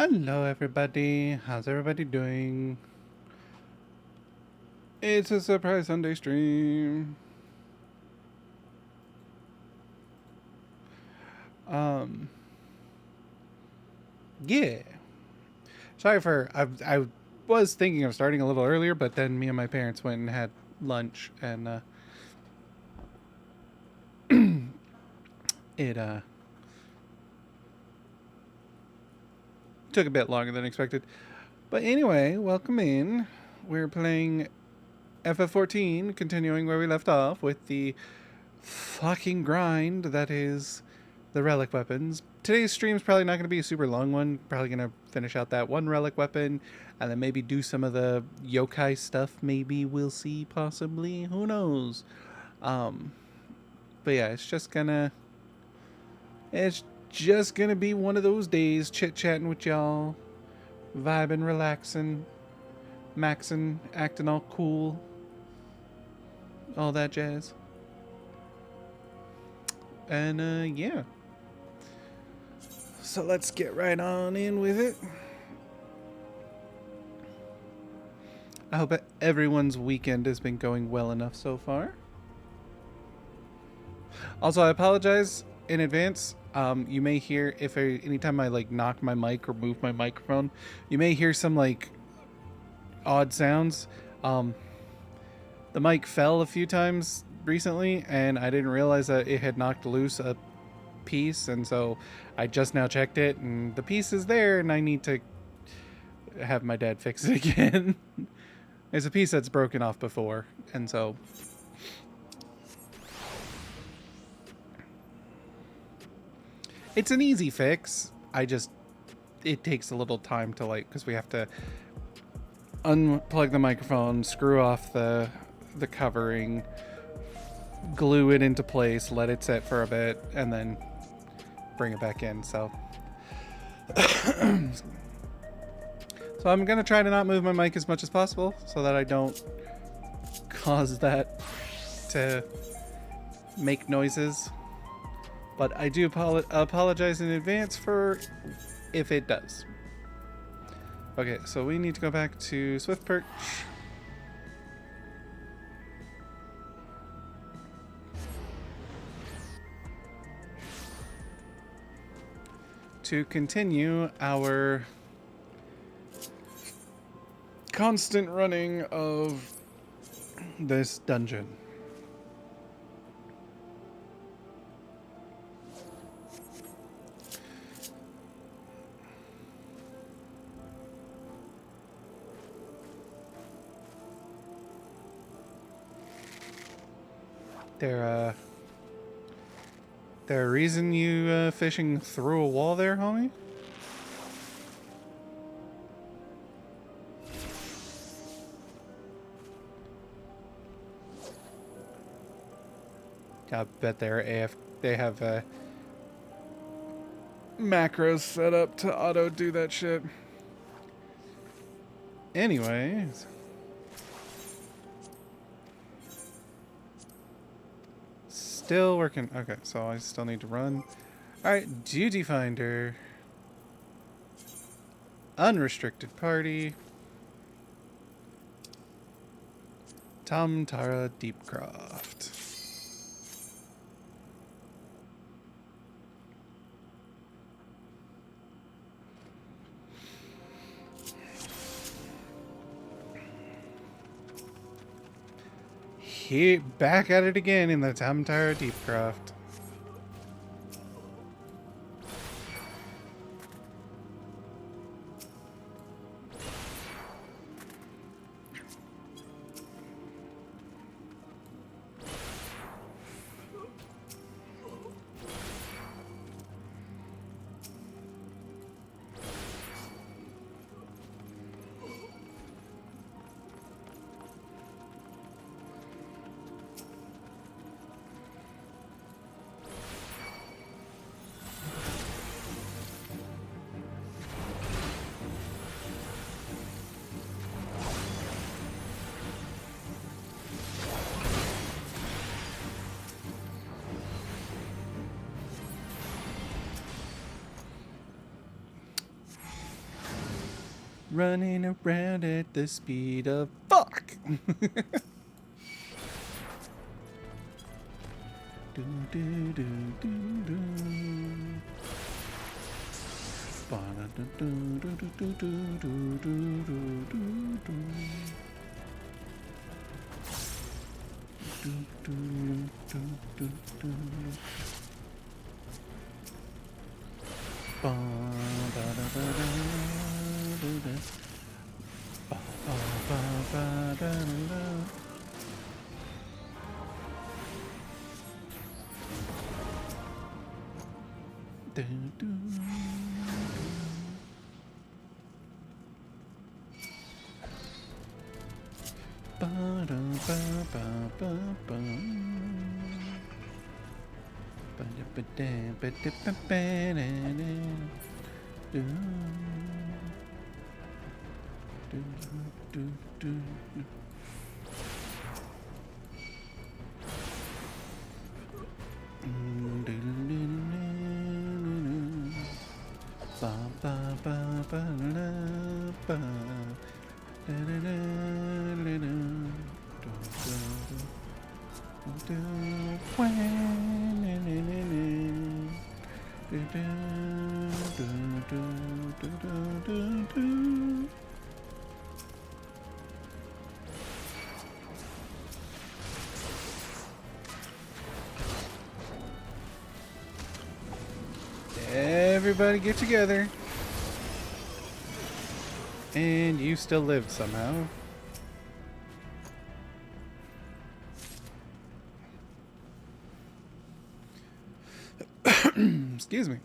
Hello, everybody. How's everybody doing? It's a surprise Sunday stream. Um, yeah. Sorry for I was thinking of starting a little earlier, but then me and my parents went and had lunch, and it took a bit longer than expected. But anyway, welcome in. We're playing FF14, continuing where we left off with the fucking grind that is the relic weapons. Today's stream's probably not going to be a super long one. Probably going to finish out that one relic weapon and then maybe do some of the yokai stuff. Maybe we'll see, possibly. Who knows? Um, but yeah, it's just gonna be one of those days, chit chatting with y'all, vibing, relaxing, maxing, acting all cool, all that jazz. And yeah. So let's get right on in with it. I hope everyone's weekend has been going well enough so far. Also, I apologize in advance. You may hear anytime I like knock my mic or move my microphone, you may hear some like odd sounds. The mic fell a few times recently, and I didn't realize that it had knocked loose a piece, and so I just now checked it, and the piece is there, and I need to have my dad fix it again. There's a piece that's broken off before, and so it's an easy fix. It takes a little time to because we have to unplug the microphone, screw off the covering, glue it into place, let it set for a bit, and then bring it back in. So so I'm gonna try to not move my mic as much as possible so that I don't cause that to make noises. But I do apologize in advance for if it does. Okay, so we need to go back to Swift Perch. To continue our constant running of this dungeon. There a reason you fishing through a wall there, homie? I bet they have macros set up to auto do that shit. Anyways. Still working. Okay, so I still need to run. Alright, duty finder. Unrestricted party. Tom Tara Deepcroft. Back at it again in the Tom Tara Deepcroft. Running around at the speed of fuck. do, do, do, do, do. Everybody get together. And you still lived somehow. Excuse me.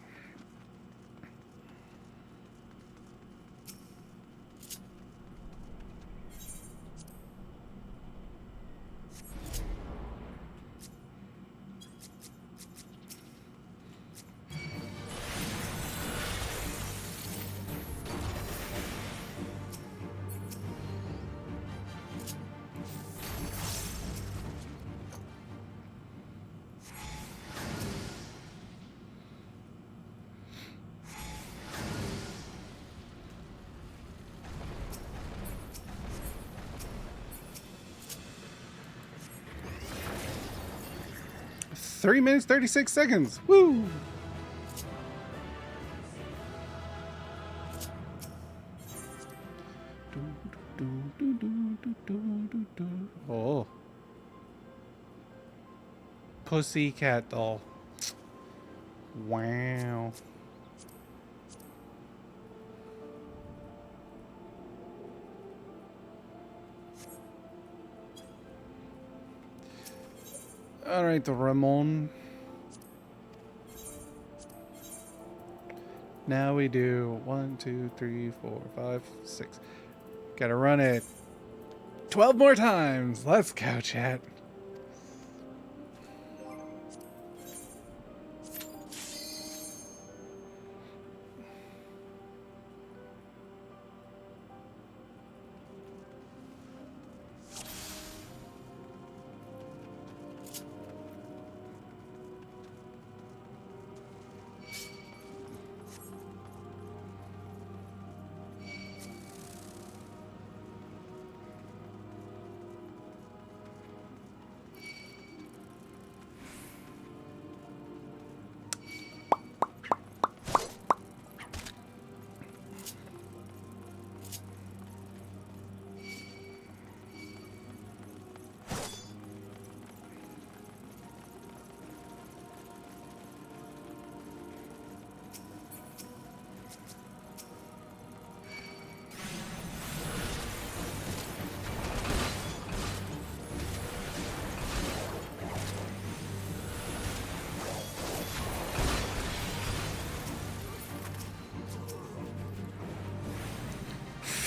Three minutes, 36 seconds. Woo! Oh. Pussycat doll. Wow. All right, Ramon. Now we do 1, 2, 3, 4, 5, 6. Gotta run it 12 more times. Let's go, chat.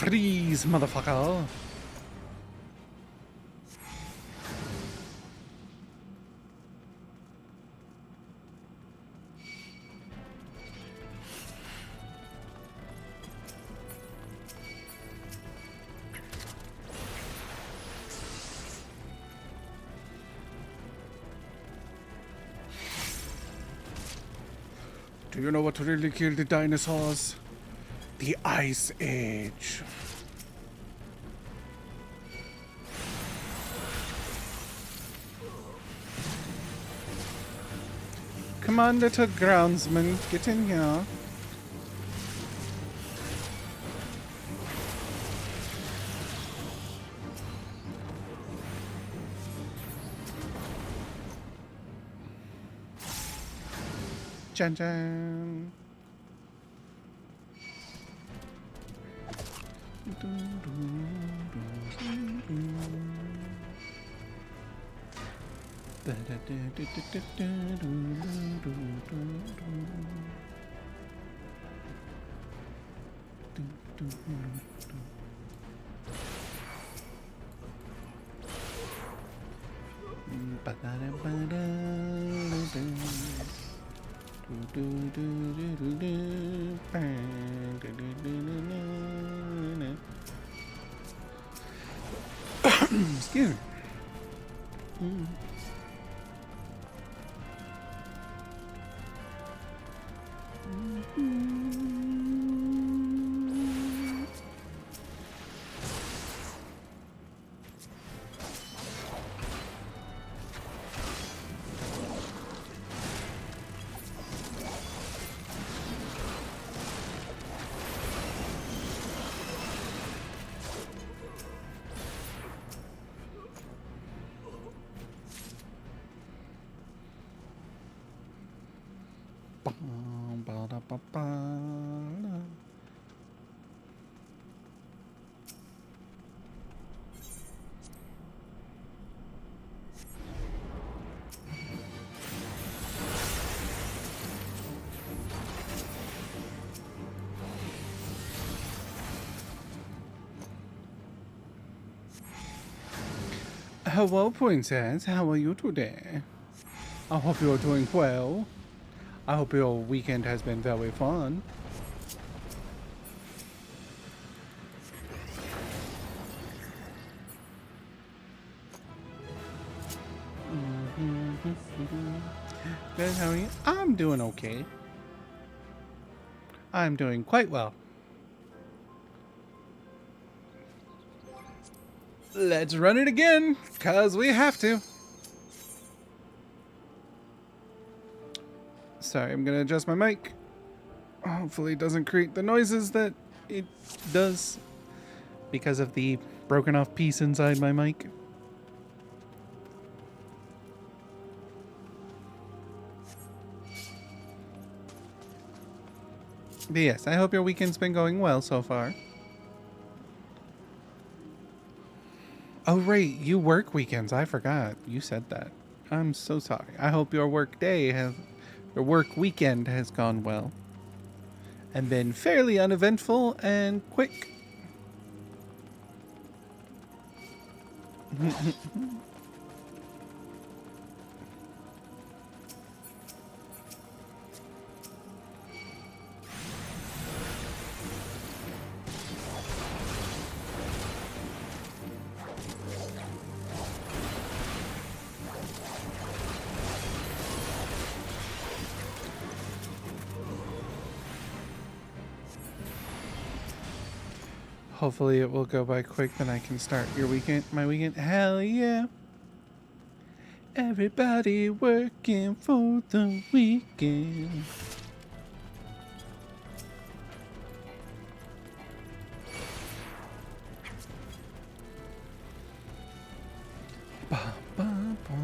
Freeze, motherfucker. Do you know what really killed the dinosaurs? The Ice Age. Commander to groundsman, get in here. Jan Jan. Excuse me. Hello, Princess. How are you today? I hope you're doing well. I hope your weekend has been very fun. Good, how are you? I'm doing okay. I'm doing quite well. Let's run it again, cause we have to. Sorry, I'm gonna adjust my mic. Hopefully it doesn't create the noises that it does because of the broken off piece inside my mic. But yes, I hope your weekend's been going well so far. Oh, right, you work weekends. I forgot. You said that. I'm so sorry. I hope your work weekend has gone well. And been fairly uneventful and quick. Hopefully it will go by quick, then I can start my weekend. Hell yeah. Everybody working for the weekend. Ba, ba, ba.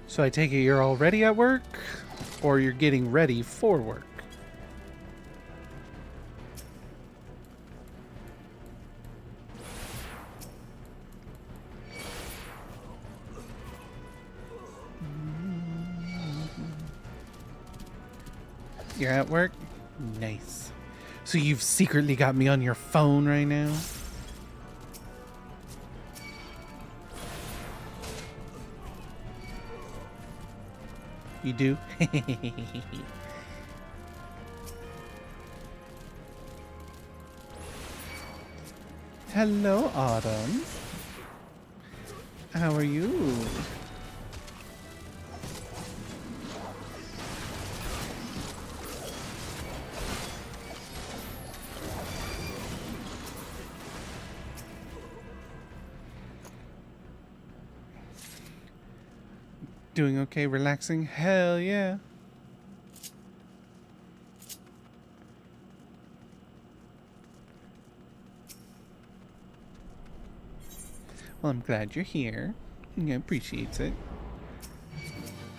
So I take it you're already at work, or you're getting ready for work? You're at work? Nice. So you've secretly got me on your phone right now? You do? Hello, Autumn. How are you? Doing okay, relaxing? Hell yeah. Well, I'm glad you're here. I appreciate it.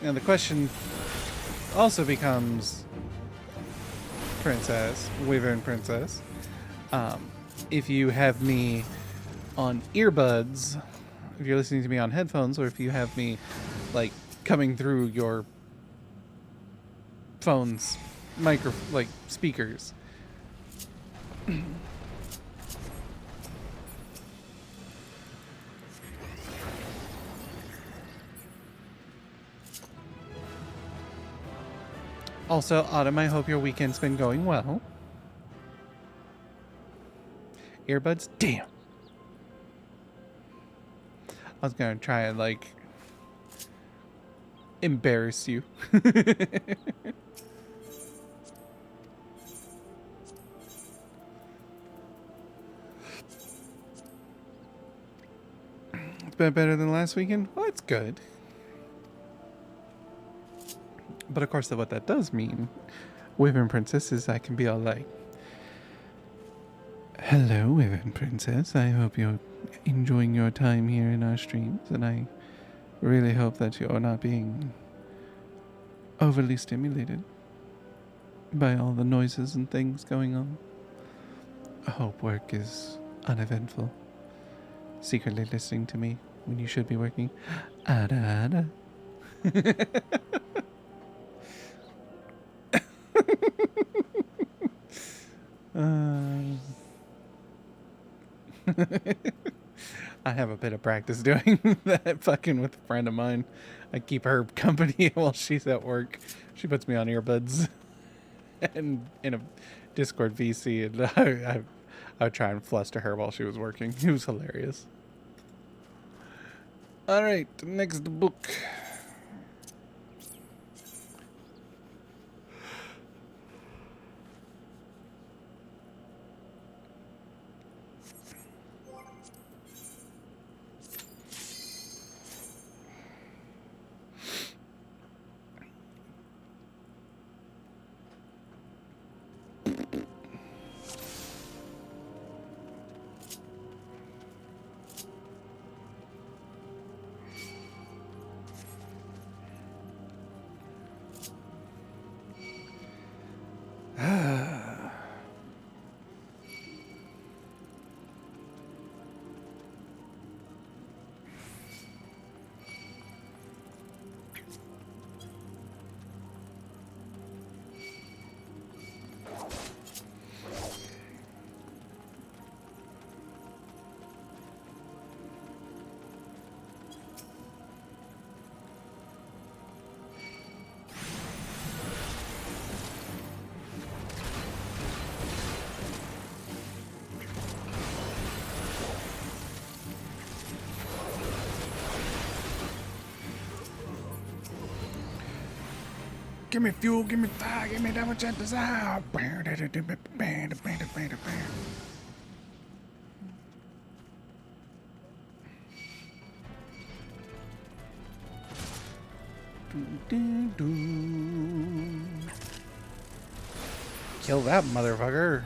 Now the question also becomes, Princess, Wyvern Princess, if you have me on earbuds, if you're listening to me on headphones, or if you have me like coming through your phone's like speakers. Also, Autumn, I hope your weekend's been going well. Earbuds? Damn. I was gonna try and like embarrass you. It's been better than last weekend? Well, it's good. But of course, what that does mean, Wyvern Princess, is I can be all like, hello, Wyvern Princess. I hope you're enjoying your time here in our streams, and I really hope that you're not being overly stimulated by all the noises and things going on. I hope work is uneventful. Secretly listening to me when you should be working. Ada, ada. I have a bit of practice doing that fucking with a friend of mine. I keep her company while she's at work. She puts me on earbuds and in a Discord VC, and I would try and fluster her while she was working. It was hilarious. Alright, next book. Give me fuel, give me fire, give me that much I desire. Kill that motherfucker.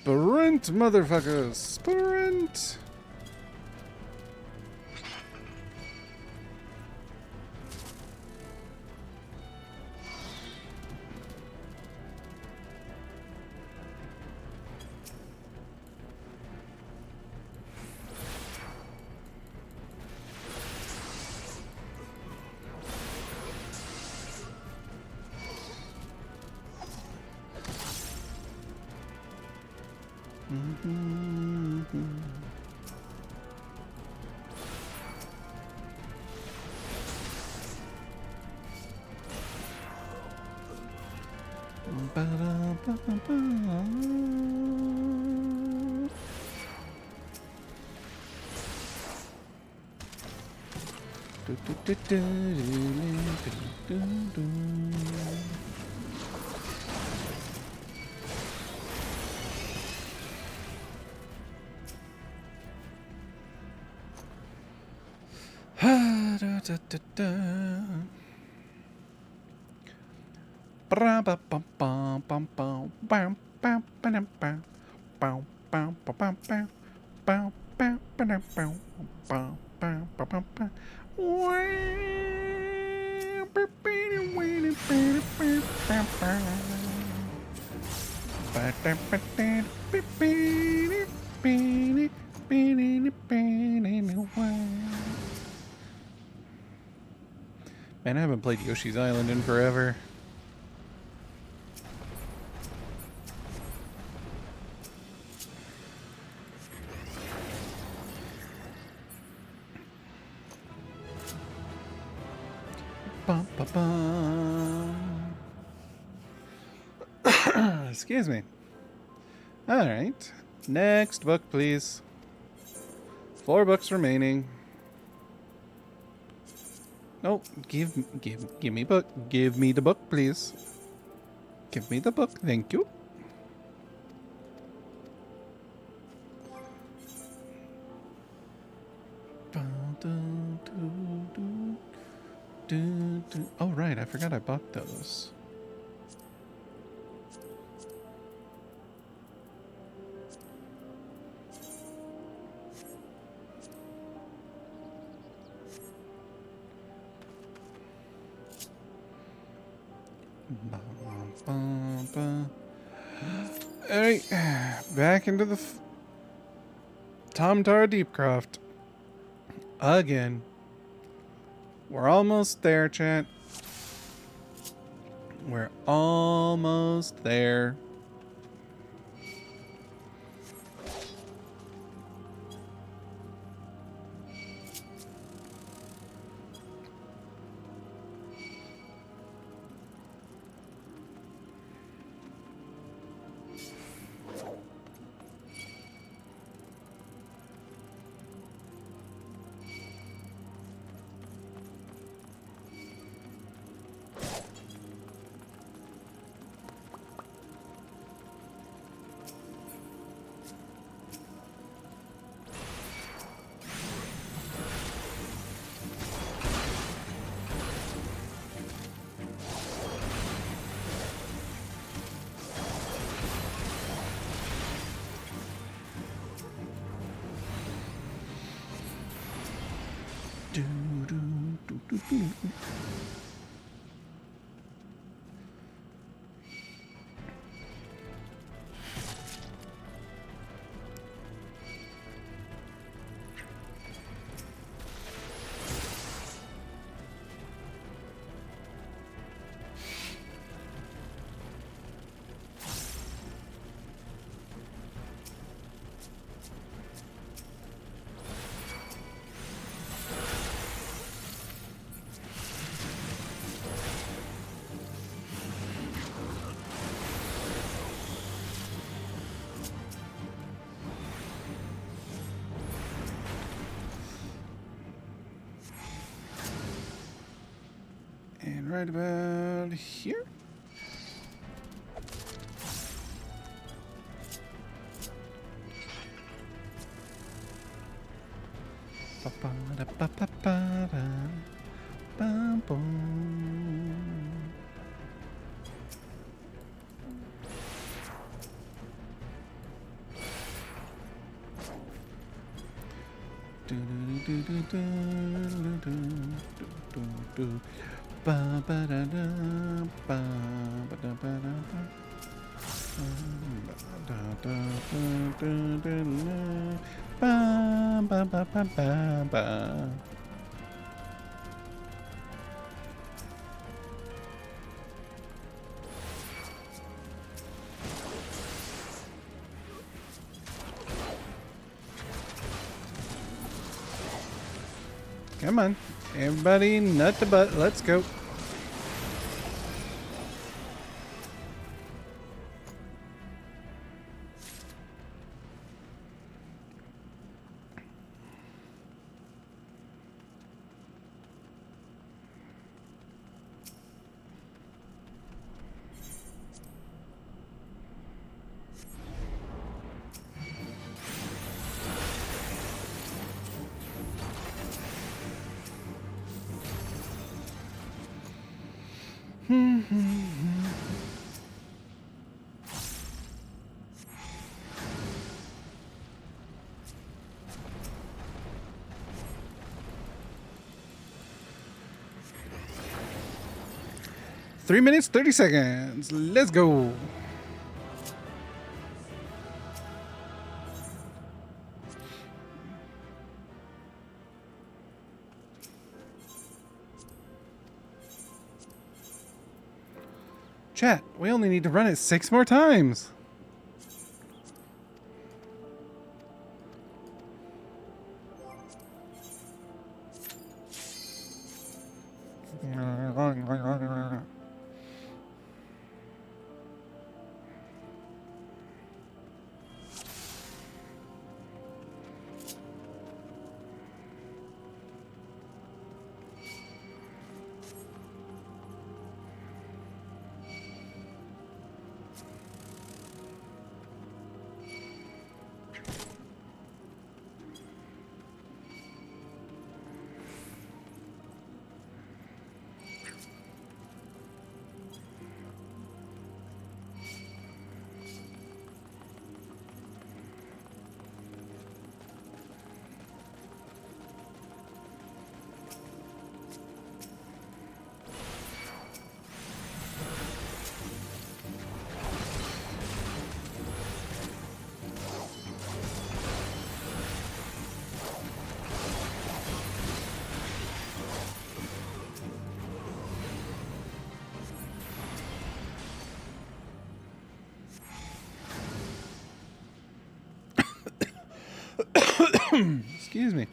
Sprint, motherfuckers! Sprint! Man, I haven't played Yoshi's Island in forever. Bum, bum, bum. Excuse me. Alright. Next book, please. 4 books remaining. No, give me book. Give me the book, please. Give me the book, thank you. Oh right, I forgot I bought those. Alright, back into the Tom Tara Deepcroft. Again. We're almost there, chat. We're almost there. And right about here. Come on. Everybody nut the butt. Let's go. Hmm. 3 minutes, 30 seconds. Let's go. Chat, we only need to run it 6 more times. Excuse me.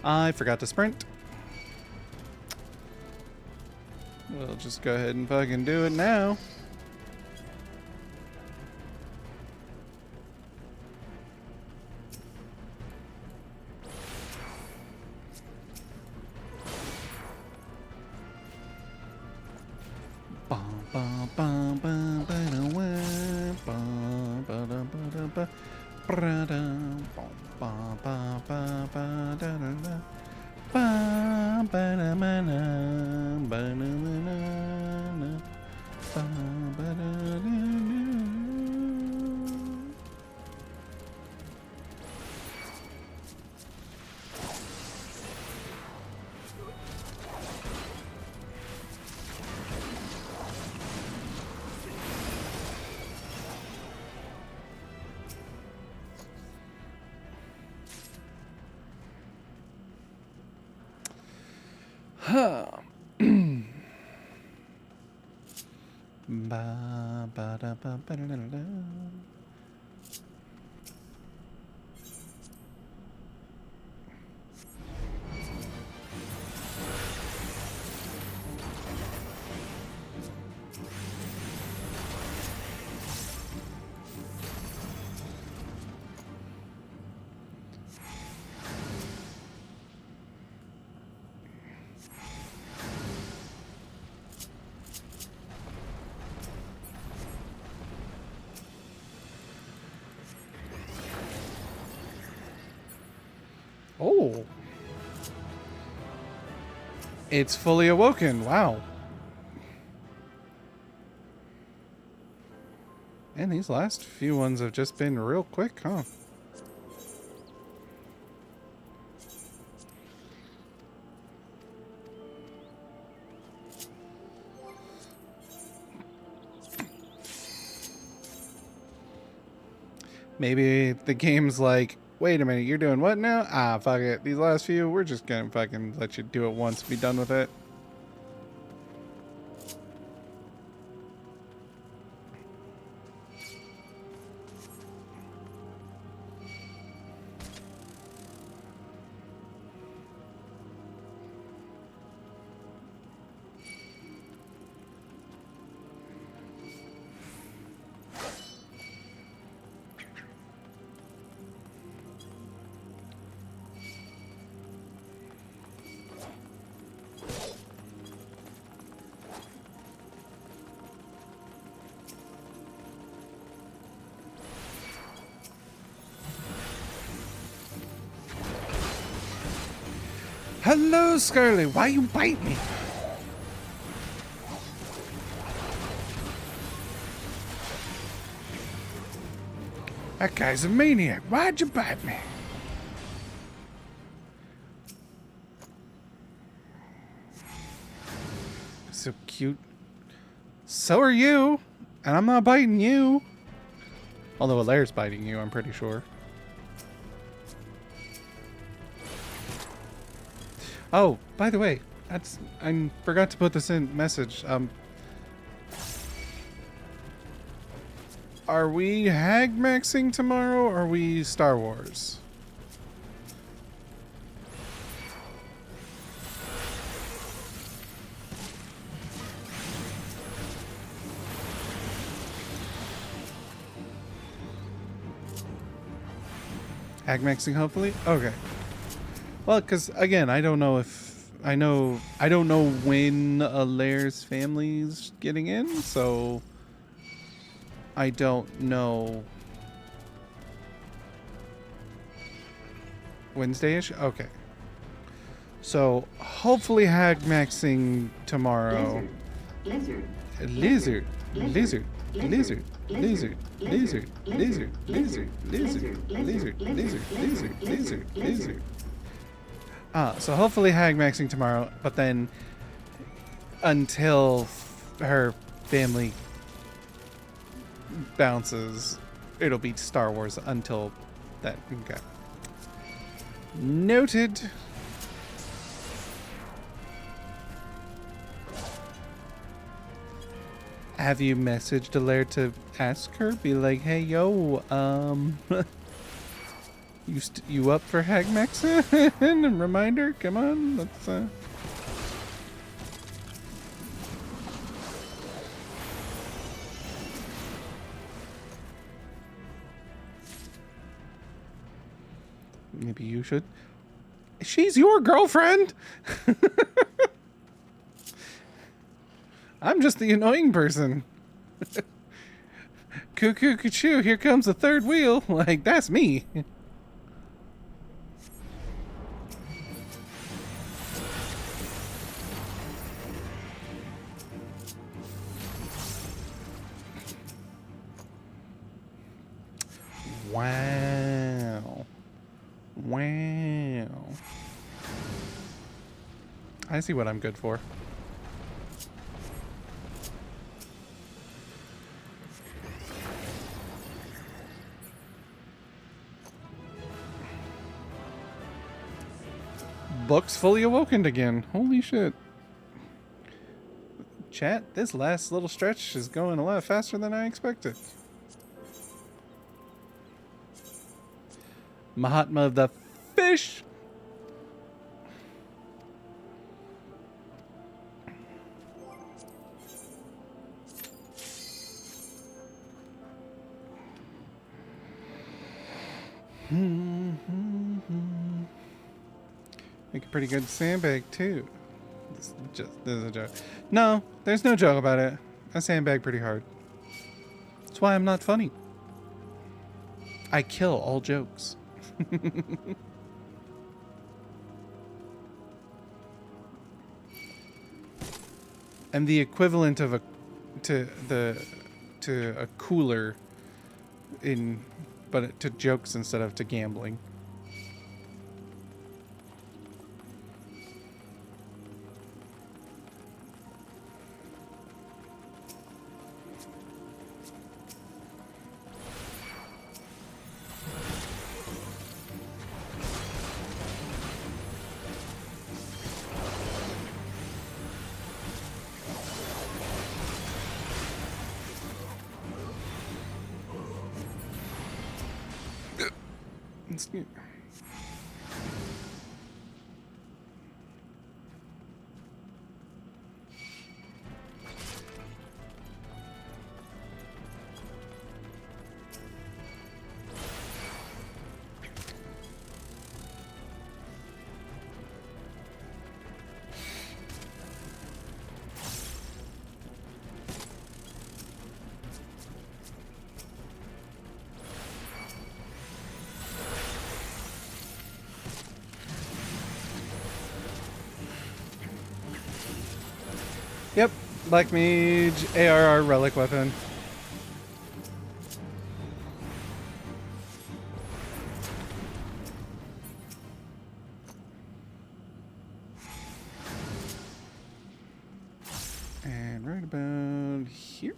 I forgot to sprint. We'll just go ahead and fucking do it now. Ba Oh. It's fully awoken. Wow. And these last few ones have just been real quick, huh? Maybe the game's like, wait a minute, you're doing what now? Ah, fuck it. These last few, we're just gonna fucking let you do it once and be done with it. Hello, Scarlet. Why you bite me? That guy's a maniac. Why'd you bite me? So cute. So are you. And I'm not biting you. Although Alaire's biting you, I'm pretty sure. Oh, by the way, I forgot to put this in message. Are we hag maxing tomorrow or are we Star Wars? Hag maxing, hopefully? Okay. Well, because again, I don't know I don't know when Alaire's family's getting in, so I don't know. Wednesday-ish? Okay. So hopefully hag maxing tomorrow. Lizard. Lizard. Lizard. Lizard. Lizard. Lizard. Lizard. Lizard. Lizard. Lizard. Lizard. Lizard. Lizard. Lizard. So hopefully hag maxing tomorrow, but then until her family bounces, it'll be Star Wars until that. Okay. Noted. Have you messaged Alaire to ask her? Be like, hey, yo, you up for hag maxing? Reminder, come on, let's maybe you should. She's your girlfriend. I'm just the annoying person. Cuckoo, cuckoo, here comes the third wheel. Like, that's me. Wow. Wow. I see what I'm good for. Book's fully awoken again. Holy shit. Chat, this last little stretch is going a lot faster than I expected. Mahatma of the fish. Make a pretty good sandbag too. This is a joke. No, there's no joke about it. I sandbag pretty hard. That's why I'm not funny. I kill all jokes. I'm the equivalent of a cooler but to jokes instead of to gambling. Yep, Black Mage, ARR relic weapon. And right about here.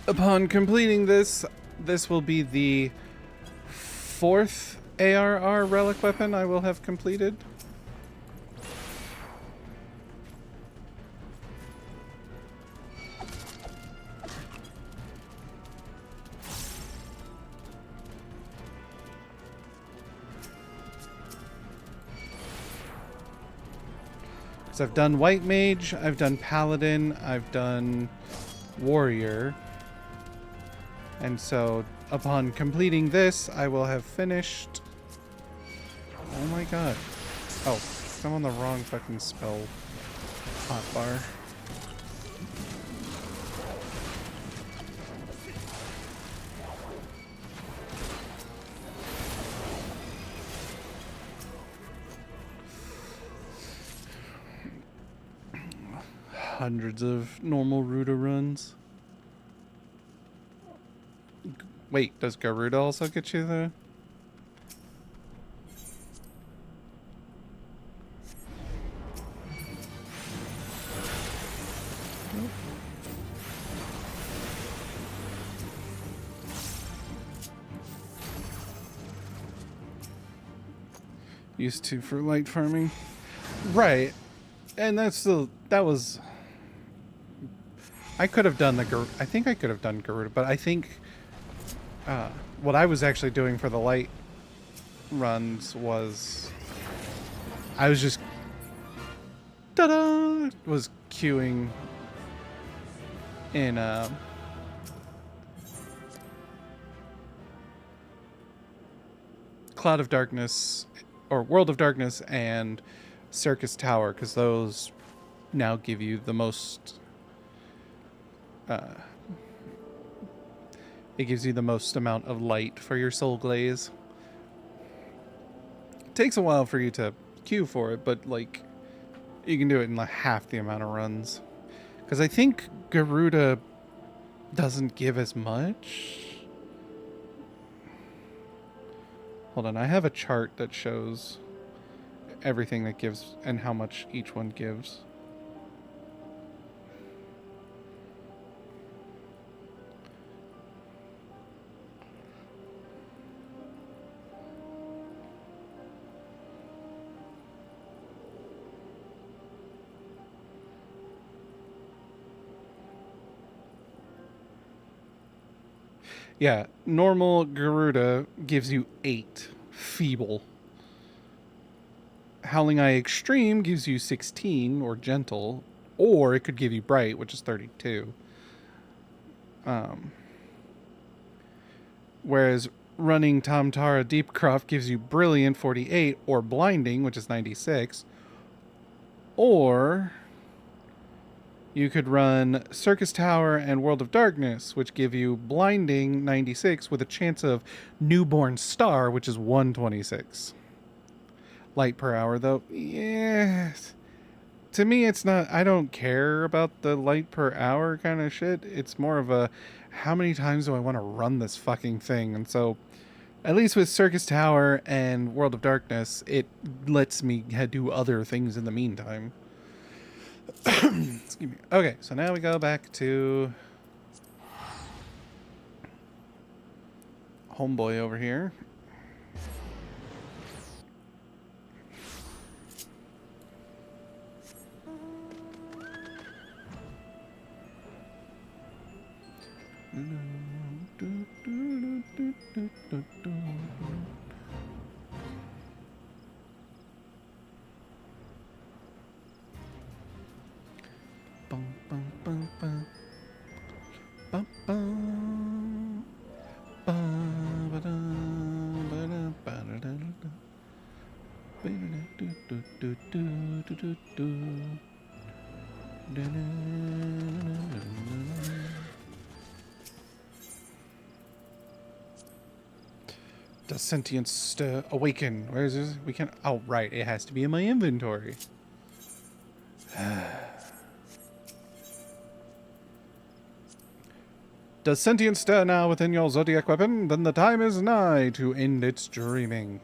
Upon completing this, this will be the 4th ARR relic weapon I will have completed. So I've done White Mage, I've done Paladin, I've done Warrior. And so, upon completing this, I will have finished... Oh my god. Oh, I'm on the wrong fucking spell hotbar. Hundreds of normal Ruda runs. Wait, does Garuda also get you the... Nope. Used to for light farming. Right. And that was... I could have done I think I could have done Garuda, but I think... what I was actually doing for the light runs was I was just was queuing in Cloud of Darkness or World of Darkness and Circus Tower, because those now give you the most it gives you the most amount of light for your soul glaze. It takes a while for you to queue for it, but like you can do it in like half the amount of runs. Because I think Garuda doesn't give as much. Hold on, I have a chart that shows everything that gives and how much each one gives. Yeah, normal Garuda gives you 8. Feeble. Howling Eye Extreme gives you 16, or gentle, or it could give you bright, which is 32. Whereas running Tamtara Deepcroft gives you brilliant, 48, or blinding, which is 96. Or you could run Circus Tower and World of Darkness, which give you blinding, 96, with a chance of newborn star, which is 126. Light per hour, though, yes. To me, it's not. I don't care about the light per hour kind of shit. It's more of a how many times do I want to run this fucking thing? And so, at least with Circus Tower and World of Darkness, it lets me do other things in the meantime. Excuse me. Okay, so now we go back to homeboy over here. Does sentience awaken? Where is this? We can. Oh, right. It has to be in my inventory. Does sentience stir now within your zodiac weapon? Then the time is nigh to end its dreaming.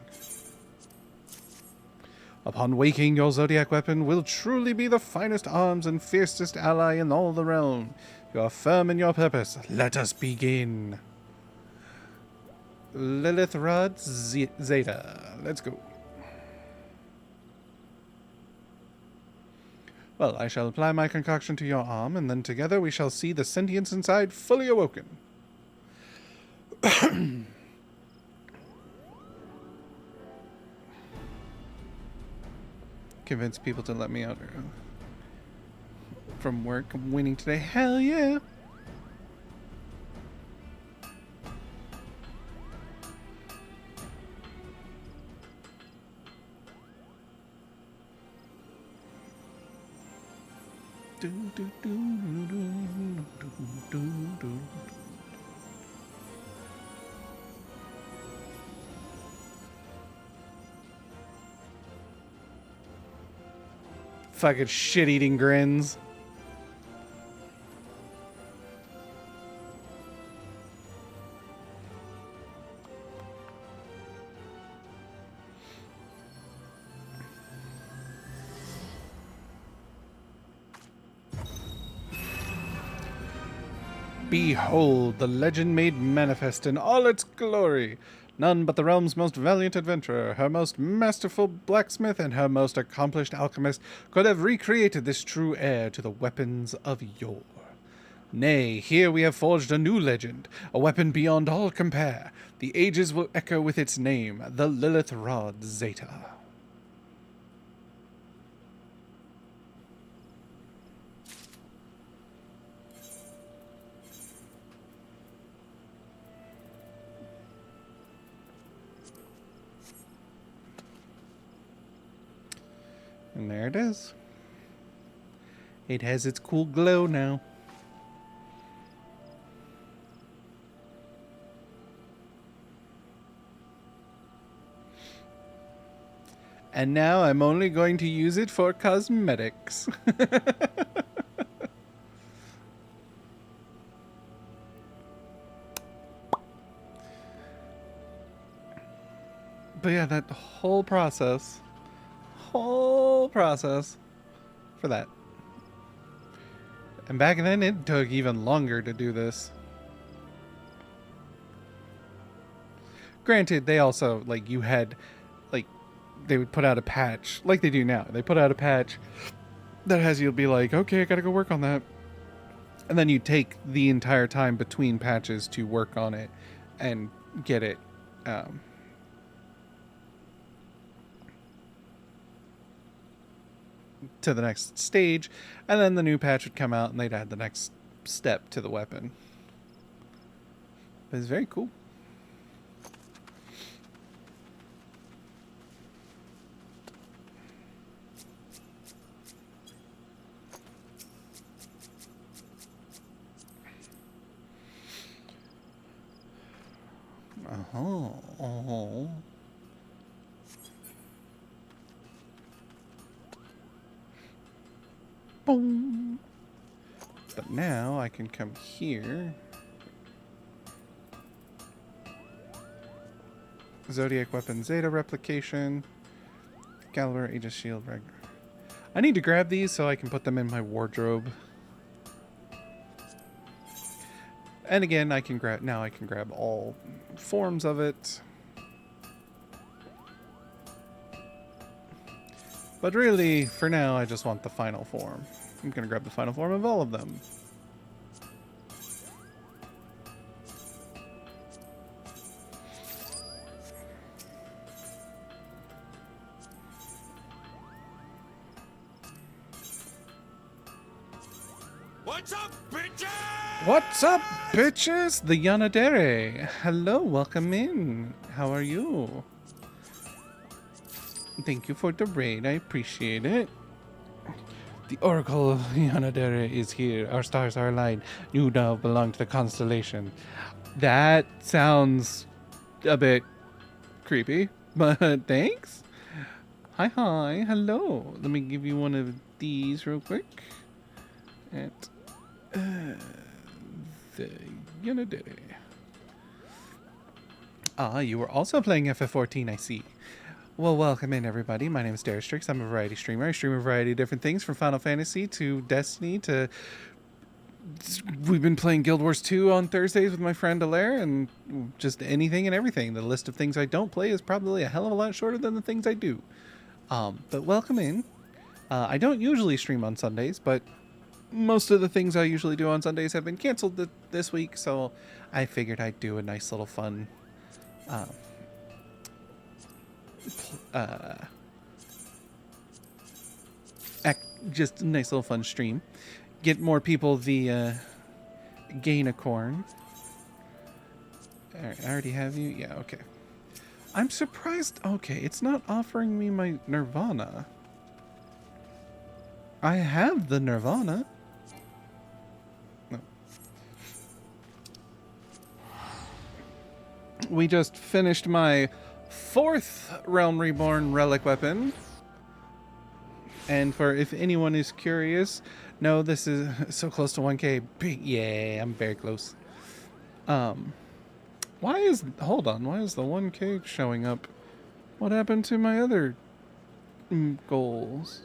Upon waking, your zodiac weapon will truly be the finest arms and fiercest ally in all the realm. You are firm in your purpose. Let us begin. Lilith Rod Zeta. Let's go. Well, I shall apply my concoction to your arm, and then together we shall see the sentience inside fully awoken. Convince people to let me out from work. I'm winning today. Hell yeah! Fucking shit-eating grins. Behold, the legend made manifest in all its glory. None but the realm's most valiant adventurer, her most masterful blacksmith, and her most accomplished alchemist could have recreated this true heir to the weapons of yore. Nay, here we have forged a new legend, a weapon beyond all compare. The ages will echo with its name, the Lilith Rod Zeta. And there it is. It has its cool glow now. And now I'm only going to use it for cosmetics. But yeah, that whole process for that. And back then it took even longer to do this. Granted, they also, like, you had, like, they would put out a patch, like they do now. They put out a patch that has you be like, okay, I gotta go work on that. And then you take the entire time between patches to work on it and get it to the next stage, and then the new patch would come out and they'd add the next step to the weapon. But it's very cool. Oh. Boom. But now I can come here. Zodiac Weapon Zeta replication. Gallivant Aegis Shield. I need to grab these so I can put them in my wardrobe. And again, I can grab all forms of it. But really, for now, I just want the final form. I'm gonna grab the final form of all of them. What's up, bitches? What's up, bitches? The Yanadere. Hello, welcome in. How are you? Thank you for the raid. I appreciate it. The Oracle of Yanadere is here. Our stars are aligned. You now belong to the constellation. That sounds a bit creepy, but thanks. Hi, hello. Let me give you one of these real quick. And the Yanadere. Ah, you were also playing FF14, I see. Well, welcome in, everybody. My name is Daristrix. I'm a variety streamer. I stream a variety of different things, from Final Fantasy to Destiny to... We've been playing Guild Wars 2 on Thursdays with my friend Alaire, and just anything and everything. The list of things I don't play is probably a hell of a lot shorter than the things I do. But welcome in. I don't usually stream on Sundays, but most of the things I usually do on Sundays have been canceled this week, so I figured I'd do a nice little fun... just a nice little fun stream. Get more people the gain a corn. Alright, I already have you? Yeah, okay. I'm surprised. Okay, it's not offering me my Nirvana. I have the Nirvana. No. We just finished my 4th Realm Reborn relic weapon. And for if anyone is curious, no, this is so close to 1K. Yeah, I'm very close. Why is the 1K showing up? What happened to my other goals?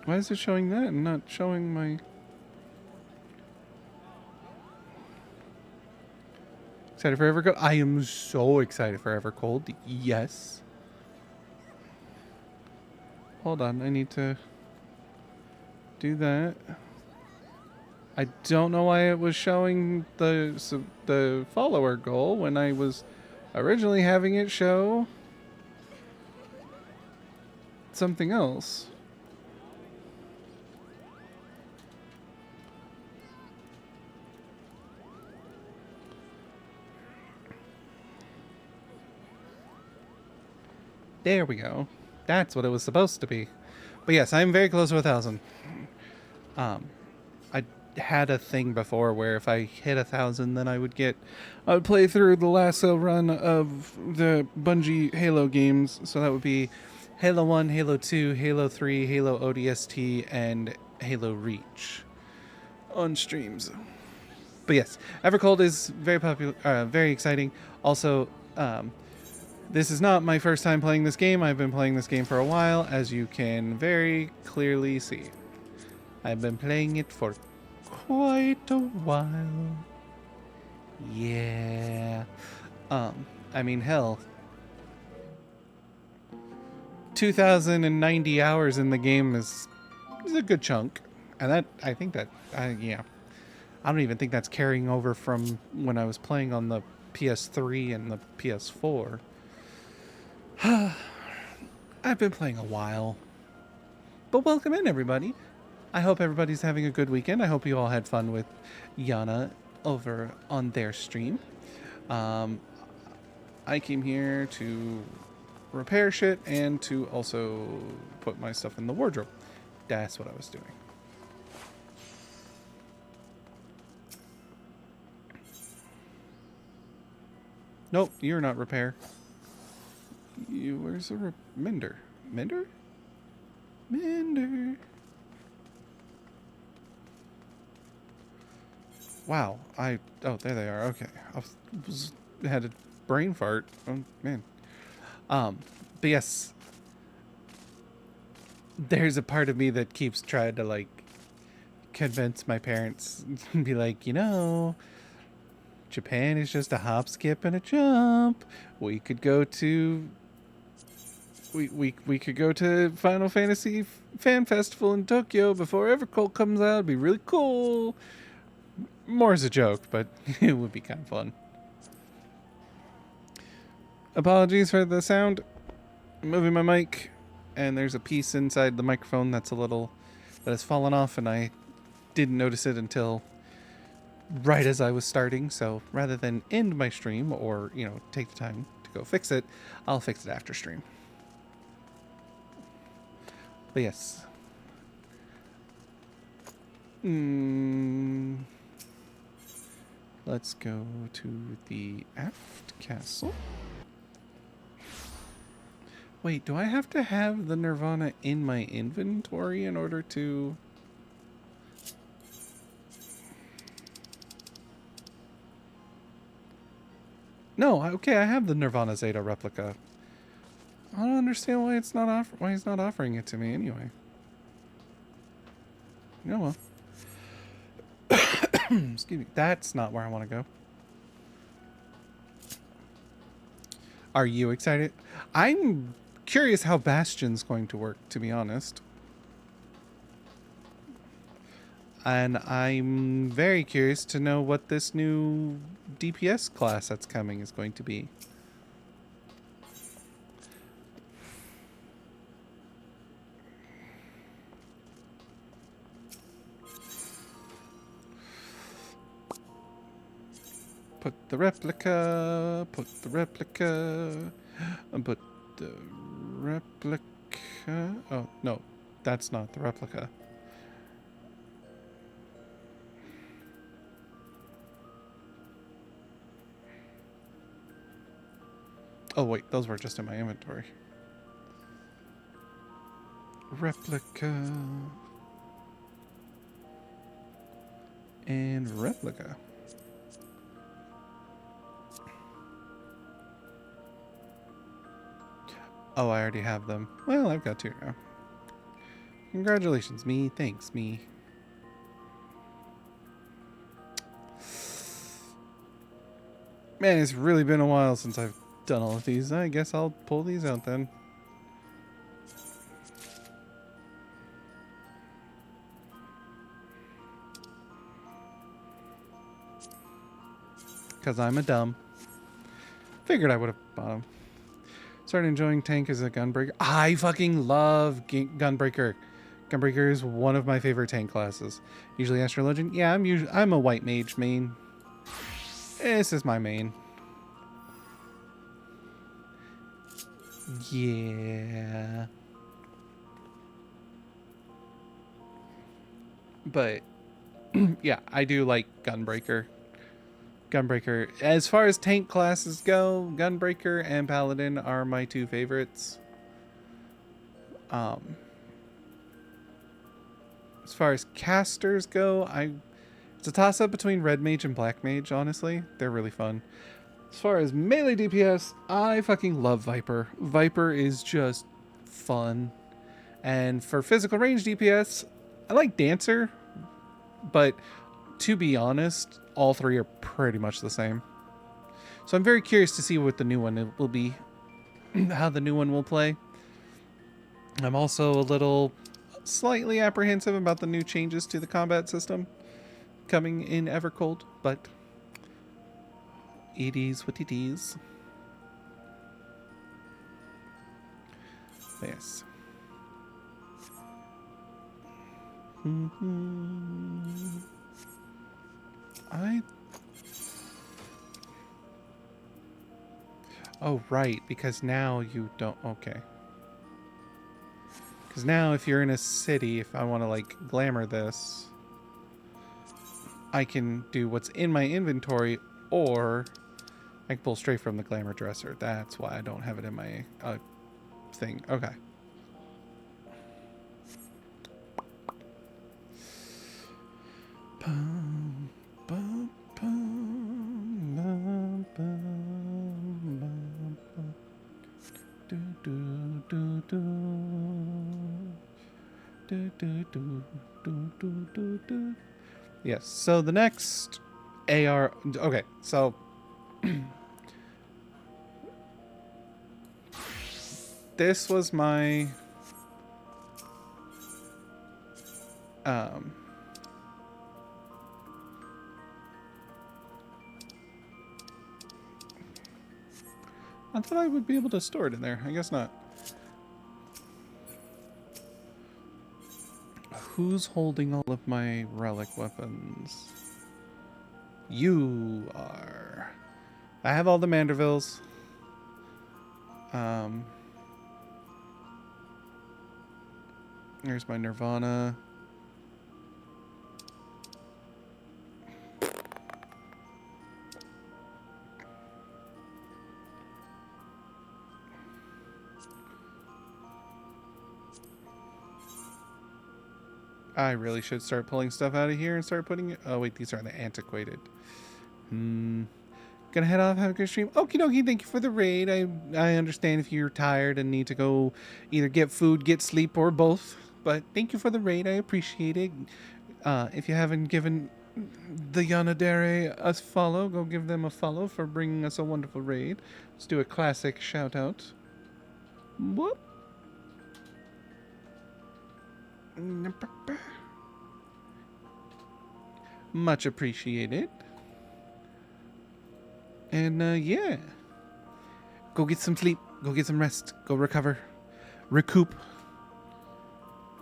Why is it showing that and not showing my... Excited for Evercold? I am so excited for Evercold. Yes. Hold on, I need to do that. I don't know why it was showing the follower goal when I was originally having it show something else. There we go. That's what it was supposed to be. But yes, I'm very close to 1,000. I had a thing before where if I hit 1,000, then I would play through the last run of the Bungie Halo games. So that would be Halo 1, Halo 2, Halo 3, Halo ODST, and Halo Reach on streams. But yes, Evercold is very popular, very exciting. Also, this is not my first time playing this game. I've been playing this game for a while, as you can very clearly see. I've been playing it for quite a while. Yeah. I mean, hell. 2,090 hours in the game is It's a good chunk. And that, I think that, yeah. I don't even think that's carrying over from when I was playing on the PS3 and the PS4. I've been playing a while. But welcome in, everybody. I hope everybody's having a good weekend. I hope you all had fun with Yana over on their stream. I came here to repair shit and to also put my stuff in the wardrobe. That's what I was doing. Nope, you're not repair. Where's a mender? Mender? Mender. Wow, oh, there they are. Okay, had a brain fart. Oh man. But yes, there's a part of me that keeps trying to like convince my parents and be like, Japan is just a hop, skip, and a jump. We could go to we could go to Final Fantasy Fan Festival in Tokyo before Evercold comes out. It'd be really cool. More as a joke, but it would be kind of fun. Apologies for the sound. I'm moving my mic, and there's a piece inside the microphone that has fallen off, and I didn't notice it until right as I was starting. So rather than end my stream or, take the time to go fix it, I'll fix it after stream. But yes. Let's go to the aft castle. Wait, do I have to have the Nirvana in my inventory in order to... No, okay, I have the Nirvana Zeta replica. I don't understand why why he's not offering it to me anyway. Oh well. Excuse me. That's not where I want to go. Are you excited? I'm curious how Bastion's going to work, to be honest. And I'm very curious to know what this new DPS class that's coming is going to be. Put the replica, put the replica, put the replica. Oh, no, that's not the replica. Oh, wait, those were just in my inventory. Replica. And replica. Oh, I already have them. Well, I've got two now. Congratulations, me. Thanks, me. Man, it's really been a while since I've done all of these. I guess I'll pull these out then. Because I'm a dumb. Figured I would have bought them. Started enjoying Tank as a Gunbreaker. I fucking love Gunbreaker. Gunbreaker is one of my favorite tank classes. Usually Astro Legend. Yeah, I'm a white mage main. This is my main. Yeah. But yeah, I do like Gunbreaker. Gunbreaker. As far as tank classes go, Gunbreaker and Paladin are my two favorites. As far as casters go, it's a toss-up between Red Mage and Black Mage, honestly. They're really fun. As far as melee DPS, I fucking love Viper. Viper is just fun. And for physical range DPS, I like Dancer, but to be honest, all three are pretty much the same. So I'm very curious to see what the new one will be, how the new one will play. I'm also a little slightly apprehensive about the new changes to the combat system coming in Evercold, but it is what it is. Yes. Oh, right, because now you don't... Okay. Because now if you're in a city, if I want to, like, glamour this, I can do what's in my inventory, or I can pull straight from the glamour dresser. That's why I don't have it in my thing. Okay. Yes, so the next AR... Okay, so... this was my... I thought I would be able to store it in there. I guess not. Who's holding all of my relic weapons? You are. I have all the Mandervilles. Here's my Nirvana. I really should start pulling stuff out of here and start putting it... Oh, wait, these are the antiquated. Gonna head off, have a good stream. Okie dokie, thank you for the raid. I understand if you're tired and need to go either get food, get sleep, or both. But thank you for the raid, I appreciate it. If you haven't given the Yanadere a follow, go give them a follow for bringing us a wonderful raid. Let's do a classic shout out. Whoop. Much appreciated. And yeah, go get some sleep, go get some rest, go recover, recoup,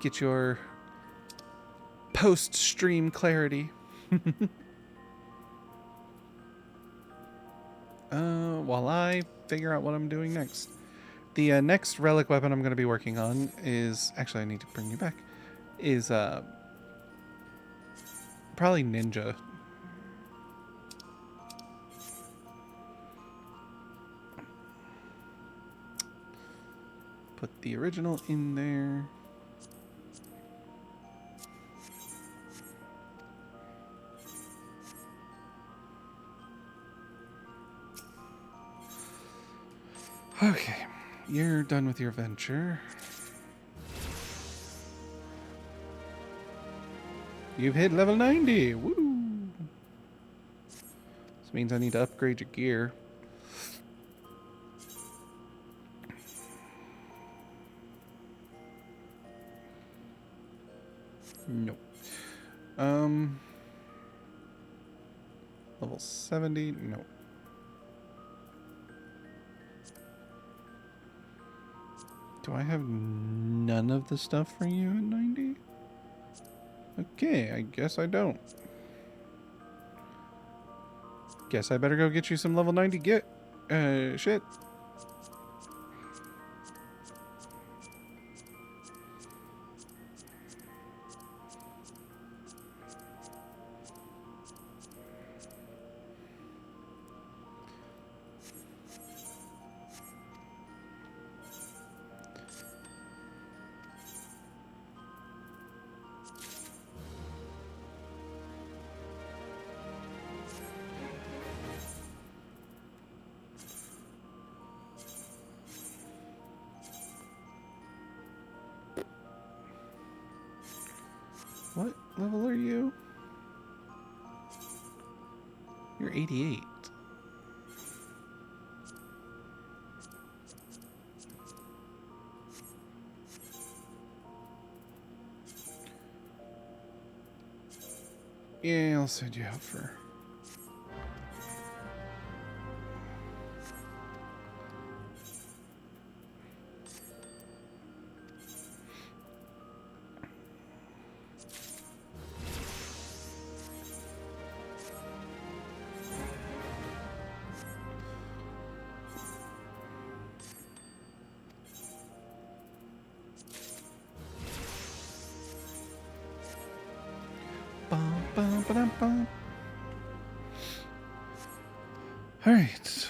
get your post-stream clarity. While I figure out what I'm doing next. The next relic weapon I'm going to be working on is... Actually, I need to bring you back. Is probably Ninja. Put the original in there. Okay, you're done with your venture. You've hit level 90. Woo! This means I need to upgrade your gear. Nope. Level 70. Nope. Do I have none of the stuff for you at 90? Okay, I guess I don't. Guess I better go get you some level 90 shit. What level are you? You're 88. Yeah, I'll send you out for. Bum, bum, ba-dum, bum. All right.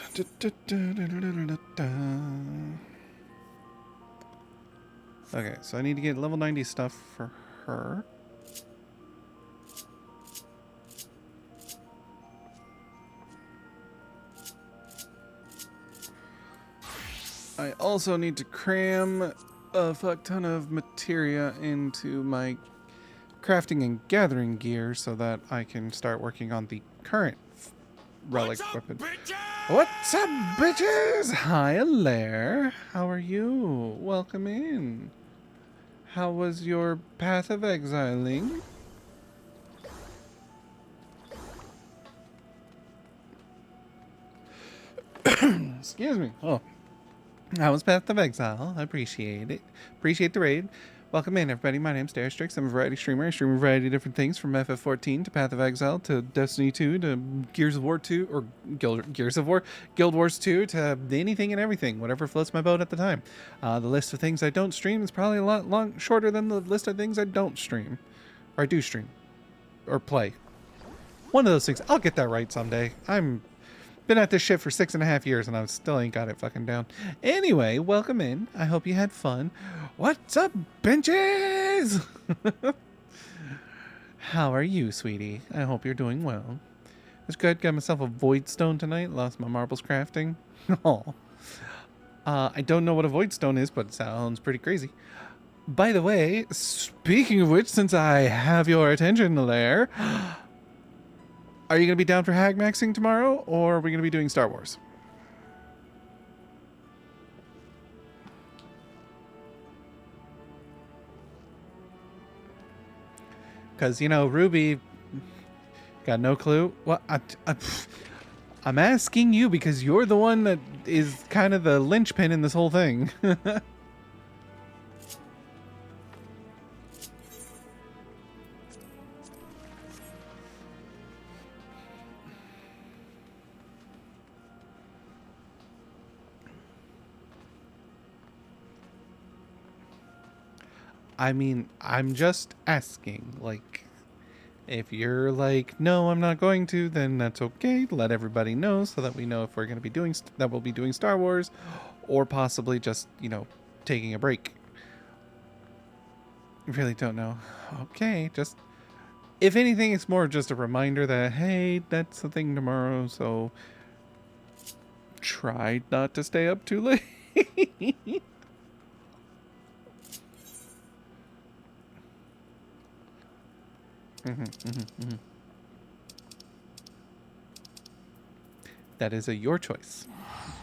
Okay, so I need to get level 90 stuff for her. I also need to cram a fuck ton of materia into my crafting and gathering gear so that I can start working on the current relic What's up, weapon. bitches? What's up, bitches? Hi, Alaire. How are you? Welcome in. How was your path of exiling? Excuse me. Oh, how was Path of Exile? I appreciate it. Appreciate the raid. Welcome in, everybody. My name's Daristrix. I'm a variety streamer. I stream a variety of different things from FF14 to Path of Exile to Destiny 2 to Gears of War 2 or Gears of War, Guild Wars 2 to anything and everything, whatever floats my boat at the time. The list of things I don't stream is probably a lot shorter than the list of things I don't stream, or I do stream, or play. One of those things. I'll get that right someday. I'm been at this shit for 6.5 years and I still ain't got it fucking down. Anyway, welcome in. I hope you had fun. What's up, benches? How are you, sweetie? I hope you're doing well. It's good. Got myself a void stone tonight. Lost my marbles crafting. Oh. I don't know what a void stone is, but it sounds pretty crazy. By the way, speaking of which, since I have your attention there, are you going to be down for hag maxing tomorrow, or are we going to be doing Star Wars? Because, you know, Ruby got no clue. What? I'm asking you because you're the one that is kind of the linchpin in this whole thing. I mean, I'm just asking. Like, if you're like, no, I'm not going to, then that's okay. Let everybody know so that we know if we're going to be doing that. We'll be doing Star Wars, or possibly just, you know, taking a break. Really don't know. Okay, just if anything, it's more just a reminder that hey, that's the thing tomorrow. So try not to stay up too late. That is your choice.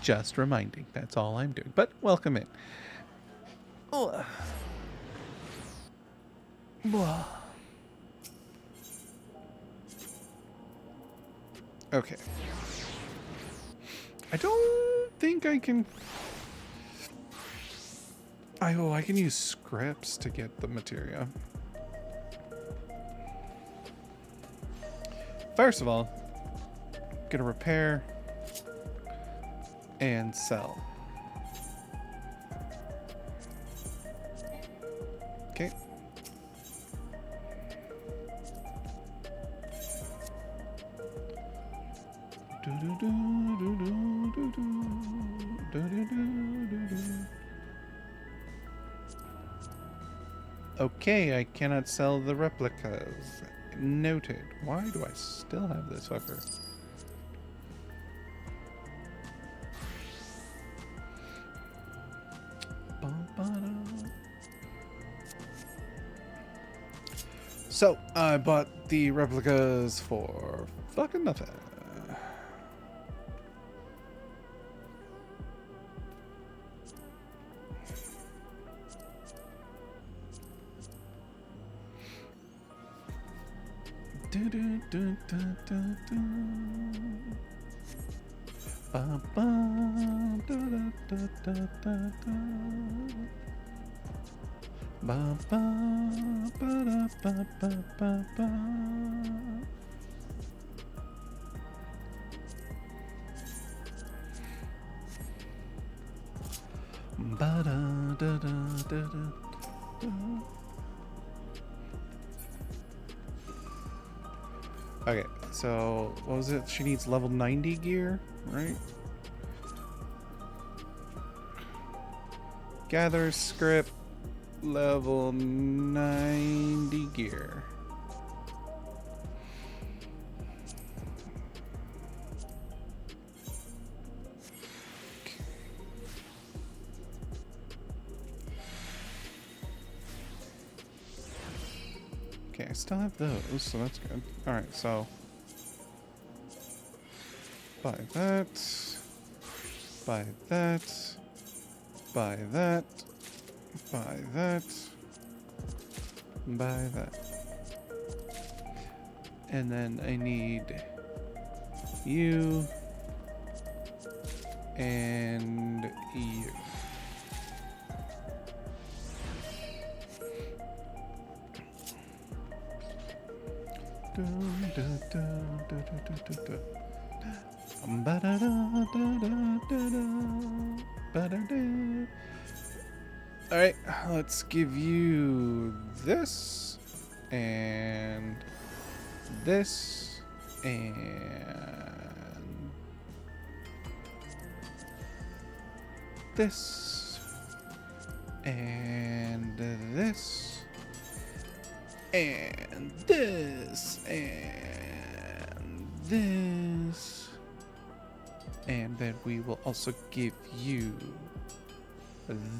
Just reminding. That's all I'm doing. But welcome in. Oh. Okay. I don't think I can. I can use scripts to get the materia. First of all, gonna repair and sell. Okay. Okay, I cannot sell the replicas. Noted. Why do I still have this fucker? So, I bought the replicas for fucking nothing. Okay, so what was it? She needs level 90 gear, right? Gather script, level 90 gear. Okay, I still have those, so that's good. Alright, so buy that, buy that, buy that, buy that, buy that. And then I need you and you. Alright, let's give you this and this and this and this and this and this, and then we will also give you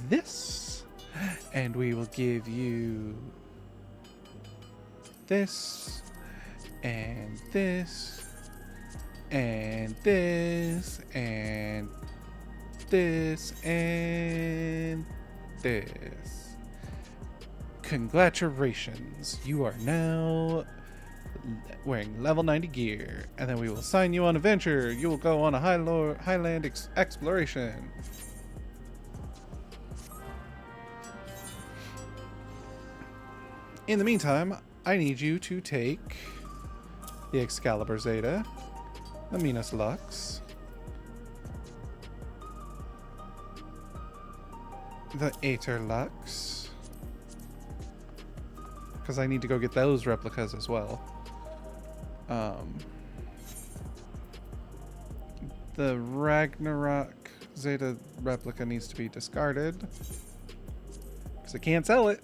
this, and we will give you this and this and this and this and this. Congratulations, you are now wearing level 90 gear, and then we will sign you on a venture. You will go on a highland exploration. In the meantime, I need you to take the Excalibur Zeta, the Minas Lux, the Aether Lux, because I need to go get those replicas as well. The Ragnarok Zeta replica needs to be discarded because I can't sell it.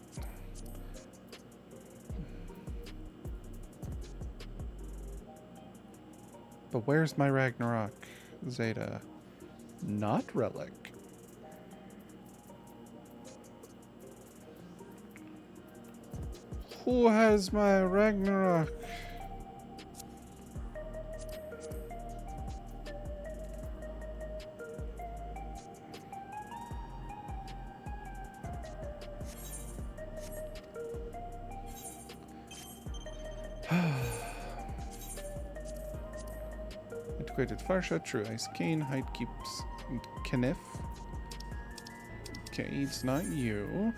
But where's my Ragnarok Zeta? Not relic. Who has my Ragnarok? Integrated Farsha, True Ice Cane, Height keeps Kniff. Okay, it's not you.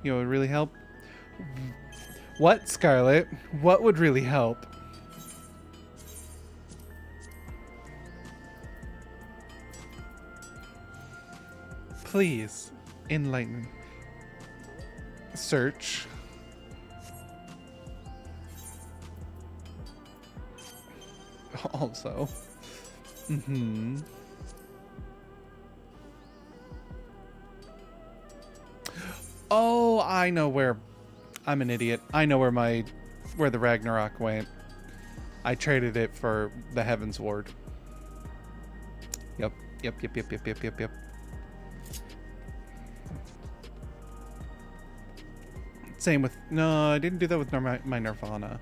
You know, it would really help. What, Scarlet? What would really help? Please, enlighten. Search. Also. Oh, I know where. I'm an idiot. I know where the Ragnarok went. I traded it for the Heaven's Ward. Yep. Same with... No, I didn't do that with my Nirvana.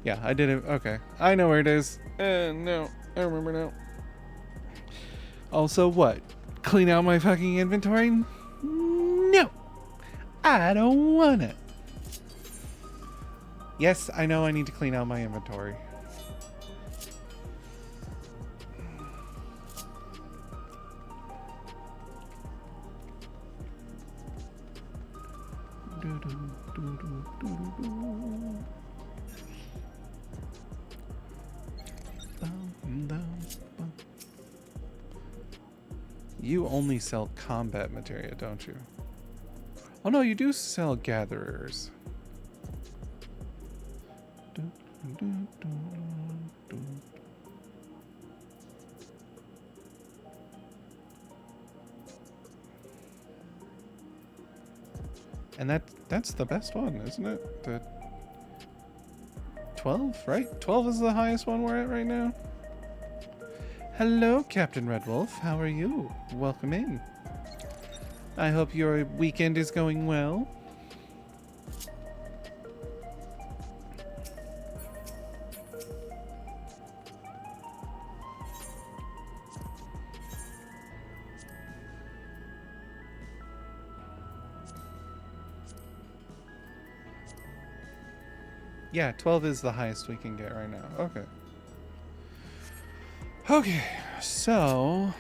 Yeah, I did it. Okay. I know where it is. No. I remember now. Also, what? Clean out my fucking inventory? No! I don't want it. Yes, I know I need to clean out my inventory. You only sell combat materia, don't you? Oh no, you do sell gatherers. And that's the best one, isn't it? The 12, right? 12 is the highest one we're at right now. Hello, Captain Red Wolf. How are you? Welcome in. I hope your weekend is going well. Yeah, 12 is the highest we can get right now. Okay. Okay, so...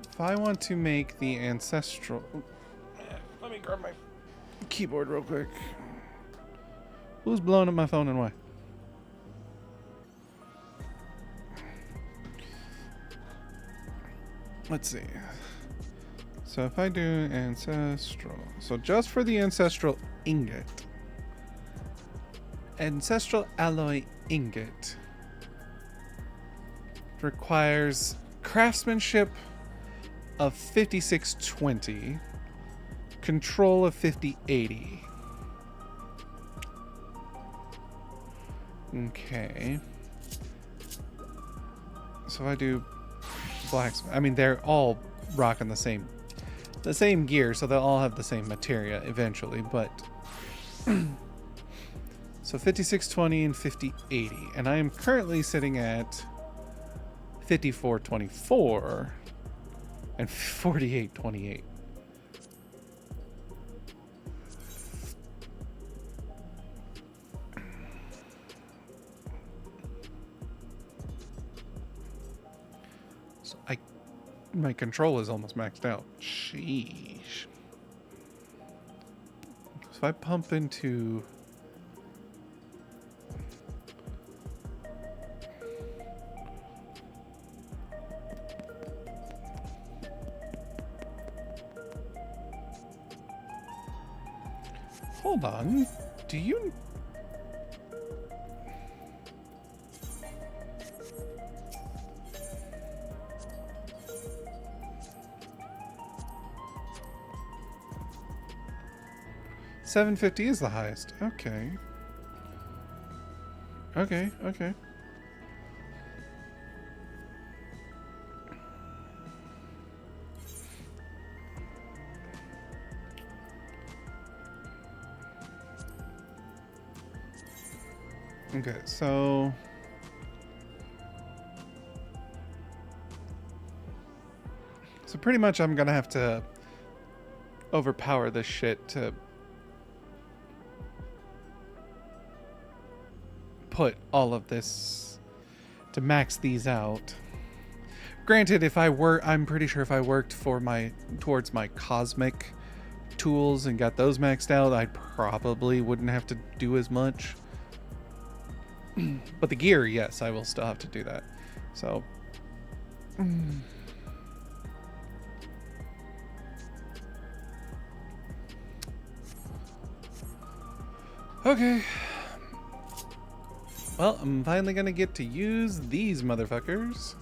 if I want to make the ancestral... Let me grab my keyboard real quick. Who's blowing up my phone and why? Let's see. So if I do ancestral, so just for the ancestral ingot, ancestral alloy ingot requires craftsmanship of 5620, control of 5080. Okay. So if I do blacksmith, I mean they're all rocking the same gear, so they'll all have the same materia eventually, but so 5620 and 5080, and I am currently sitting at 5424 and 4828. So my control is almost maxed out. Sheesh. So if I pump into... Hold on. Do you... $750 is the highest. Okay. Okay. Okay, so... So pretty much I'm gonna have to overpower this shit to put all of this, to max these out. Granted, if I were, I'm pretty sure if I worked for towards my cosmic tools and got those maxed out, I probably wouldn't have to do as much. But the gear, yes, I will still have to do that. So... Okay. Well, I'm finally gonna get to use these motherfuckers.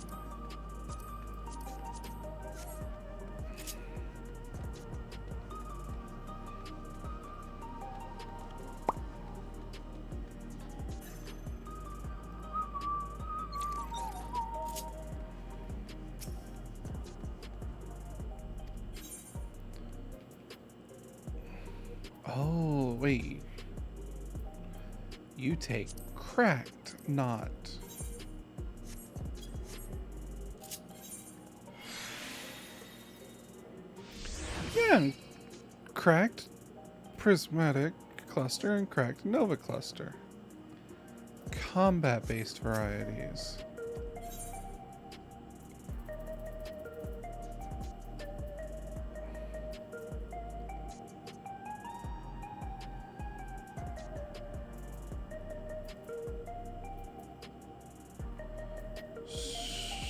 Oh, wait. You take cracked, not... cracked prismatic cluster and cracked nova cluster. Combat-based varieties.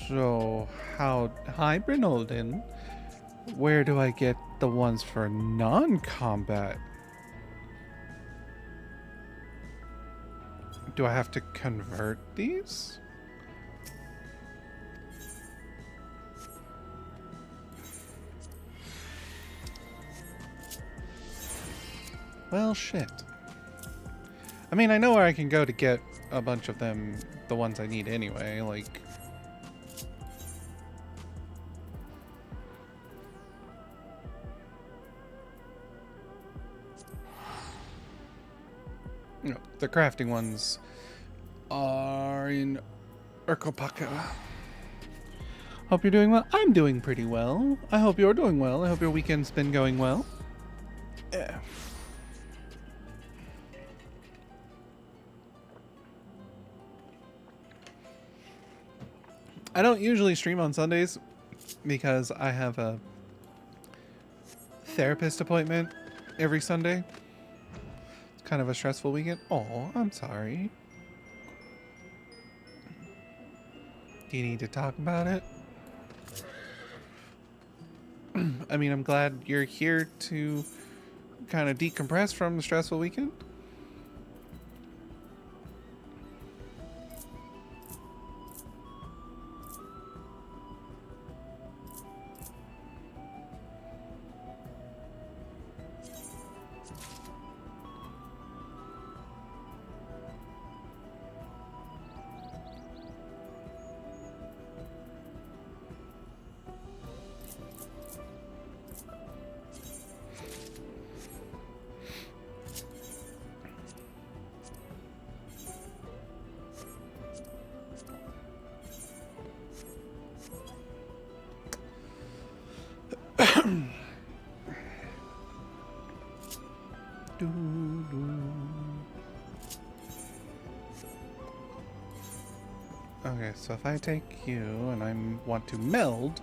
So, hi Brinolden. Where do I get the ones for non-combat? Do I have to convert these? Well, shit. I mean, I know where I can go to get a bunch of them, the ones I need anyway, like... No, the crafting ones are in Urkopaka. Hope you're doing well. I'm doing pretty well. I hope you're doing well. I hope your weekend's been going well. Yeah. I don't usually stream on Sundays because I have a therapist appointment every Sunday. It's kind of a stressful weekend. Oh, I'm sorry. Do you need to talk about it? I mean, I'm glad you're here to kind of decompress from the stressful weekend. Okay, so if I take you and I want to meld,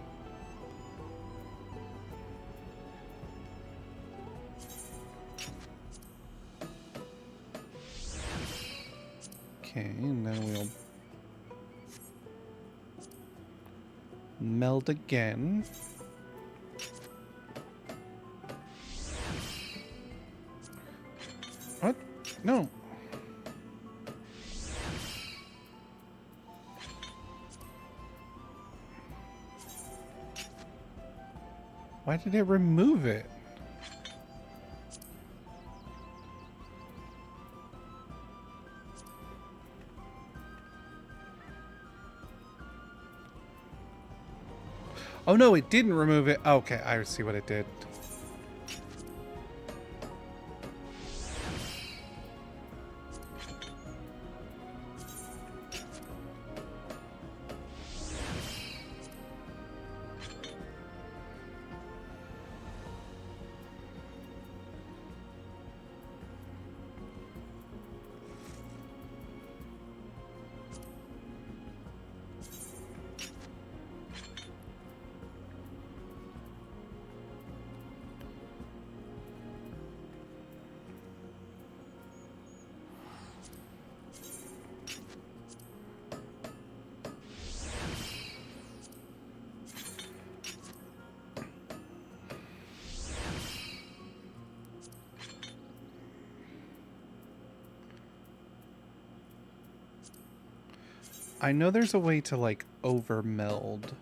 okay, and then we'll meld again. What? No. Why did it remove it? Oh no, it didn't remove it. Okay, I see what it did. I know there's a way to like over meld.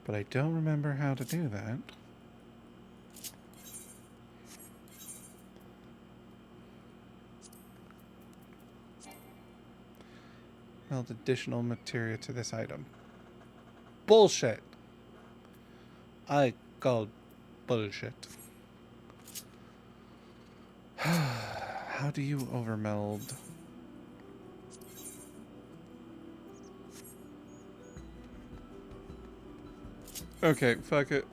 But I don't remember how to do that. Meld additional material to this item. Bullshit. I call bullshit. How do you overmeld? Okay, fuck it.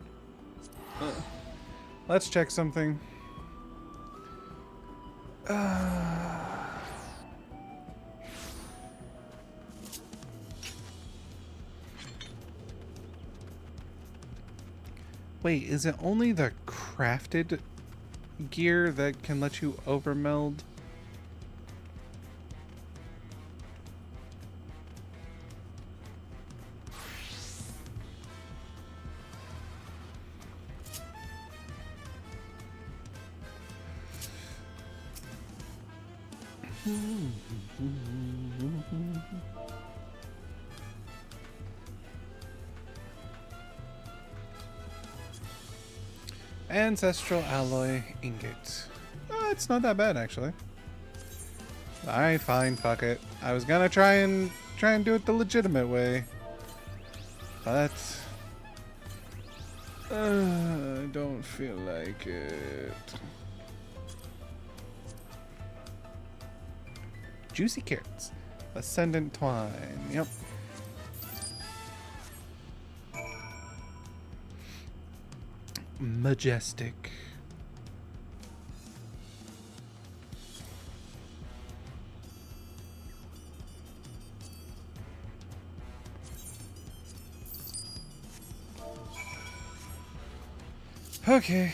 Let's check something. Wait, is it only the crafted gear that can let you overmeld? Ancestral alloy ingot. It's not that bad actually. Alright, fine, fuck it. I was gonna try and do it the legitimate way. But I don't feel like it. Juicy carrots. Ascendant twine. Yep. Majestic. Okay.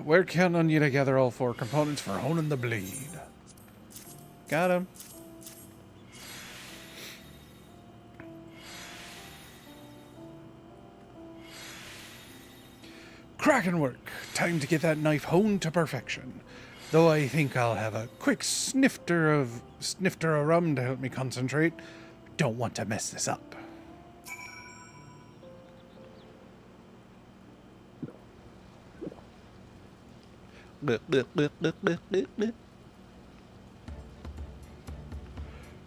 We're counting on you to gather all 4 components for honing the blade. Got him. Cracking work. Time to get that knife honed to perfection. Though I think I'll have a quick snifter of rum to help me concentrate. Don't want to mess this up. The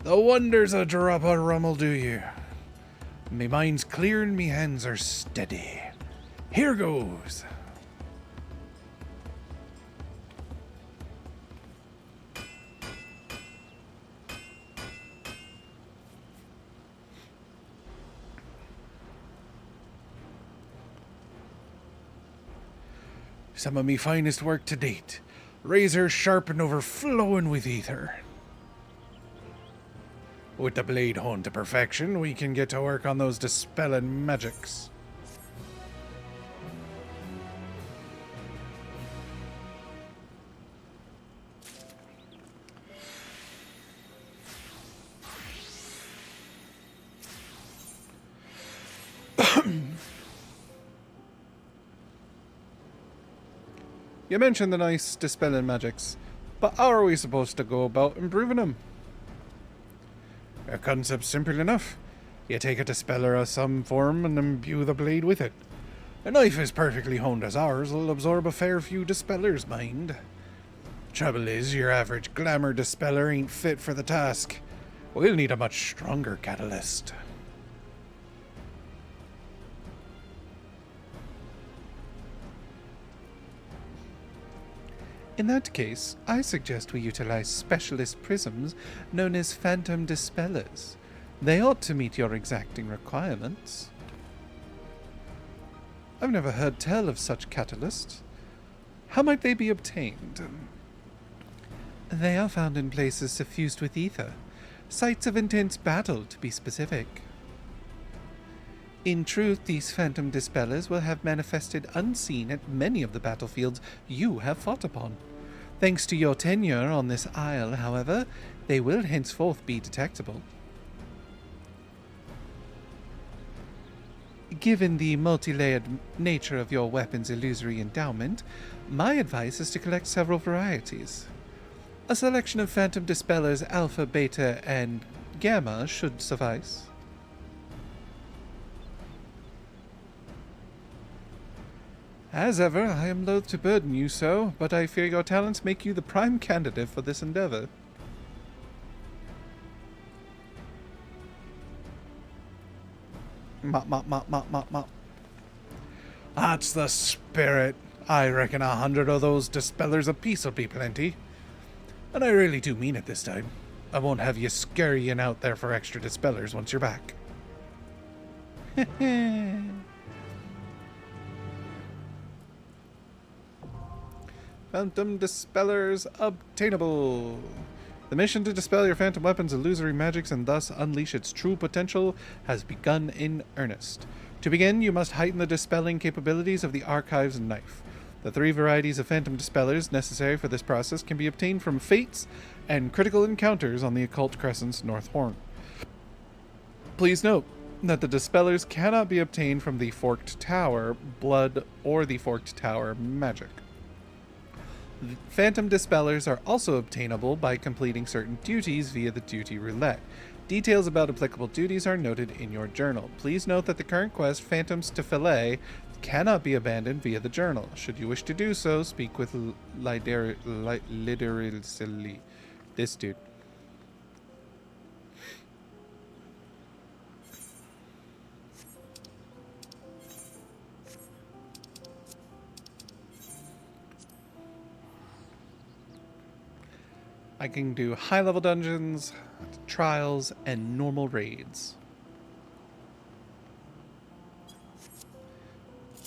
wonders a drop of rum'll do you. Me mind's clear and me hands are steady. Here goes. Some of me finest work to date. Razor sharp and overflowing with ether. With the blade honed to perfection, we can get to work on those dispelling magics. You mentioned the nice dispelling magics, but how are we supposed to go about improving them? A concept's simple enough. You take a dispeller of some form and imbue the blade with it. A knife as perfectly honed as ours will absorb a fair few dispellers, mind. Trouble is, your average glamour dispeller ain't fit for the task. We'll need a much stronger catalyst. In that case, I suggest we utilize specialist prisms known as phantom dispellers. They ought to meet your exacting requirements. I've never heard tell of such catalysts. How might they be obtained? They are found in places suffused with ether. Sites of intense battle, to be specific. In truth, these phantom dispellers will have manifested unseen at many of the battlefields you have fought upon. Thanks to your tenure on this isle, however, they will henceforth be detectable. Given the multi-layered nature of your weapon's illusory endowment, my advice is to collect several varieties. A selection of phantom dispellers Alpha, Beta, and Gamma should suffice. As ever, I am loath to burden you so, but I fear your talents make you the prime candidate for this endeavor. Mop, mop, mop, mop, mop, mop. That's the spirit. I reckon 100 of those dispellers apiece will be plenty. And I really do mean it this time. I won't have you scurrying out there for extra dispellers once you're back. Phantom dispellers obtainable. The mission to dispel your phantom weapon's illusory magics and thus unleash its true potential has begun in earnest. To begin, you must heighten the dispelling capabilities of the Archive's knife. The 3 varieties of phantom dispellers necessary for this process can be obtained from fates and critical encounters on the Occult Crescent's North Horn. Please note that the dispellers cannot be obtained from the Forked Tower, blood, or the Forked Tower magic. Phantom dispellers are also obtainable by completing certain duties via the duty roulette. Details about applicable duties are noted in your journal. Please note that the current quest, Phantoms to Fillet, cannot be abandoned via the journal. Should you wish to do so, speak with literally this dude. I can do high-level dungeons, trials, and normal raids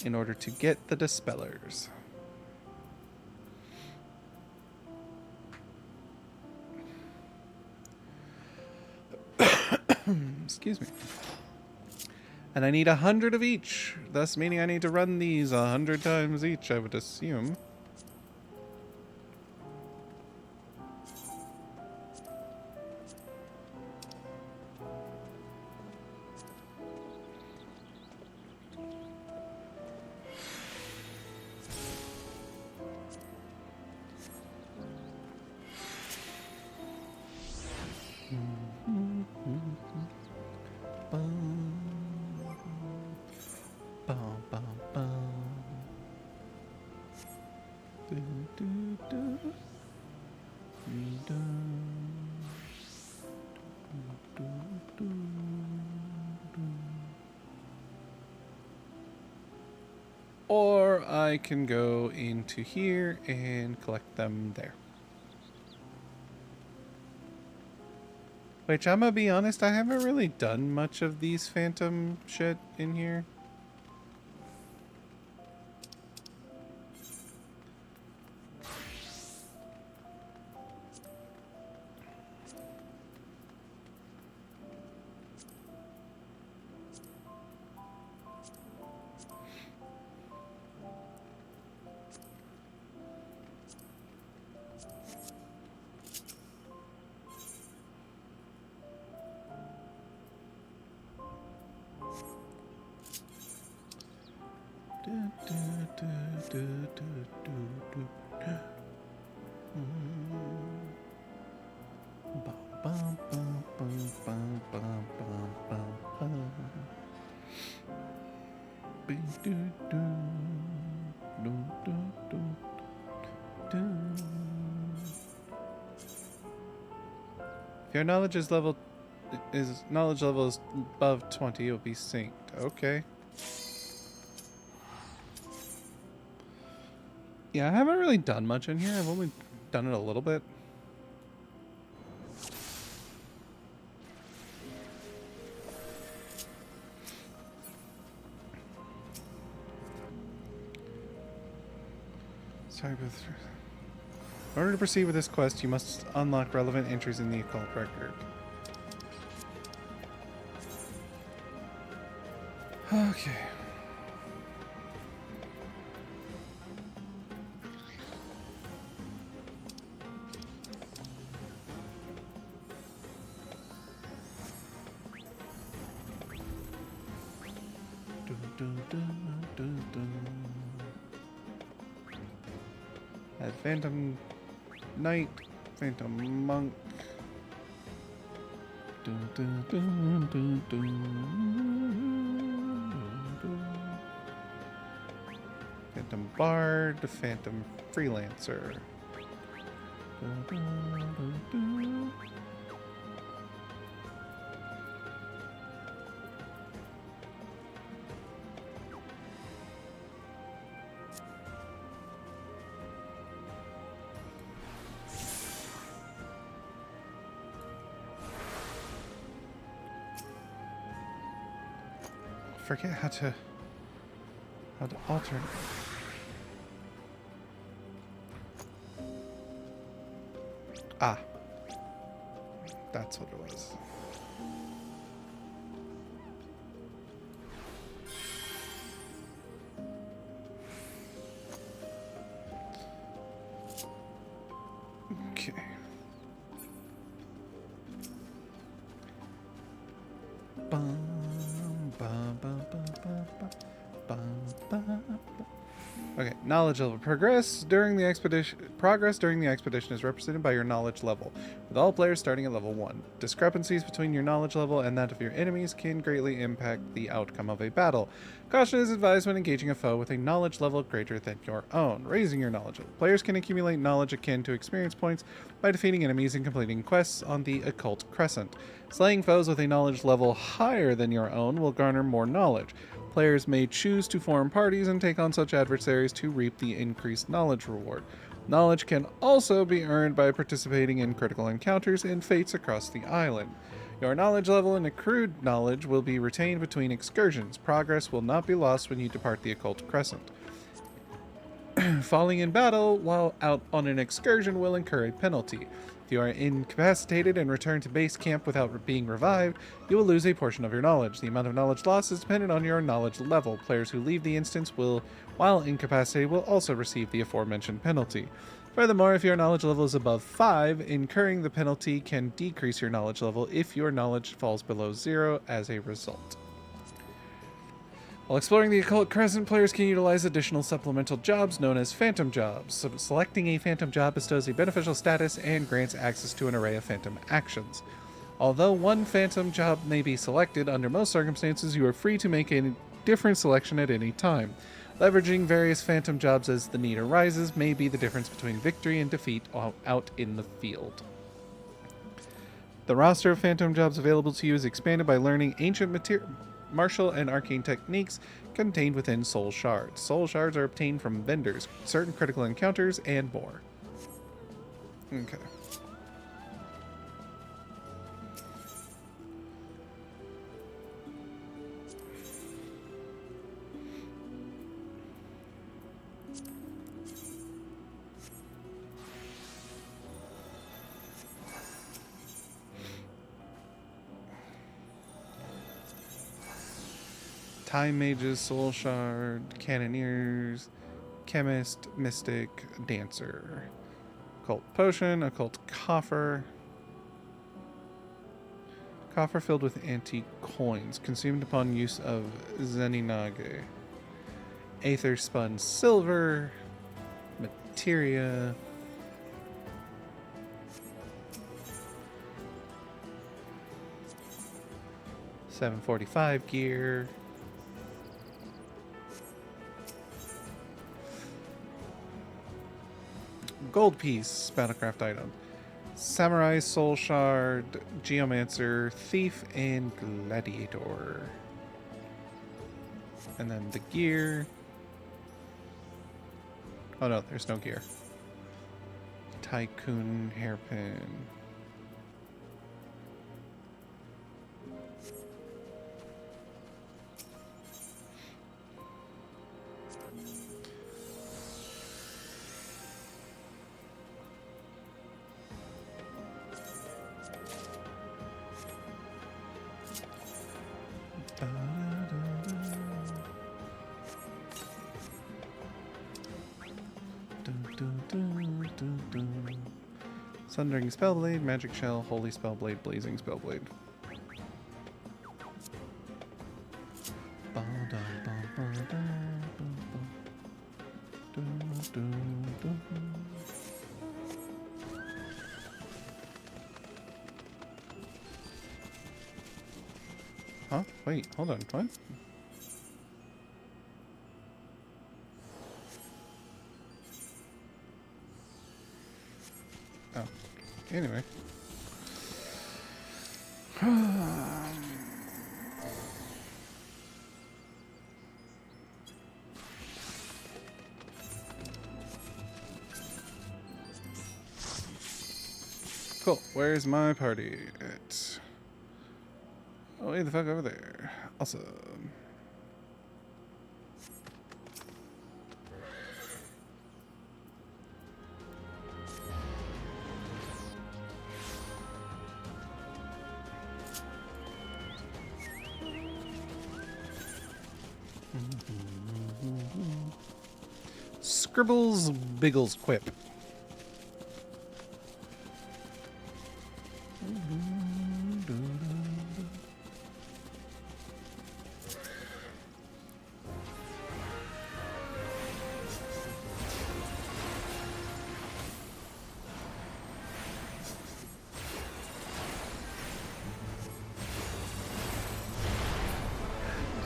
in order to get the dispellers. Excuse me. And I need 100 of each, thus meaning I need to run these 100 times each, I would assume. Or I can go into here and collect them there. Which, I'm gonna be honest, I haven't really done much of these phantom shit in here. If your knowledge level is above 20, it'll be synced. Okay. Yeah, I haven't really done much in here. I've only done it a little bit. Sorry, but in order to proceed with this quest, you must unlock relevant entries in the occult record. Okay. Add Phantom Knight, Phantom Monk. Phantom Bard, Phantom Freelancer. Forget how to alter. Ah, that's what it was. Okay. Bum, bum, bum, bum, bum, bum, bum, bum. Okay, knowledge level. Progress during the expedition is represented by your knowledge level, with all players starting at level 1. Discrepancies between your knowledge level and that of your enemies can greatly impact the outcome of a battle. Caution is advised when engaging a foe with a knowledge level greater than your own. Raising your knowledge level. Players can accumulate knowledge akin to experience points by defeating enemies and completing quests on the Occult Crescent. Slaying foes with a knowledge level higher than your own will garner more knowledge. Players may choose to form parties and take on such adversaries to reap the increased knowledge reward. Knowledge can also be earned by participating in critical encounters and fates across the island. Your knowledge level and accrued knowledge will be retained between excursions. Progress will not be lost when you depart the Occult Crescent. Falling in battle while out on an excursion will incur a penalty. If you are incapacitated and return to base camp without being revived, you will lose a portion of your knowledge. The amount of knowledge lost is dependent on your knowledge level. Players who leave the instance while incapacitated, will also receive the aforementioned penalty. Furthermore, if your knowledge level is above 5, incurring the penalty can decrease your knowledge level if your knowledge falls below 0 as a result. While exploring the Occult Crescent, players can utilize additional supplemental jobs known as Phantom Jobs. So selecting a Phantom Job bestows a beneficial status and grants access to an array of Phantom actions. Although one Phantom Job may be selected, under most circumstances you are free to make a different selection at any time. Leveraging various Phantom Jobs as the need arises may be the difference between victory and defeat out in the field. The roster of Phantom Jobs available to you is expanded by learning ancient martial and arcane techniques contained within soul shards. Soul shards are obtained from vendors, certain critical encounters, and more. Okay. Time Mages, Soul Shard, Cannoneers, Chemist, Mystic, Dancer. Occult Potion, Occult Coffer. Coffer filled with antique coins, consumed upon use of Zeninage. Aether Spun Silver. Materia. $745 gear. Gold piece, battlecraft item. Samurai Soul Shard, Geomancer, Thief, and Gladiator. And then the gear. Oh no, there's no gear. Tycoon Hairpin. Sundering Spellblade, Magic Shell, Holy Spellblade, Blazing Spellblade. Huh? Wait, hold on. What? Oh. Anyway. Cool. Where's my party at? Oh, way the fuck over there. Awesome. Scribbles Biggles Quip.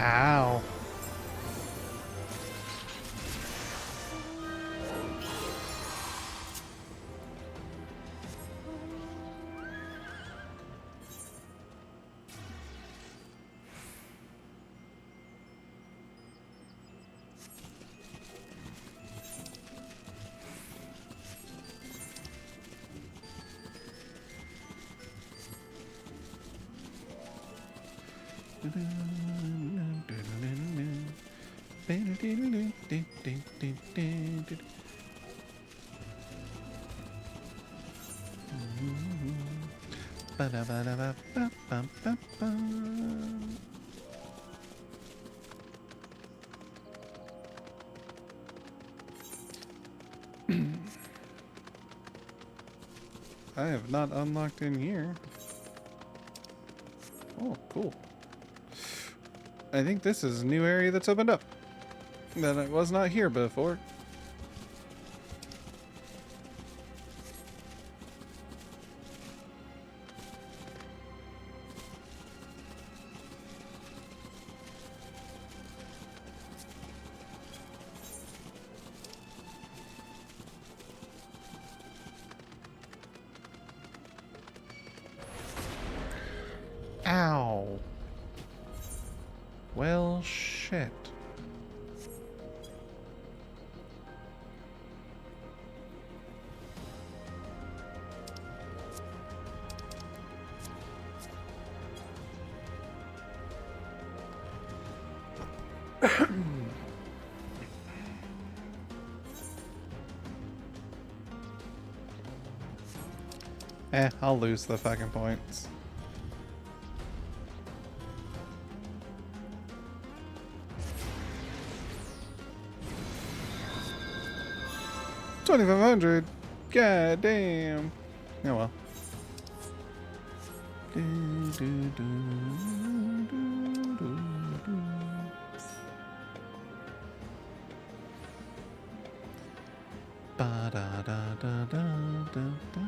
Ow. I have not unlocked in here. Oh, cool. I think this is a new area that's opened up that I was not here before. Ow. Well, shit. I'll lose the fucking points. $2,500. God damn. Oh well. Ba da da da da da da.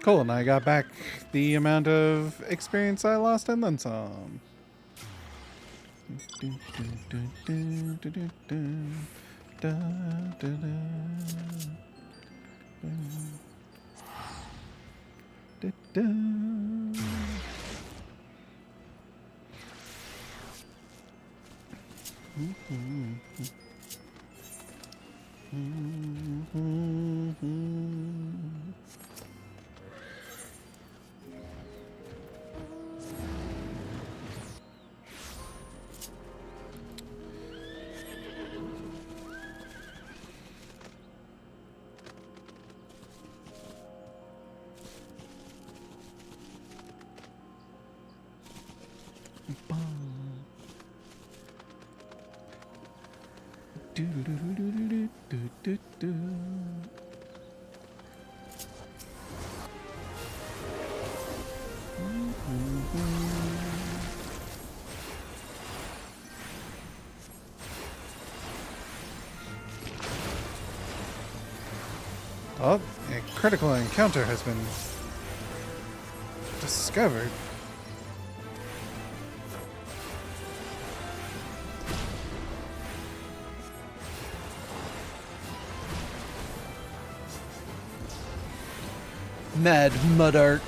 Cool, and I got back the amount of experience I lost and then some. Oh, a critical encounter has been discovered. Mad Mudark.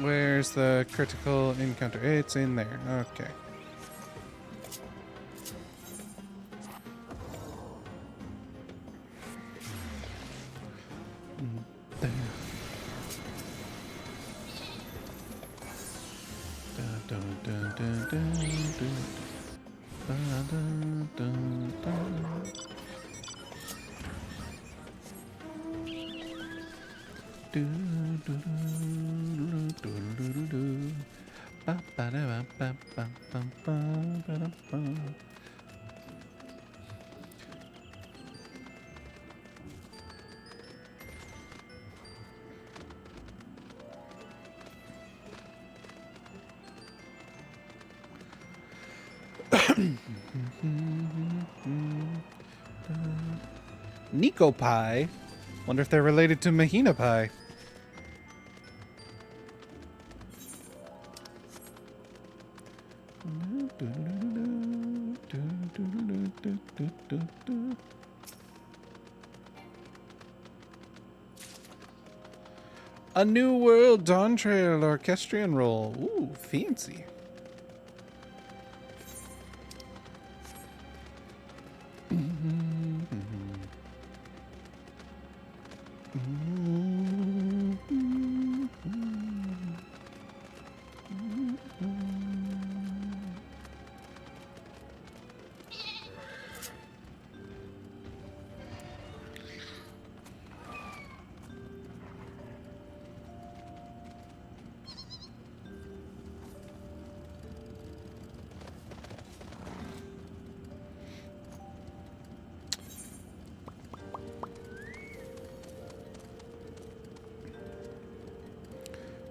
Where's the critical encounter? It's in there. Okay. Nico Pie? Wonder if they're related to Mahina Pie. A New World Dawn Trail Orchestrion roll. Ooh, fancy.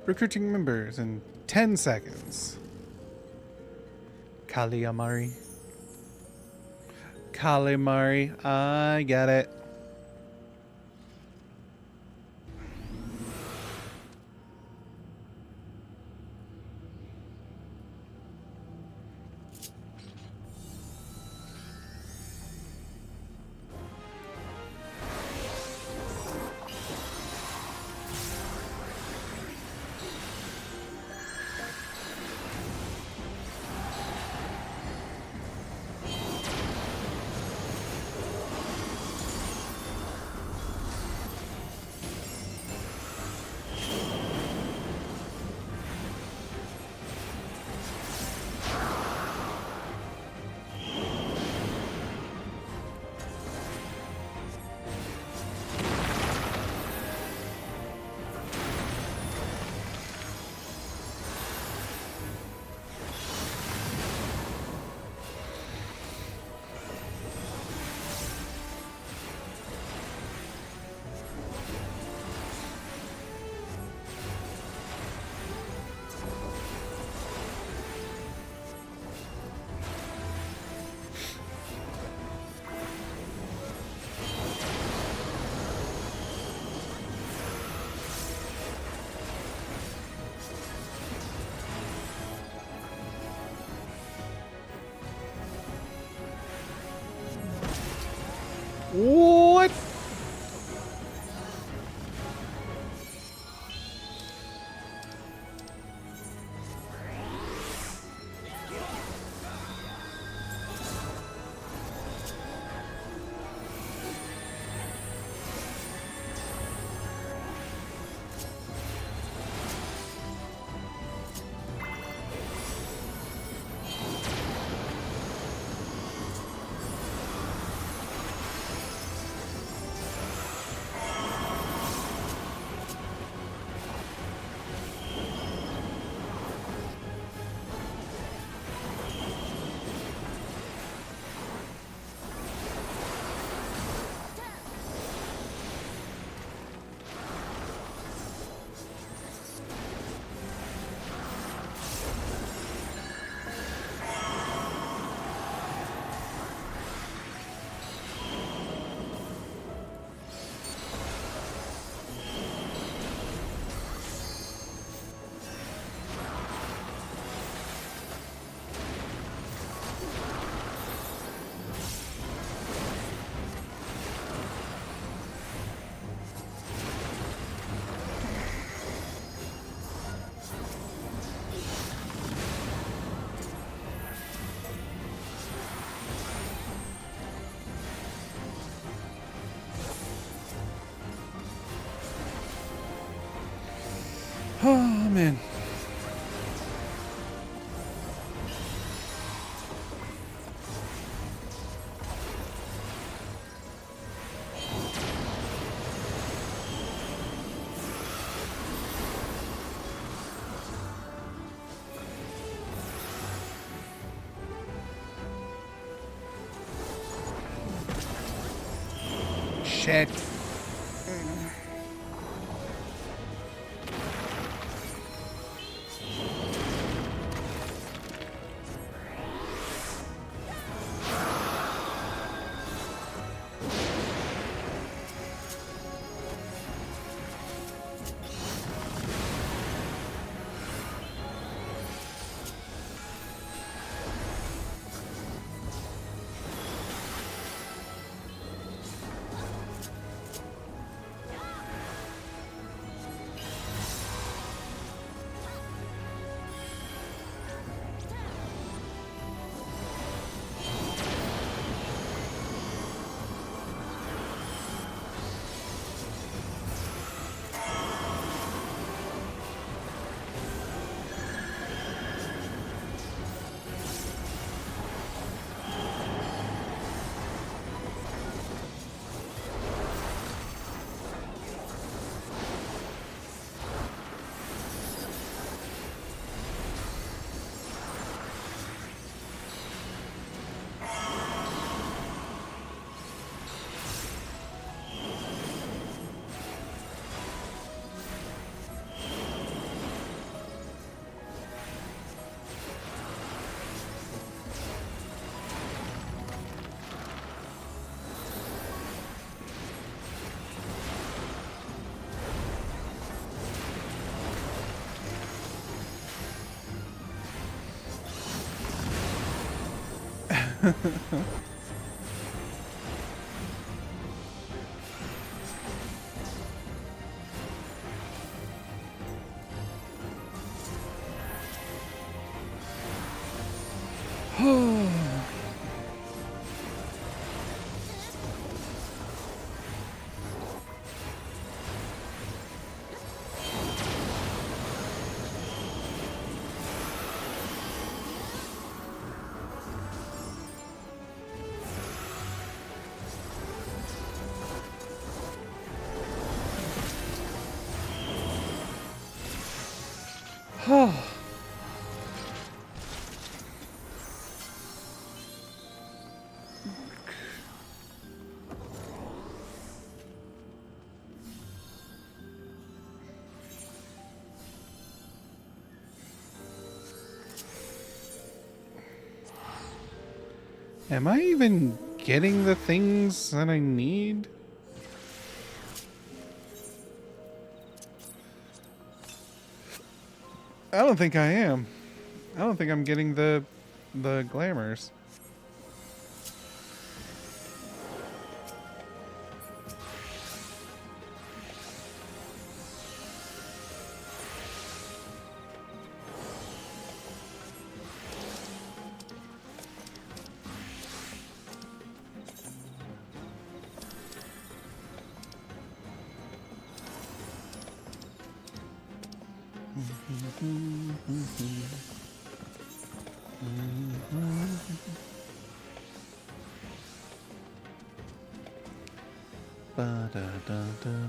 Recruiting members in 10 seconds. Kalimari. Kalimari. I get it. man. Shit. Am I even getting the things that I need? I don't think I am. I don't think I'm getting the glamours. Ba-da-da-da-da-da-da.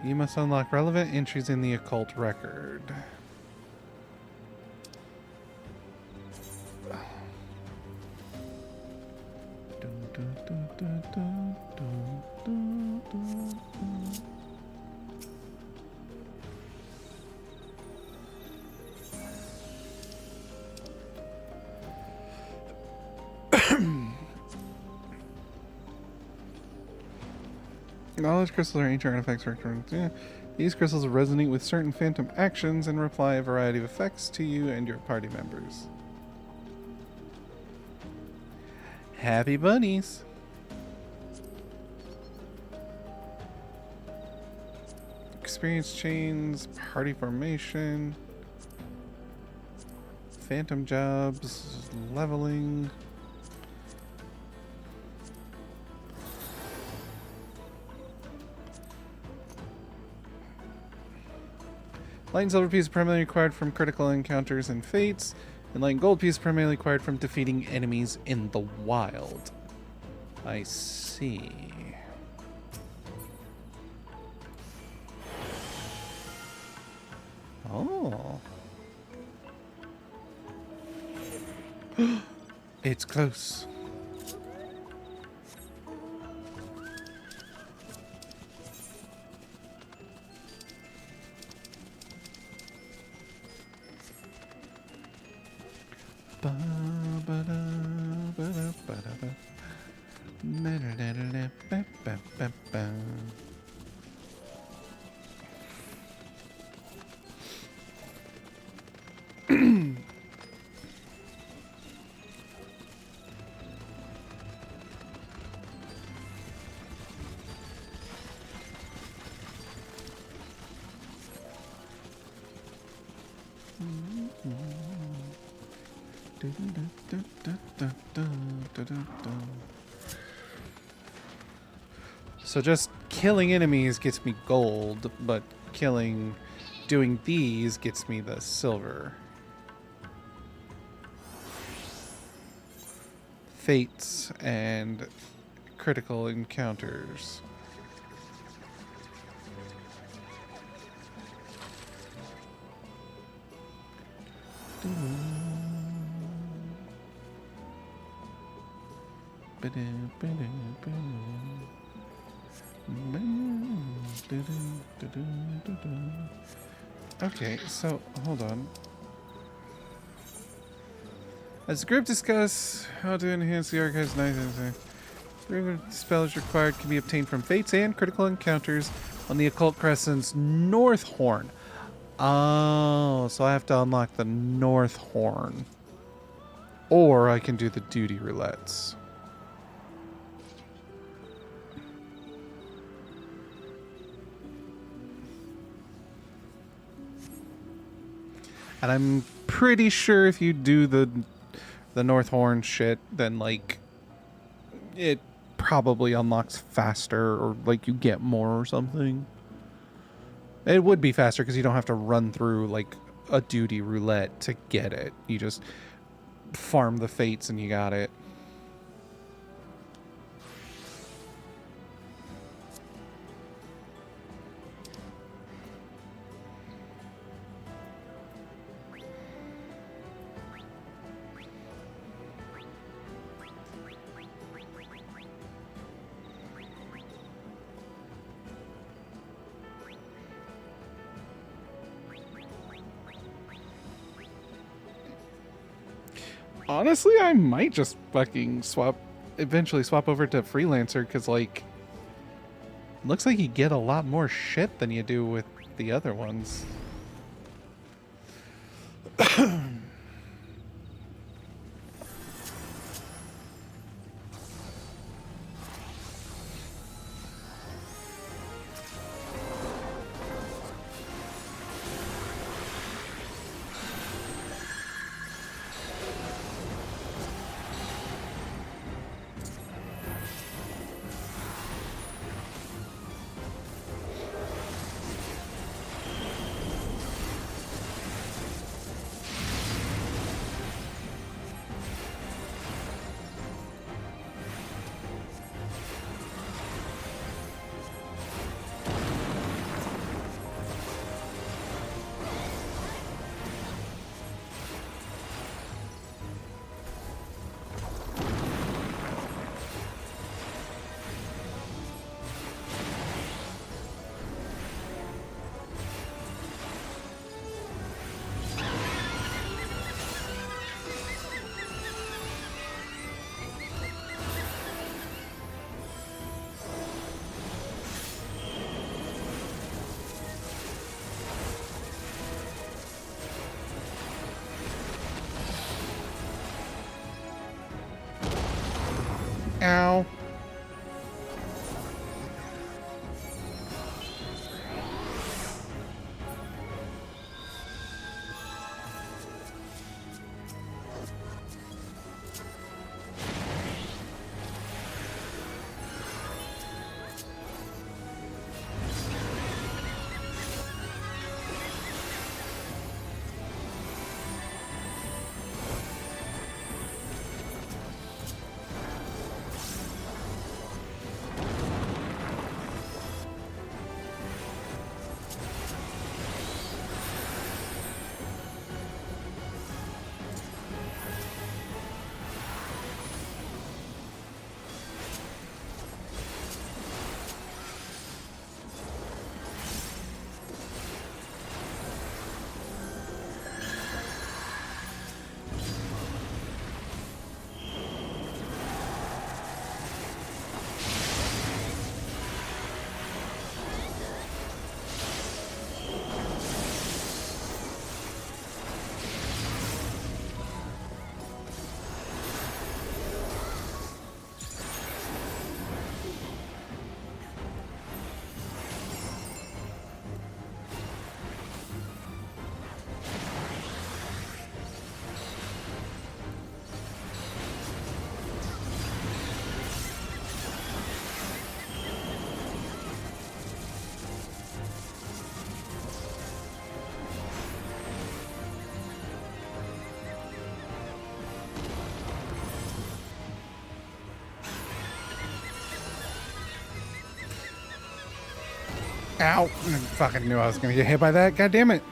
You must unlock relevant entries in the occult record. Knowledge crystals are ancient artifacts. These crystals resonate with certain phantom actions and apply a variety of effects to you and your party members. Happy bunnies! Experience chains, party formation, phantom jobs, leveling. Light and silver piece primarily required from critical encounters and fates, and light and gold piece primarily required from defeating enemies in the wild. I see. Oh. It's close. So just killing enemies gets me gold, but doing these gets me the silver. Fates and critical encounters. Okay, so hold on. As the group discuss how to enhance the archive's spells required can be obtained from fates and critical encounters on the Occult Crescent's North Horn. Oh, so I have to unlock the North Horn. Or I can do the duty roulettes. And I'm pretty sure if you do the North Horn shit, then like it probably unlocks faster, or like you get more or something. It would be faster because you don't have to run through like a duty roulette to get it. You just farm the fates and you got it. Honestly, I might just fucking eventually swap over to freelancer, because like looks like you get a lot more shit than you do with the other ones. Ow. Ow. I fucking knew I was gonna get hit by that. God damn it.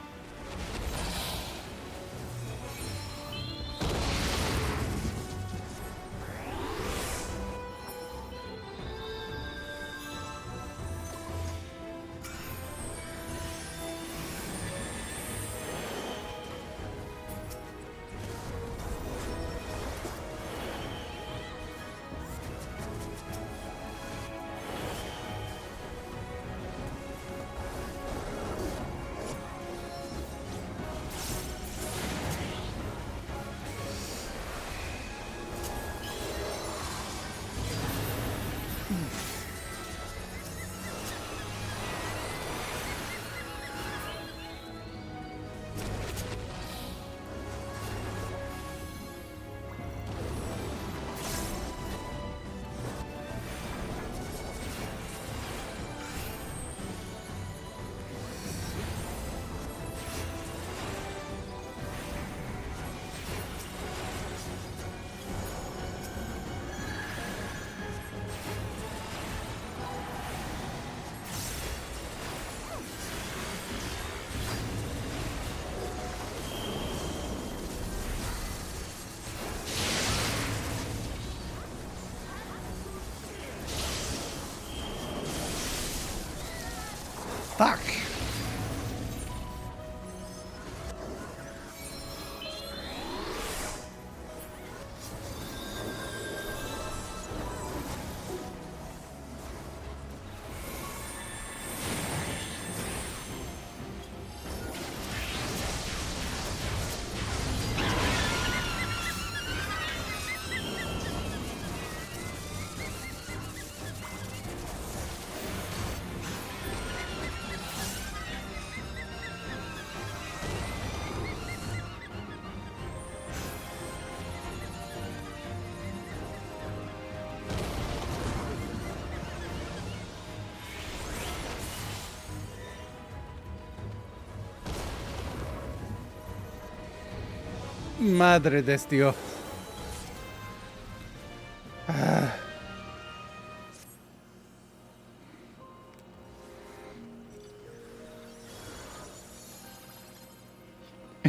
Fuck. Madre de Dios.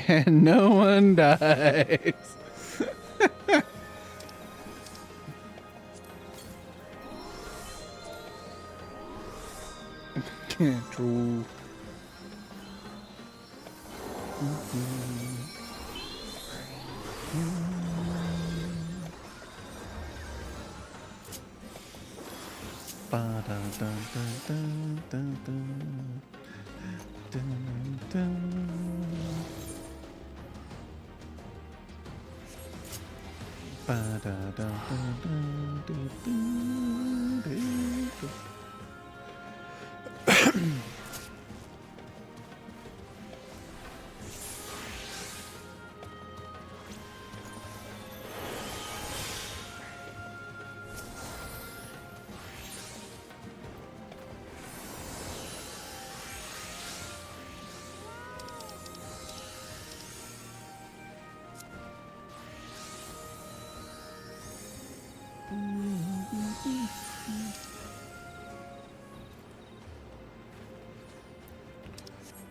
And no one dies. True.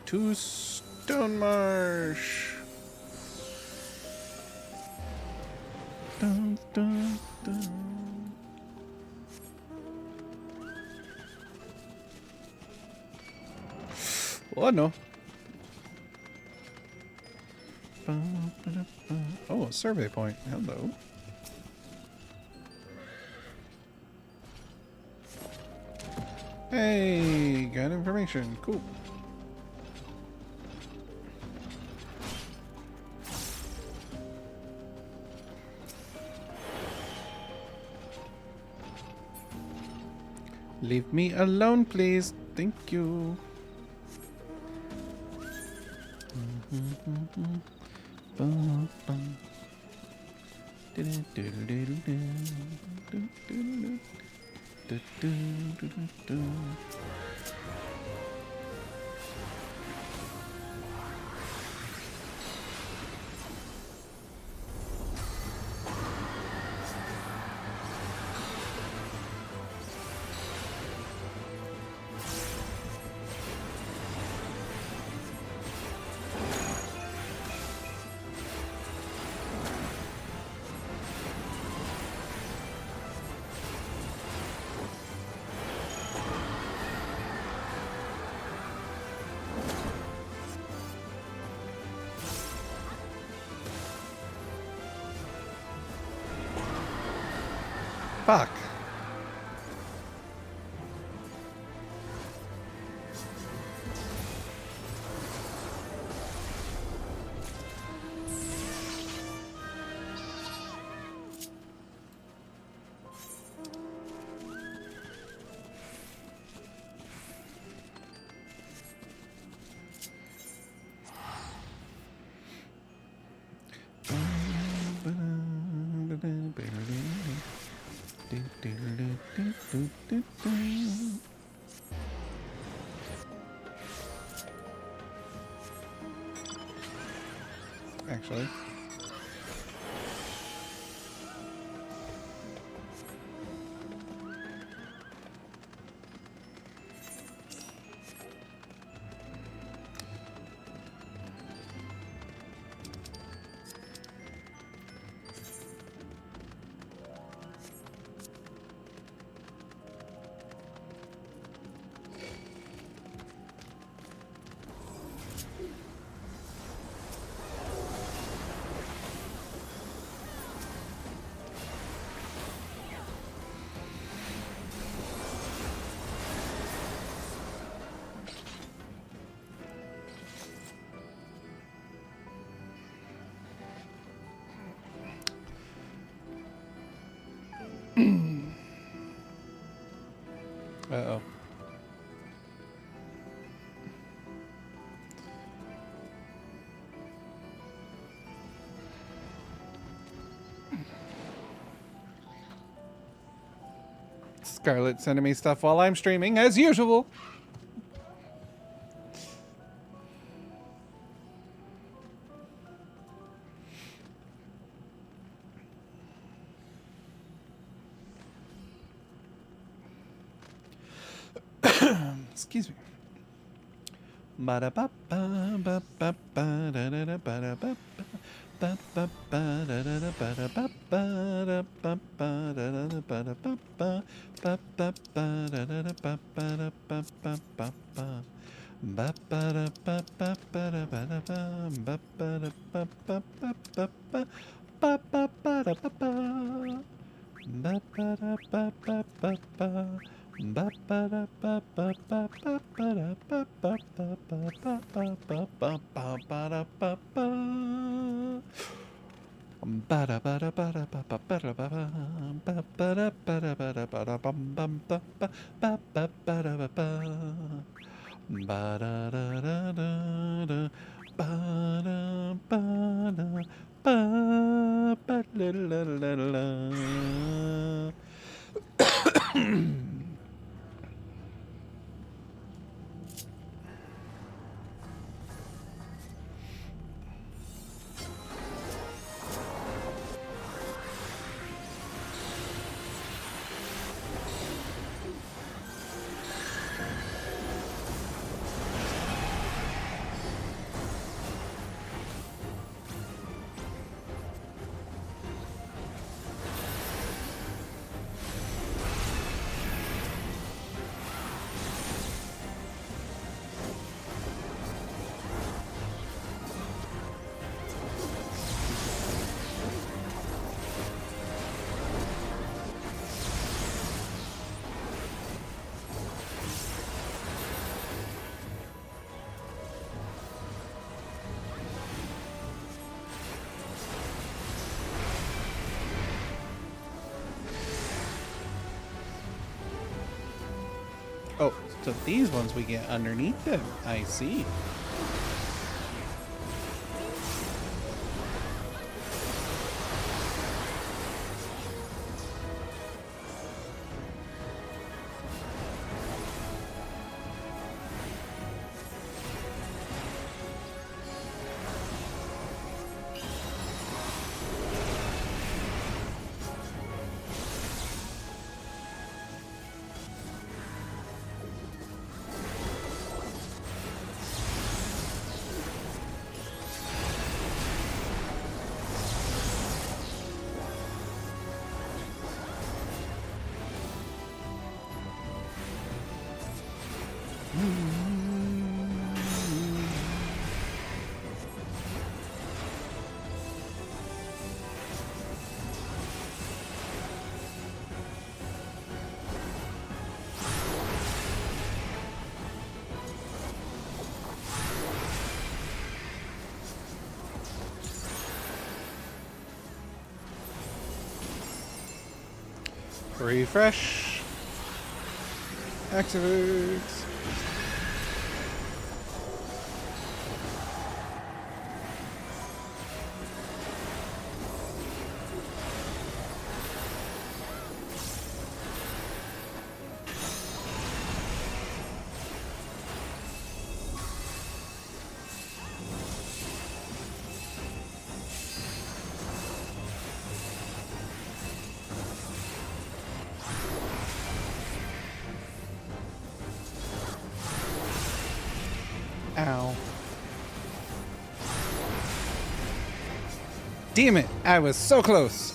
To Stone Marsh. Dun, dun, dun. Oh no. Oh, a survey point. Hello. Hey, got information. Cool. Leave me alone, please. Thank you. Fuck. Actually. Uh-oh. Scarlet sending me stuff while I'm streaming, as usual. Excuse me. Bada bada bada bada bada bada bada bada bada bada bum bum ba ba ba ba bada ba ba ba da da da da da ba da ba da ba ba la la la la. Oh, so these ones we get underneath them. I see. Refresh. Activate. Ow. Damn it, I was so close.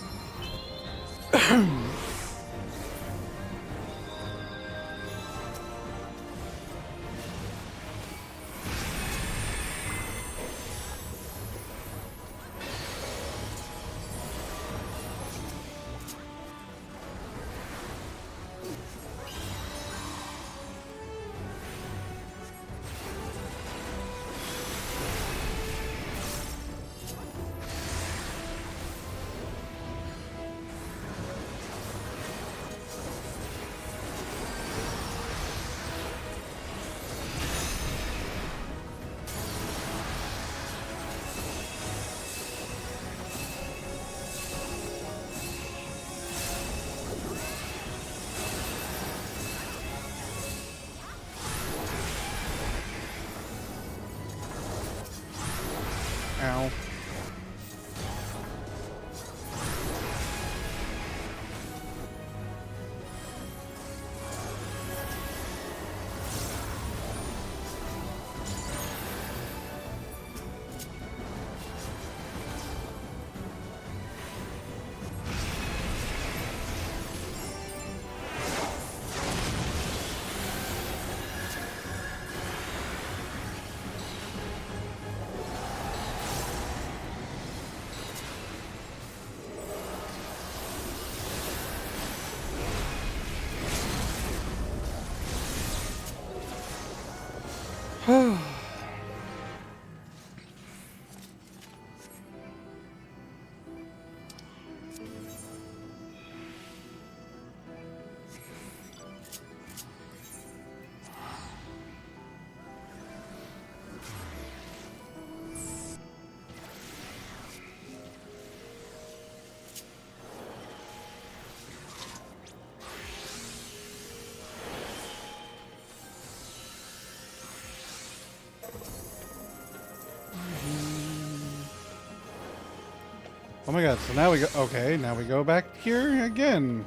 Oh my god, so now we go. Okay, now we go back here again.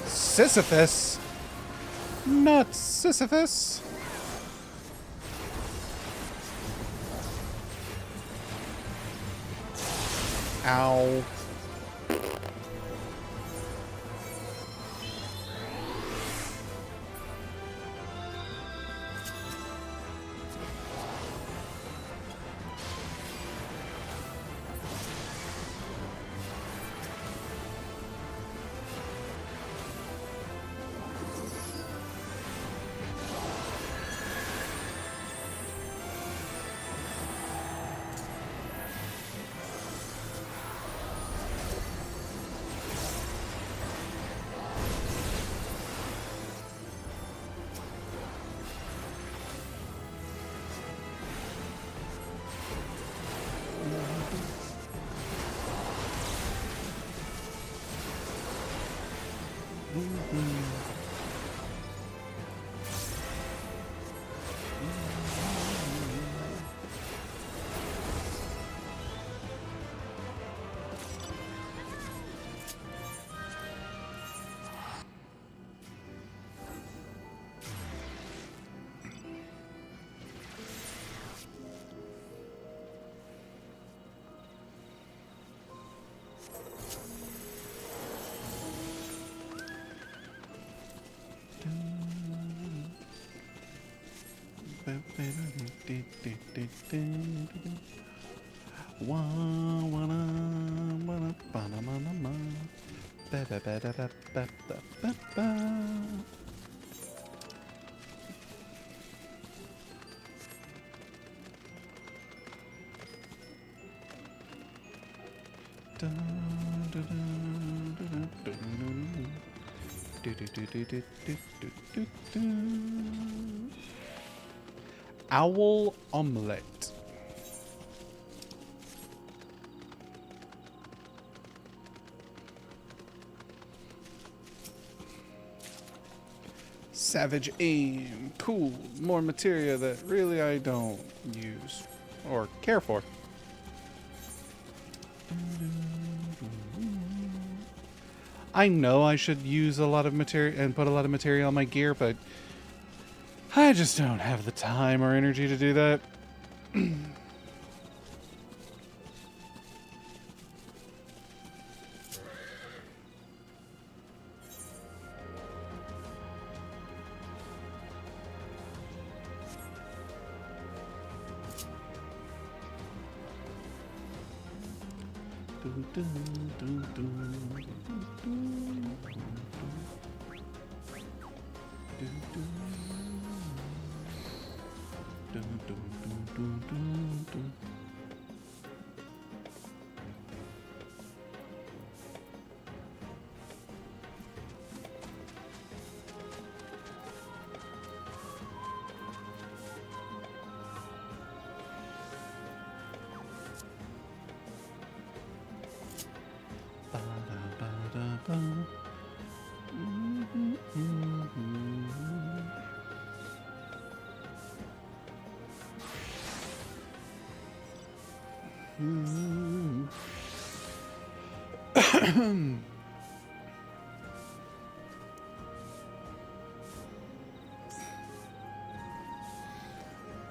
Sisyphus? Not Sisyphus. Ow. Owl omelette. Savage aim. Cool. More materia that really I don't use or care for. I know I should use a lot of material and put a lot of material on my gear, but I just don't have the time or energy to do that.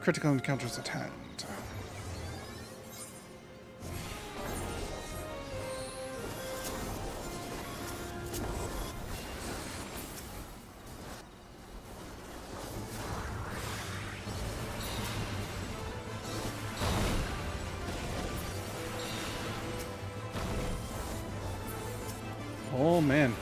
Critical encounters at hand. Oh man.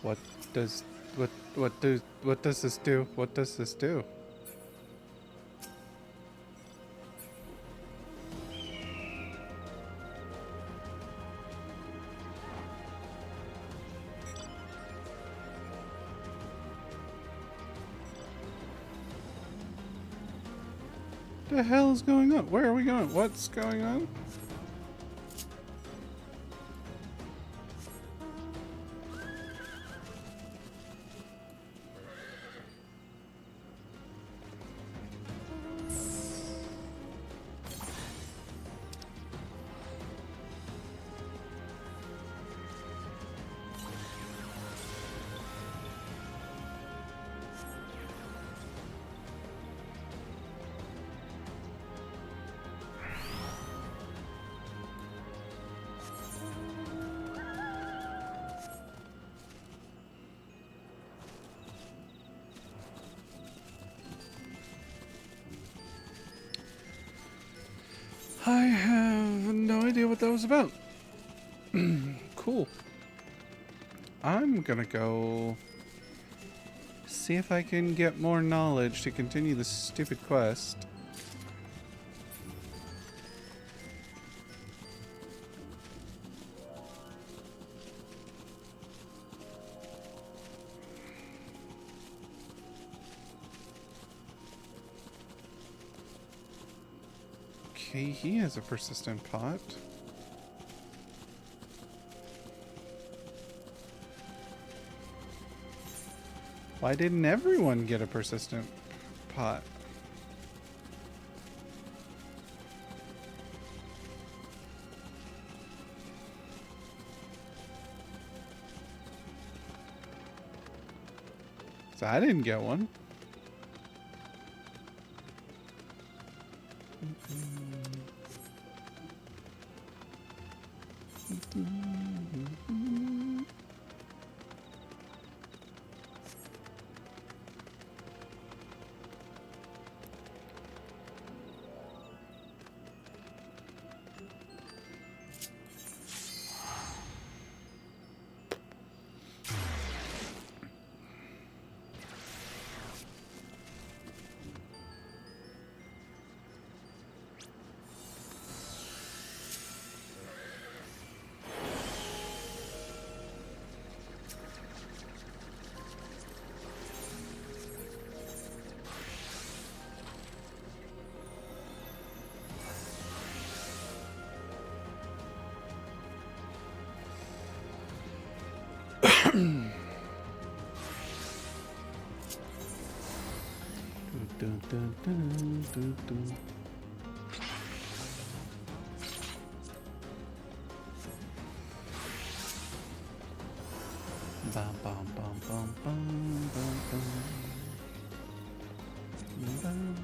What does what does this do? What does this do? The hell is going on? Where are we going? What's going on? I have no idea what that was about. Cool. I'm gonna go see if I can get more knowledge to continue this stupid quest. Okay, he has a persistent pot. Why didn't everyone get a persistent pot? So I didn't get one. Dun, dun, dun, dun, dun. Bum, bum, bum, bum, bum, bum, bum. Bum.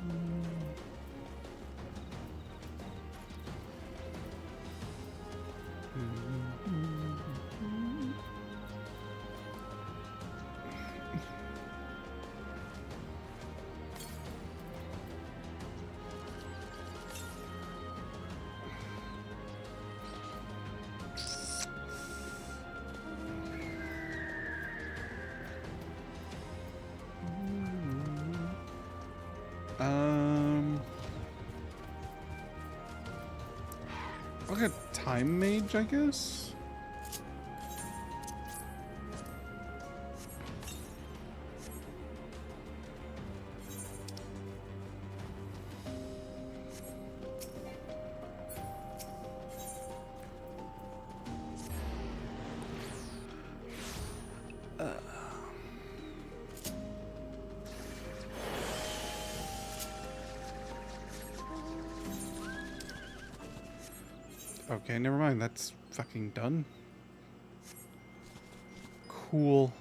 Like a time mage, I guess? Okay, never mind. That's fucking done. Cool.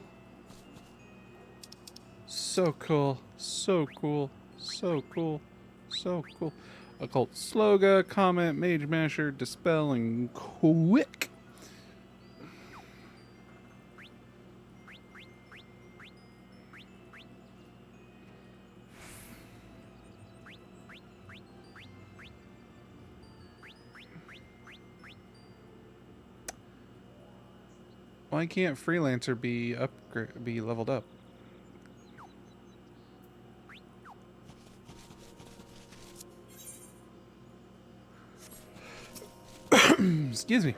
So cool. So cool. So cool. So cool. Occult Sloga, Comment, Mage Masher, Dispel, and Quick. Why can't Freelancer be leveled up? Excuse me.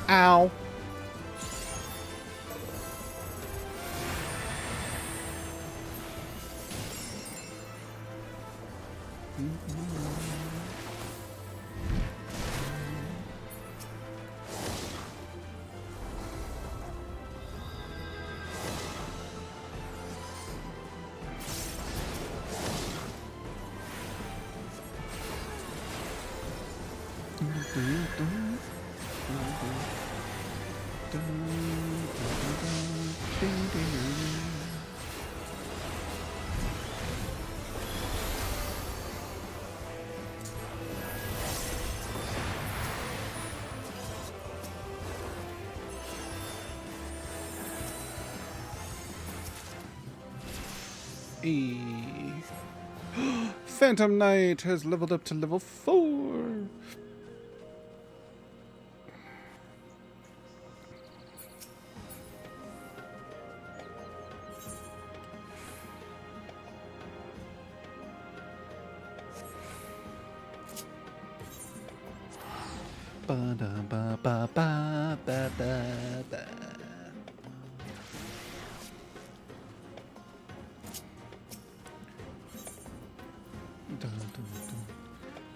Ow. E. Phantom Knight has leveled up to level 4. Ba-da-ba-ba-ba-ba-ba-ba. Dun, dun, dun.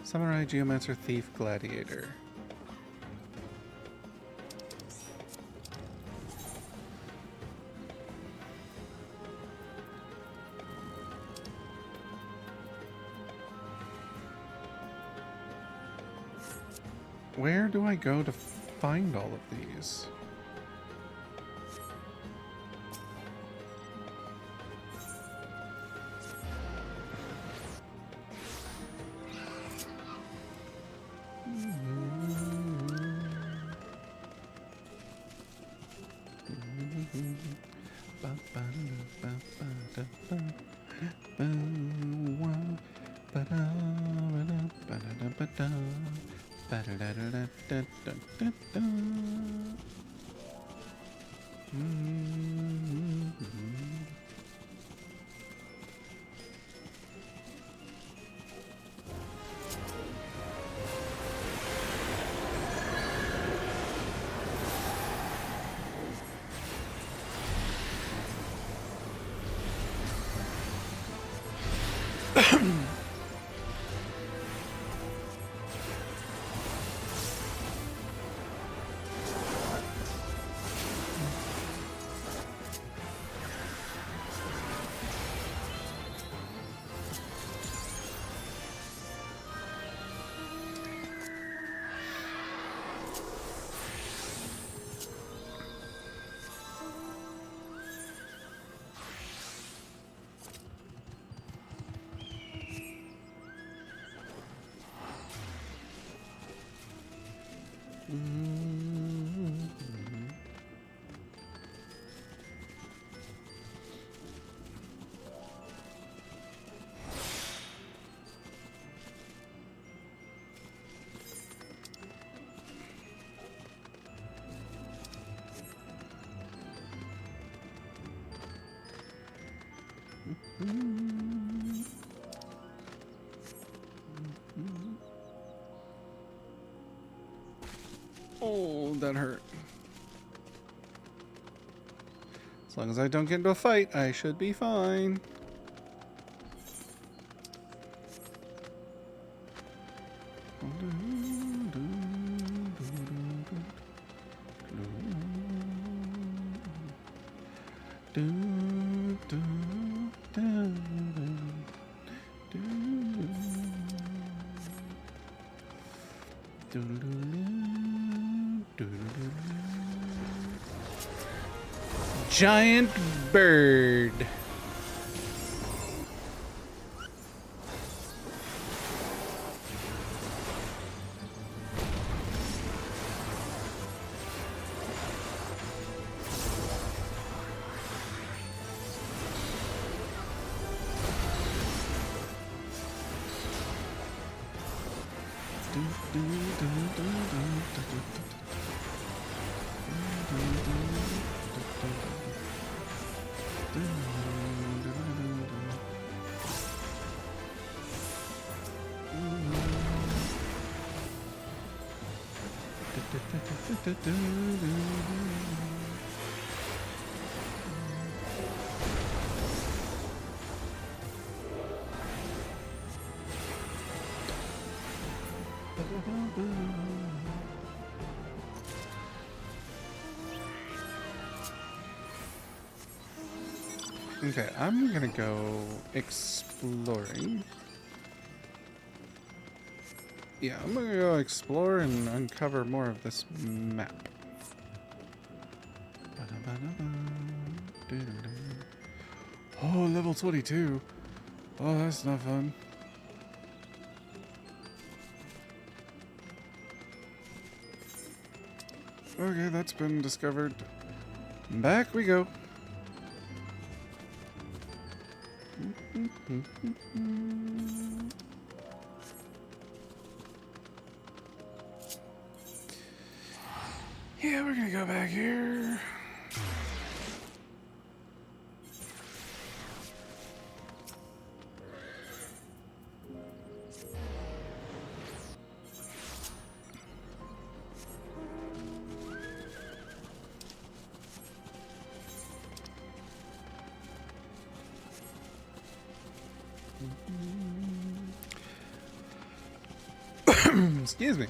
Samurai, Geomancer, Thief, Gladiator. Where do I go to find all of these? Oh, that hurt. As long as I don't get into a fight, I should be fine. Do, do, do, do, do, do, do. Giant bird. Okay, I'm gonna go exploring. Yeah, I'm gonna go explore and uncover more of this map. Oh, level 22. Oh, that's not fun. Okay, that's been discovered. Back we go. Yeah, we're gonna go back here. Excuse me.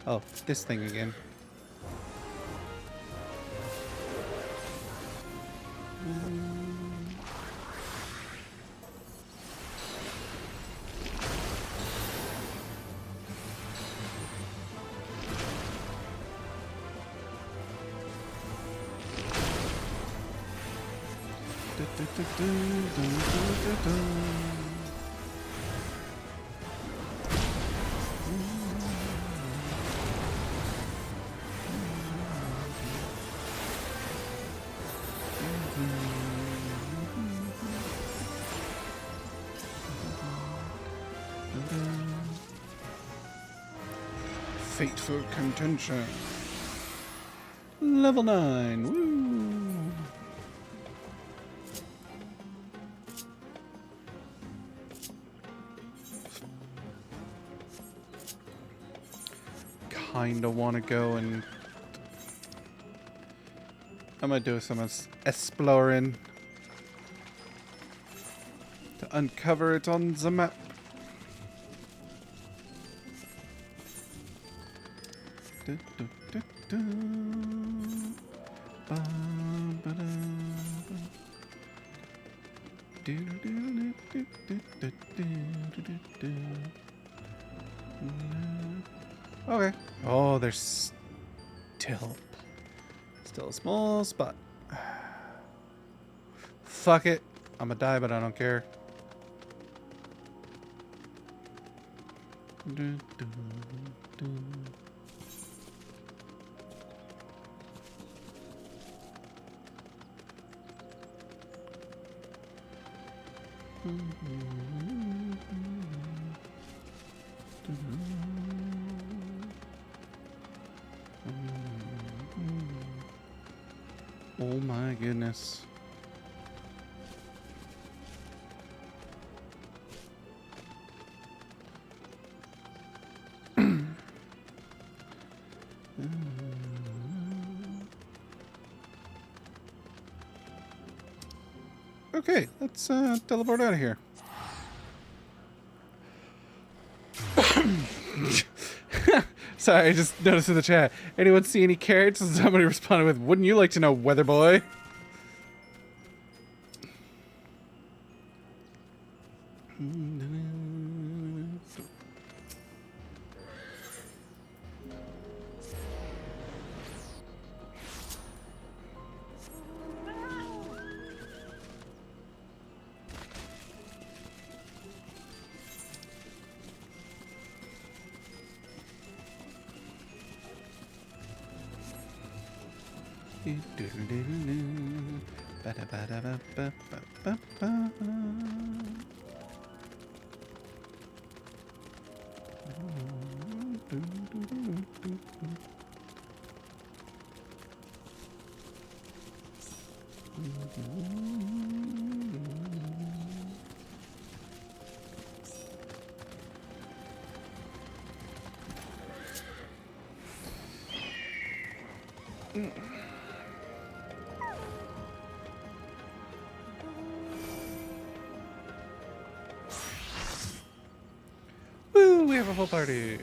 Oh, this thing again. Fateful contention. Level 9. Woo! Kinda want to go and I'm gonna do some exploring to uncover it on the map. Okay. Oh, there's still a small spot. Fuck it. I'm gonna die, but I don't care. Oh my goodness. Okay, let's teleport out of here. Sorry, I just noticed in the chat. Anyone see any carrots? And somebody responded with, "Wouldn't you like to know, weather boy?" Woo, we have a full party.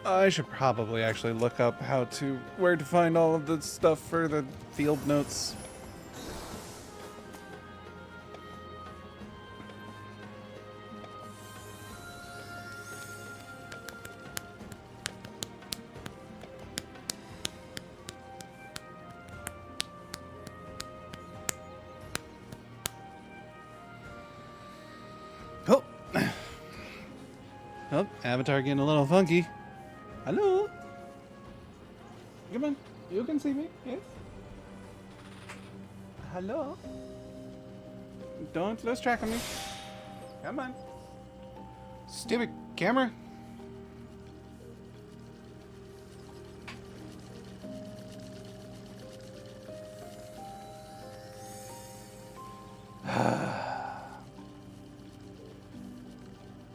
I should probably actually look up where to find all of the stuff for the field notes. Oh, oh, Avatar getting a little funky. Hello? Come on, you can see me, yes? Hello? Don't lose track of me. Come on. Stupid camera.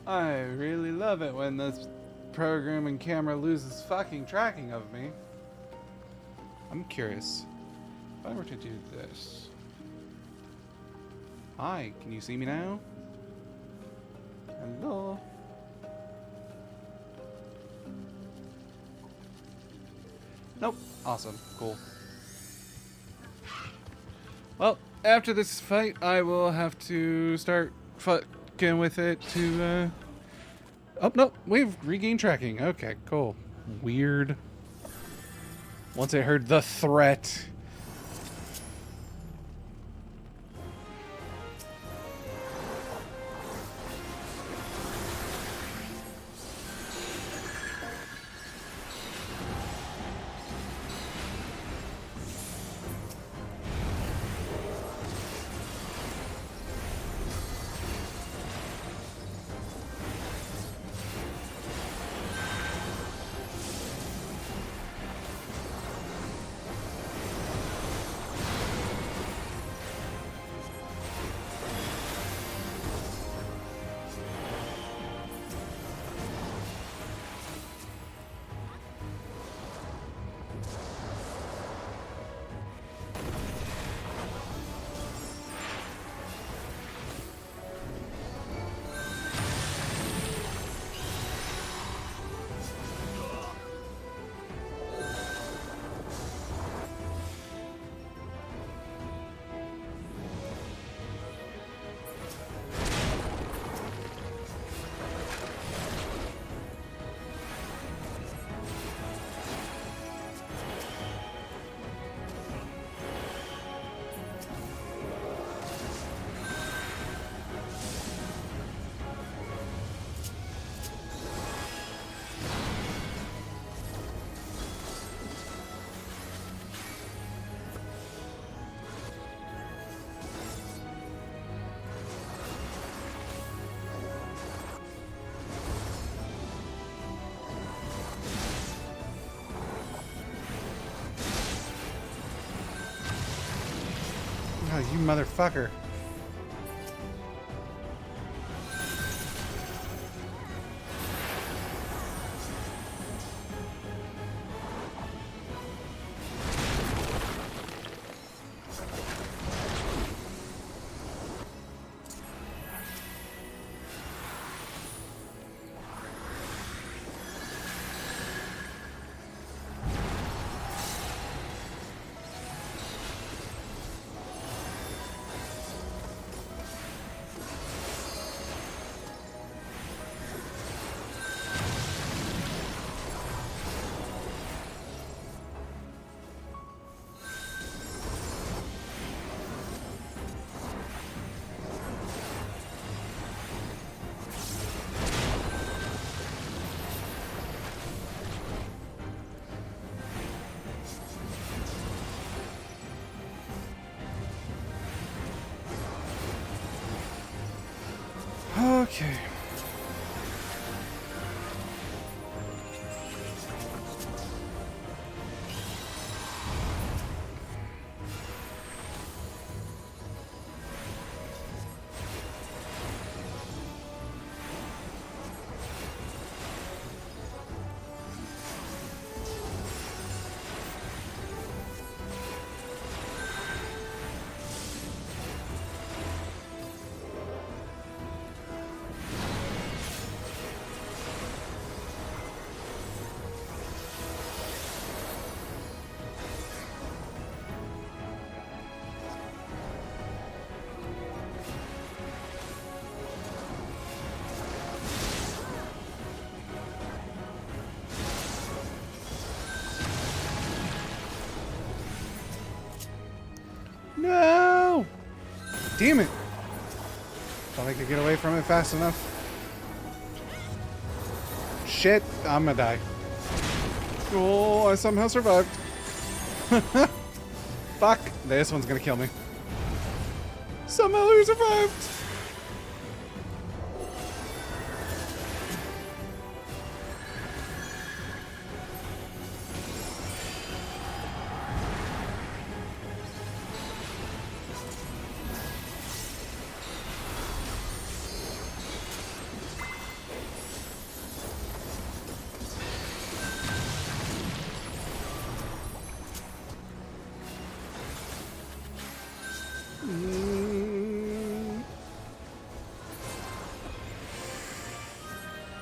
I really love it when this program and camera loses fucking tracking of me. I'm curious. If I were to do this. Hi, can you see me now? Hello? Nope. Awesome. Cool. Well, after this fight, I will have to start fucking with it to, Oh, no. We've regained tracking. Okay, cool. Weird. Once I heard the threat. Oh, you motherfucker. Okay. No! Damn it! Thought I could get away from it fast enough. Shit, I'm gonna die. Oh, I somehow survived. Fuck, this one's gonna kill me. Somehow I survived!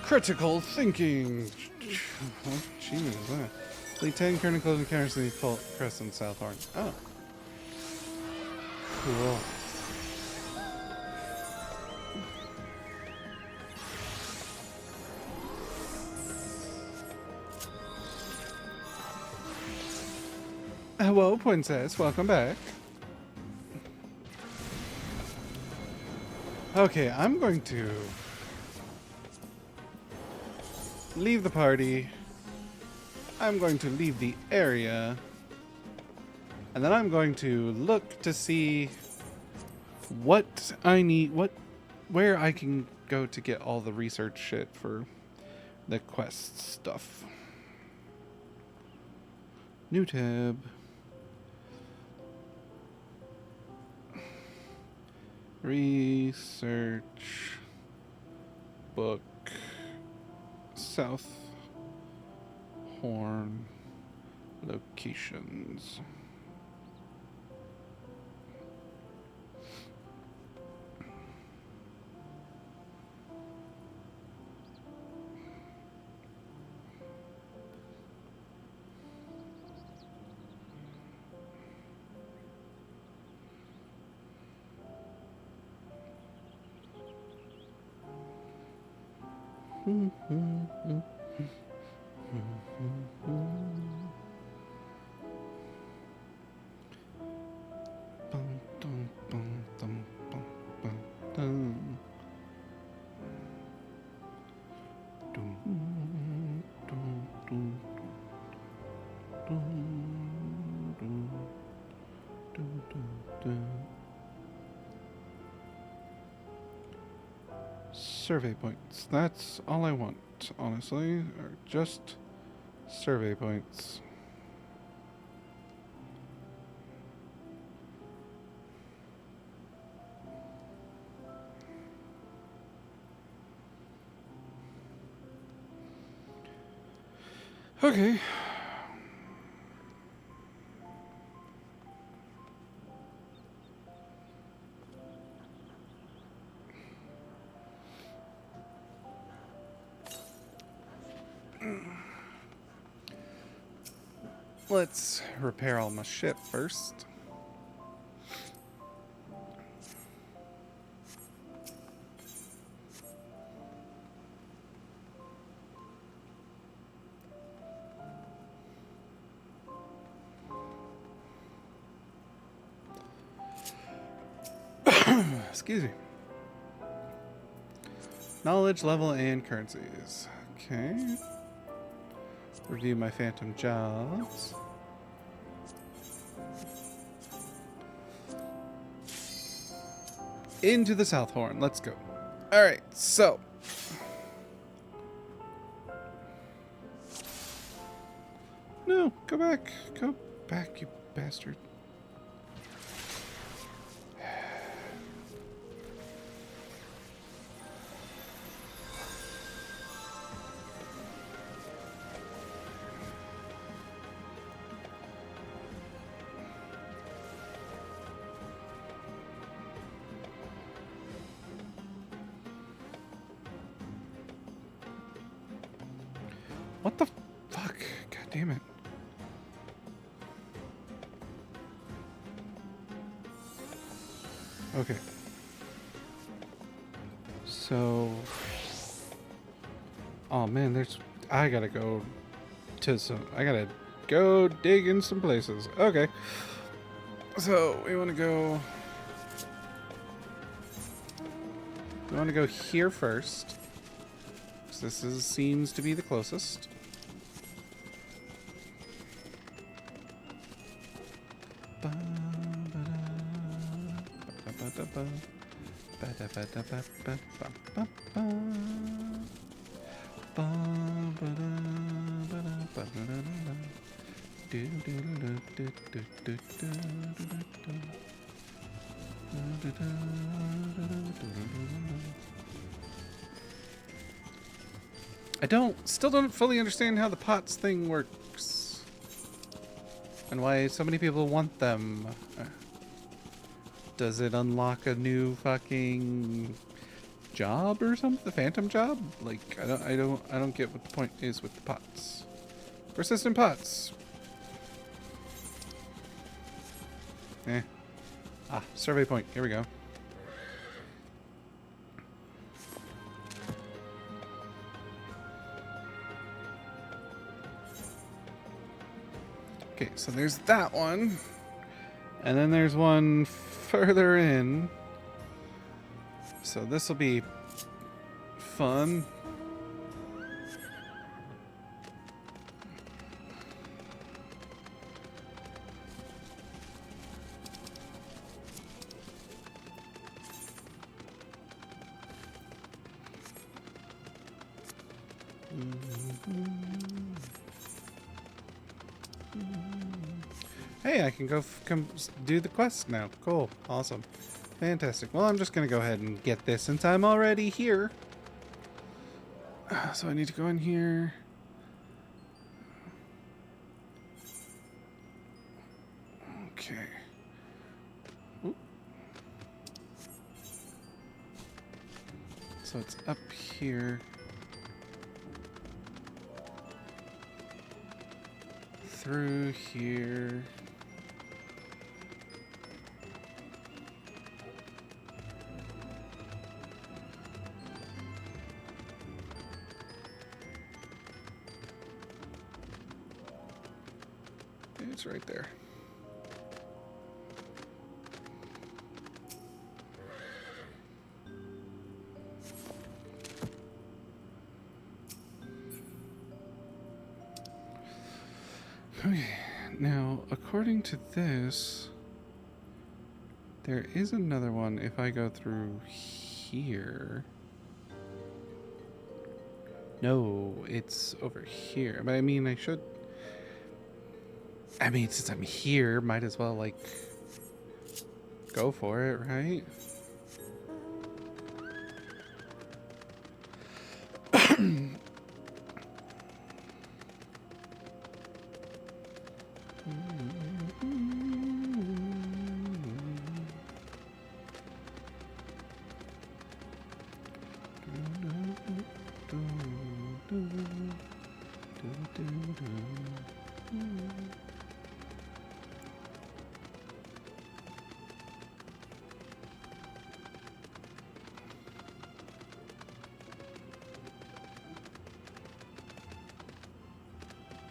Critical thinking. Oh, jeez. Lead 10 current closing encounters in the full Crescent Southhorn. Oh. Cool. Hello, Princess. Welcome back. Okay, I'm going to leave the party. I'm going to leave the area. And then I'm going to look to see what I need, where I can go to get all the research shit for the quest stuff. New tab. Research book South Horn locations. Survey points. That's all I want, honestly. Or just survey points. Okay. Let's repair all my shit first. Excuse me. Knowledge level and currencies. Okay. Review my phantom jobs. Into the South Horn. Let's go. Alright, so. No, go back. Go back, you bastard. What the fuck? God damn it. Okay. So. Oh man, there's. I gotta go to some. I gotta go dig in some places. Okay. So, we wanna go. We wanna go here first. This seems to be the closest. I still don't fully understand how the pots thing works. And why so many people want them. Does it unlock a new fucking job or something? The phantom job? Like, I don't get what the point is with the pots. Persistent pots. Survey point. Here we go. Okay, so there's that one. And then there's one further in. So this will be fun. Hey, I can go come do the quest now. Cool. Awesome. Fantastic. Well, I'm just going to go ahead and get this since I'm already here. So I need to go in here. Okay. Oop. So it's up here. Through here. It's right there. Okay, now according to this, there is another one if I go through here. No, it's over here. But I mean, I mean, since I'm here, might as well, like, go for it, right?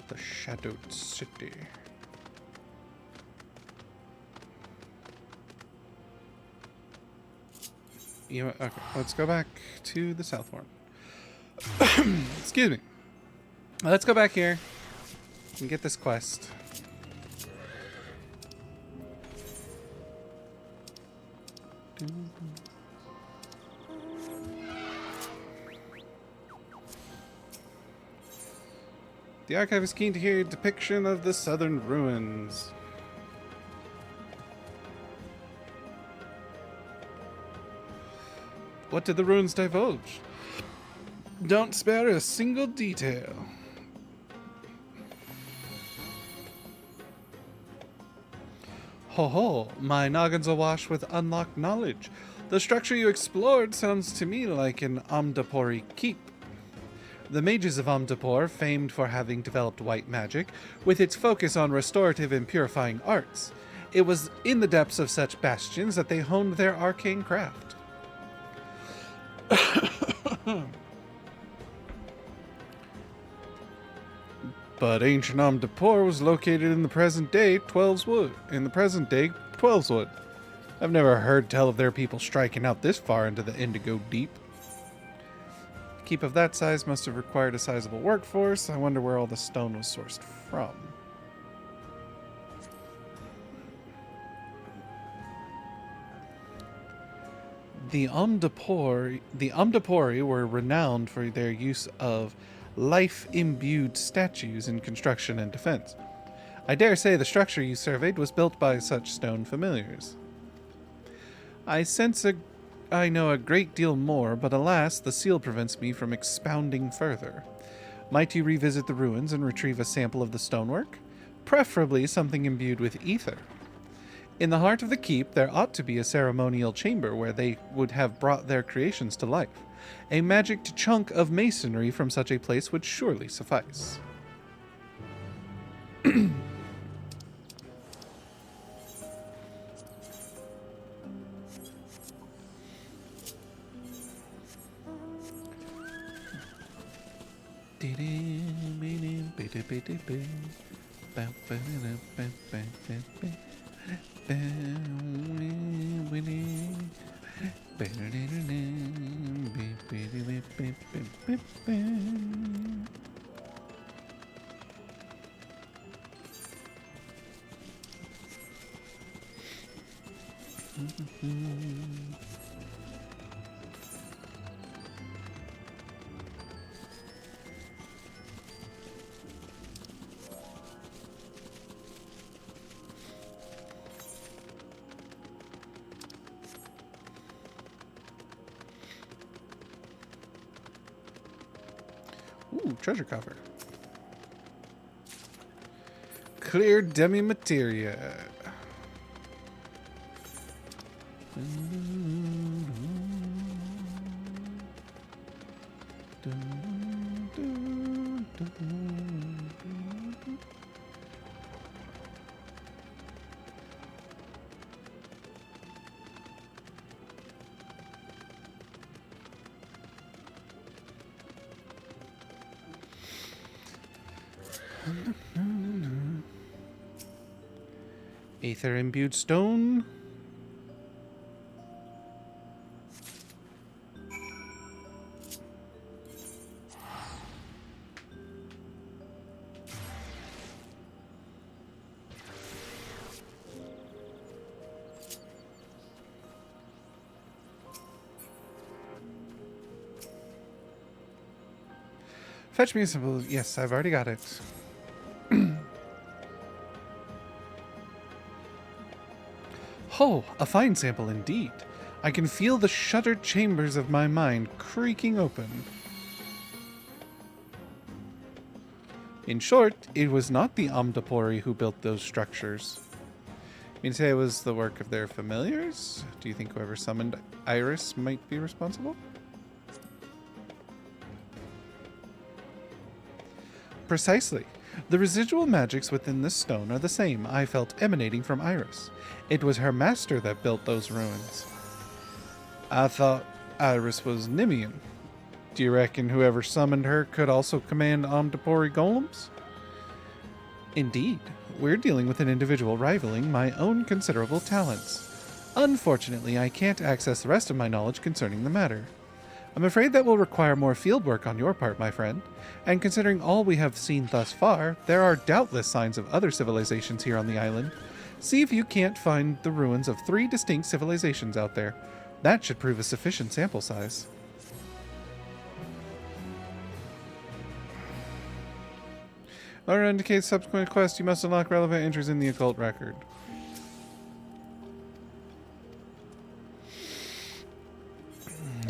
The Shadowed City. Okay, let's go back to the South Horn. Excuse me. Let's go back here and get this quest. The archive is keen to hear a depiction of the southern ruins. What did the ruins divulge? Don't spare a single detail. Ho ho, my noggin's awash with unlocked knowledge. The structure you explored sounds to me like an Omdapori keep. The mages of Omdapor, famed for having developed white magic, with its focus on restorative and purifying arts. It was in the depths of such bastions that they honed their arcane craft. But ancient Omdapor was located in the present day Twelveswood. I've never heard tell of their people striking out this far into the Indigo Deep. A keep of that size must have required a sizable workforce. I wonder where all the stone was sourced from. The Omdapori were renowned for their use of life-imbued statues in construction and defense. I dare say the structure you surveyed was built by such stone familiars. I know a great deal more, but alas, the seal prevents me from expounding further. Might you revisit the ruins and retrieve a sample of the stonework? Preferably something imbued with ether. In the heart of the keep, there ought to be a ceremonial chamber where they would have brought their creations to life. A magic chunk of masonry from such a place would surely suffice. Ooh, treasure coffer. Clear demi-materia. Aether imbued stone. Fetch me a simple. Yes, I've already got it. Oh, a fine sample indeed. I can feel the shuttered chambers of my mind creaking open. In short, it was not the Omnipori who built those structures. You mean to say it was the work of their familiars? Do you think whoever summoned Iris might be responsible? Precisely. The residual magics within this stone are the same I felt emanating from Iris. It was her master that built those ruins. I thought Iris was Nimian. Do you reckon whoever summoned her could also command Omnipori golems? Indeed, we're dealing with an individual rivaling my own considerable talents. Unfortunately, I can't access the rest of my knowledge concerning the matter. I'm afraid that will require more field work on your part, my friend, and considering all we have seen thus far, there are doubtless signs of other civilizations here on the island. See if you can't find the ruins of 3 distinct civilizations out there. That should prove a sufficient sample size. Order indicates subsequent quest. You must unlock relevant entries in the occult record.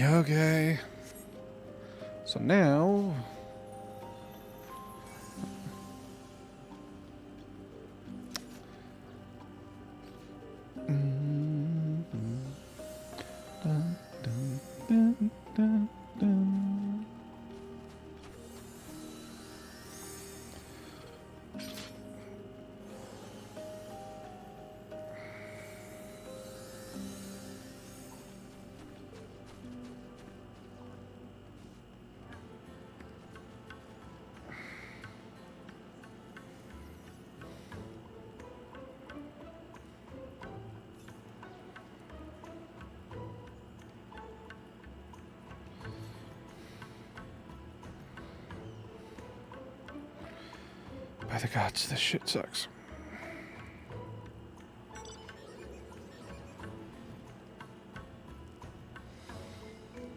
Okay. So now... Dun, dun, dun, dun, dun. By the gods, this shit sucks.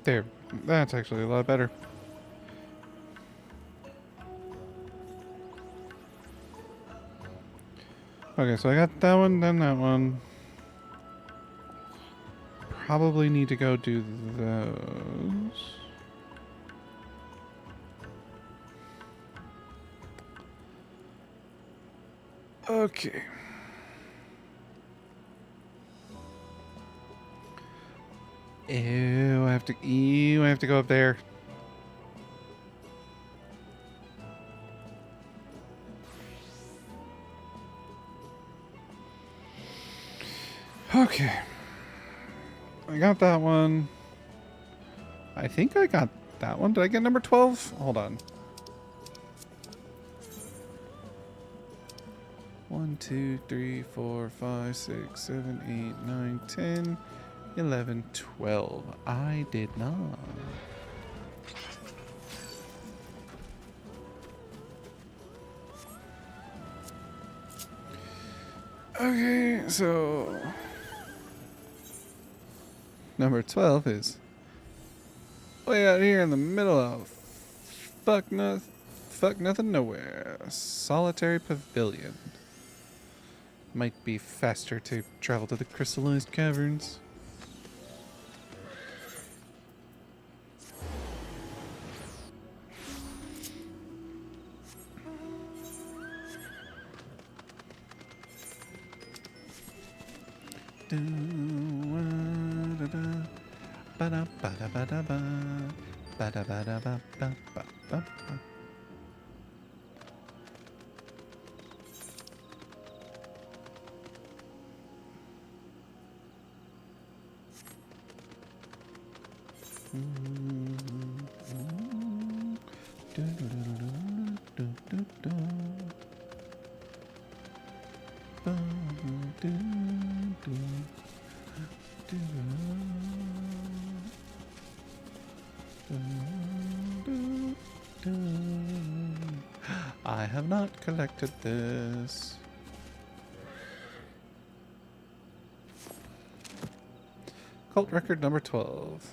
There. That's actually a lot better. Okay, so I got that one, then that one. Probably need to go do those. Okay. I have to go up there. Okay. I got that one. I think I got that one. Did I get number 12? Hold on. 1, 2, 3, 4, 5, 6, 7, 8, 9, 10, 11, 12. I did not. Okay, so number 12 is way out here in the middle of fuck nothing nowhere. Solitary Pavilion. Might be faster to travel to the crystallized caverns. I have not collected this. Cult record number 12.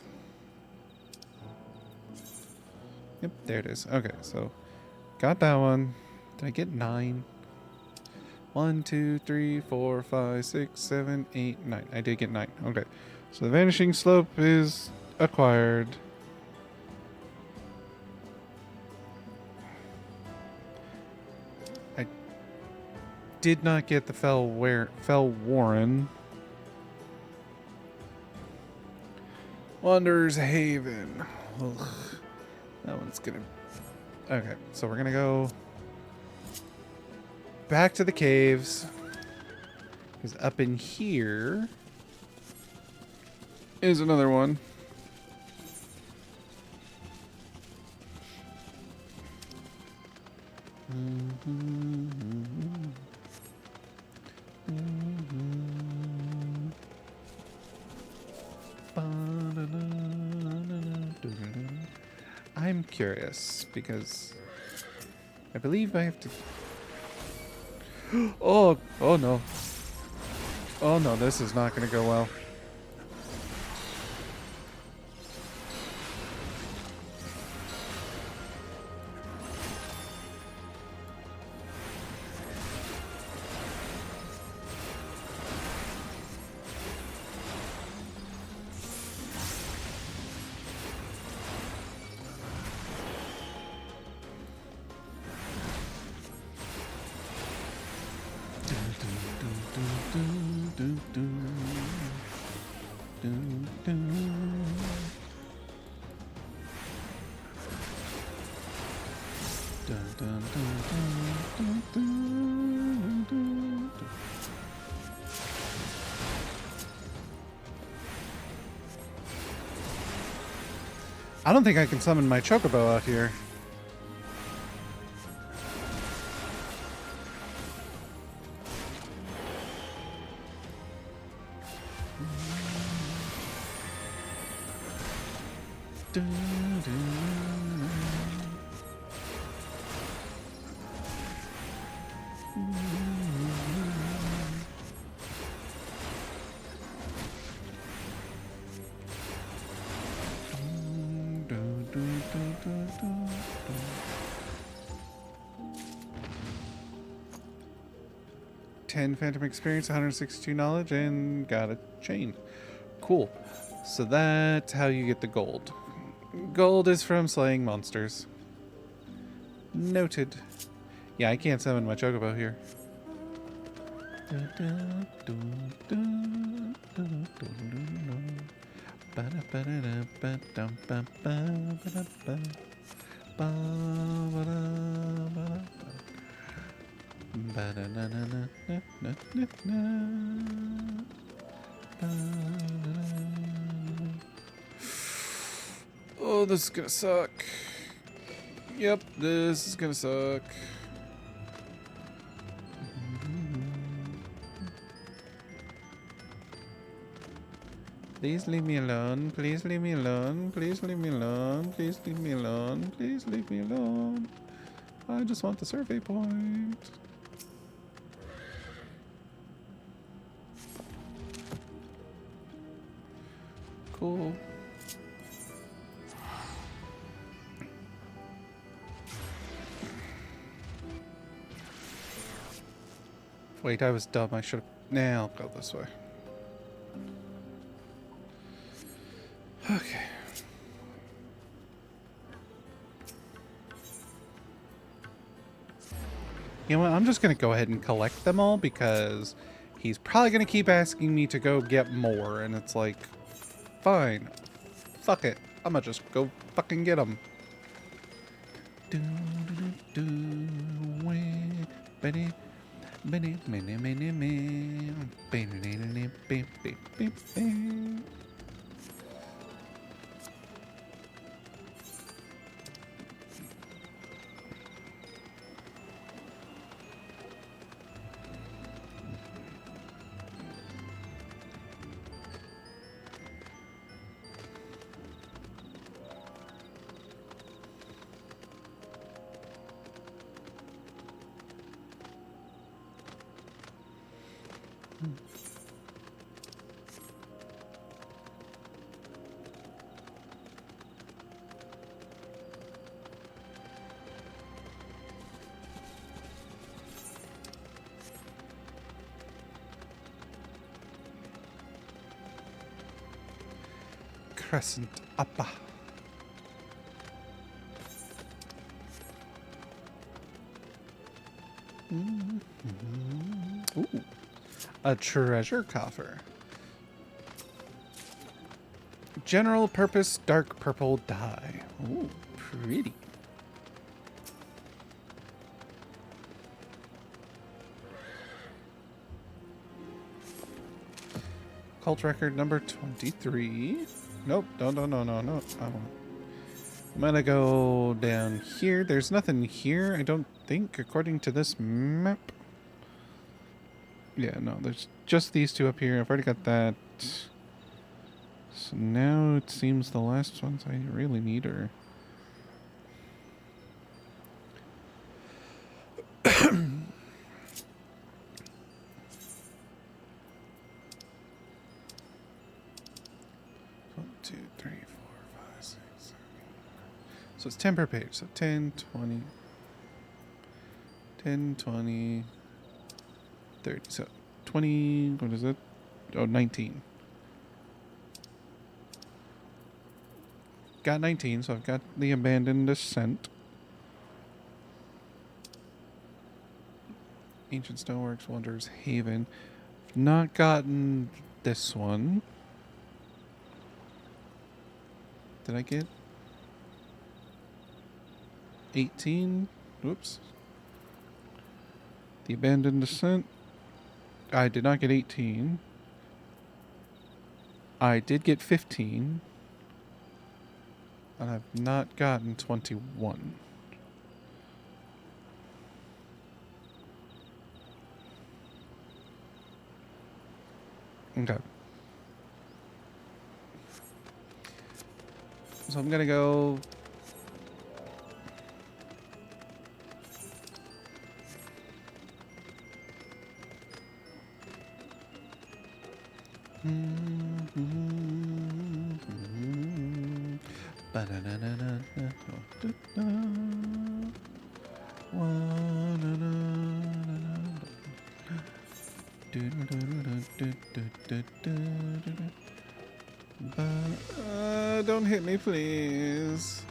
Yep, there it is. Okay, so got that one. Did I get 9? 1, 2, 3, 4, 5, 6, 7, 8, 9. I did get 9. Okay. So the vanishing slope is acquired. did not get the Fell Warren. Wanderer's Haven. Ugh. That one's gonna... Okay, so we're gonna go back to the caves. Because up in here is another one. I'm curious because I believe I have to... Oh no. Oh no, this is not going to go well. I don't think I can summon my chocobo out here. Phantom experience, 162 knowledge, and got a chain. Cool. So that's how you get the gold. Gold is from slaying monsters. Noted. Yeah, I can't summon my chocobo here. Oh, this is gonna suck. Yep, this is gonna suck. Please leave me alone. Please leave me alone. Please leave me alone. Please leave me alone. Please leave me alone. I just want the survey point. Cool. Wait, I was dumb. I should have... Nah, I'll go this way. Okay. You know what? I'm just going to go ahead and collect them all because he's probably going to keep asking me to go get more. And it's like, fine. Fuck it. I'm going to just go fucking get them. Crescent upper. Ooh, a treasure coffer. General purpose dark purple dye. Ooh, pretty. Cult record number 23. Nope, no. I'm gonna go down here. There's nothing here, I don't think, according to this map. Yeah, no, there's just these two up here. I've already got that. So now it seems the last ones I really need are... One, two, three, four, five, six, seven. So it's 10 per page. So 10, 20, 10, 20, 30. So 20, what is it? Oh, 19. Got 19, so I've got the Abandoned Ascent. Ancient Stoneworks, Wanderer's Haven. Not gotten this one. Did I get 18? Whoops. The Abandoned Ascent. I did not get 18. I did get 15. And I've not gotten 21. Okay. So I'm gonna go... Don't hit me, please.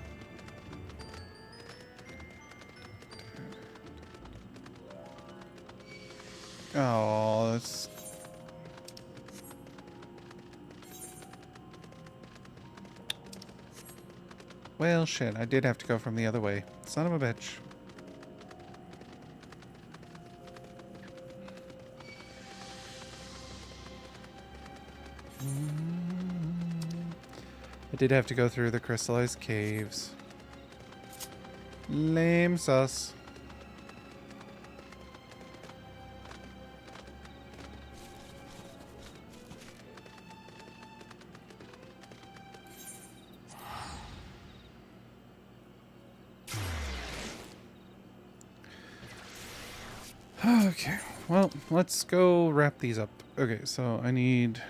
Oh, that's... Well, shit, I did have to go from the other way. Son of a bitch. I did have to go through the crystallized caves. Lame sus. Okay, well, let's go wrap these up. Okay, so I need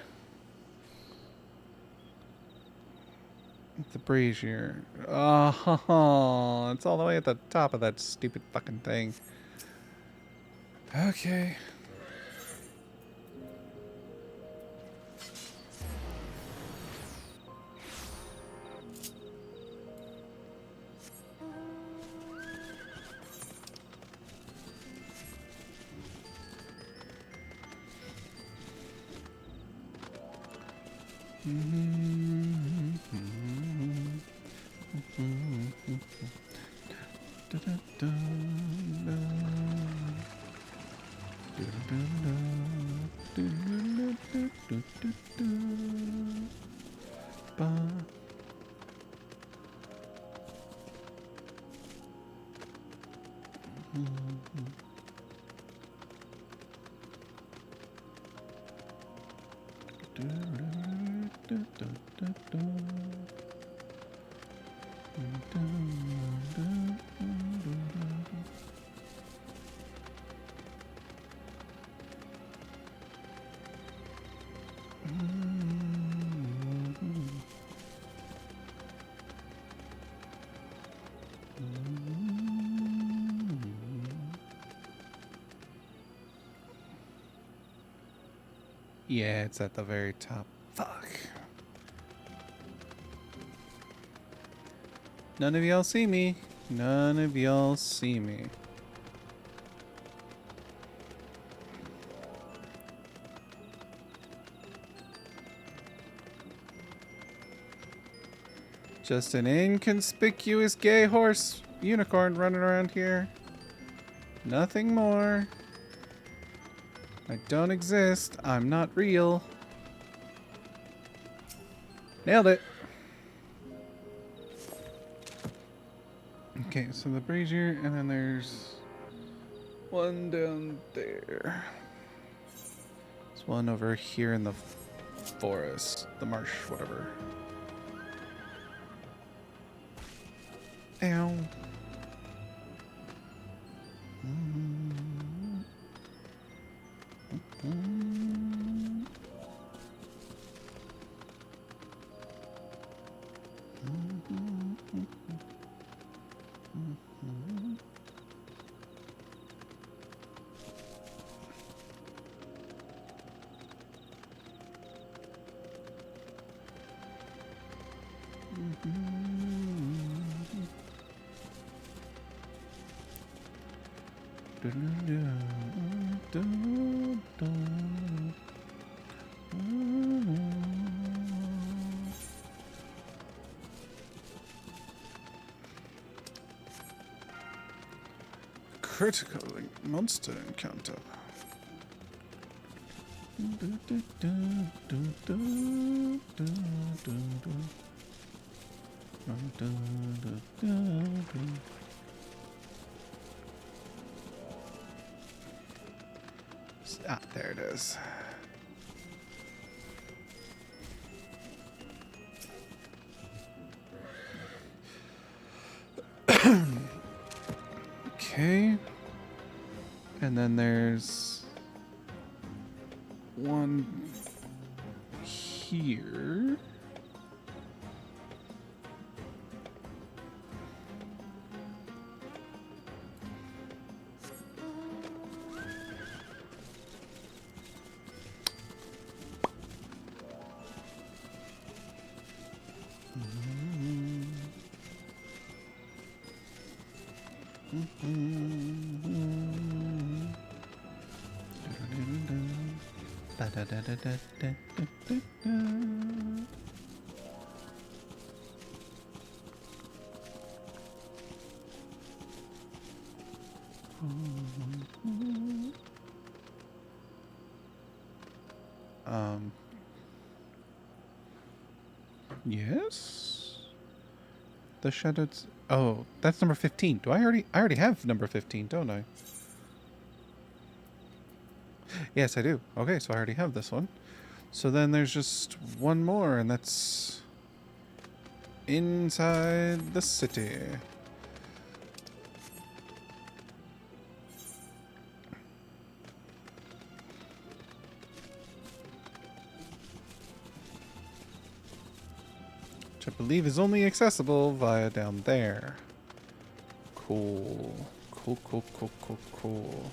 the brazier. Oh, it's all the way at the top of that stupid fucking thing. Okay. Yeah, it's at the very top. Fuck. None of y'all see me. None of y'all see me. Just an inconspicuous gay horse unicorn running around here. Nothing more. I don't exist. I'm not real. Nailed it. Okay, so the brazier, and then there's one down there. There's one over here in the forest, the marsh, whatever. Ow. Critical monster encounter. Ah, there it is. Okay. And then there's one here. Yes. The shadowed. Oh, that's number 15. Do I already have number 15, don't I? Yes, I do. Okay, so I already have this one. So then there's just one more, and that's inside the city. Which I believe is only accessible via down there. Cool. Cool, cool, cool, cool, cool.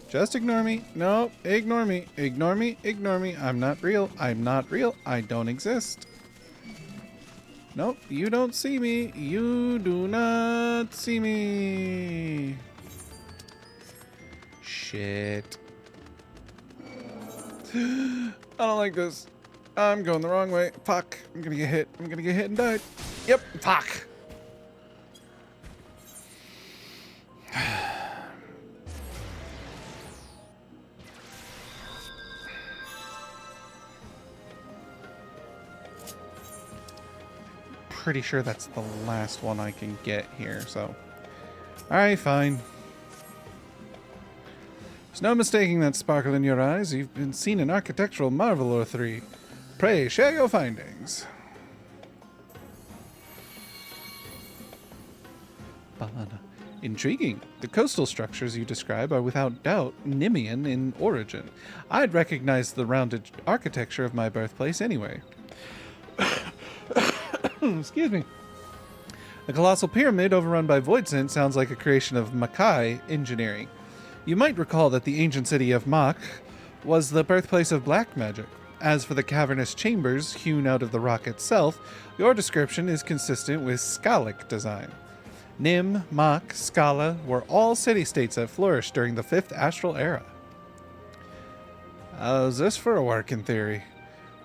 Just ignore me. No, ignore me. Ignore me. Ignore me. I'm not real. I'm not real. I don't exist. Nope, you don't see me. You do not see me. Shit. I don't like this. I'm going the wrong way. Fuck. I'm gonna get hit. I'm gonna get hit and die. Yep. Fuck. Pretty sure that's the last one I can get here, so. Alright, fine. There's no mistaking that sparkle in your eyes. You've been seen an architectural marvel or three. Pray, share your findings. Intriguing. The coastal structures you describe are without doubt Nemean in origin. I'd recognize the rounded architecture of my birthplace anyway. Excuse me. The colossal pyramid overrun by Voidsent sounds like a creation of Makai engineering. You might recall that the ancient city of Mach was the birthplace of black magic. As for the cavernous chambers hewn out of the rock itself, your description is consistent with Scalic design. Nim, Mach, Scala were all city-states that flourished during the Fifth Astral Era. How's this for a working theory?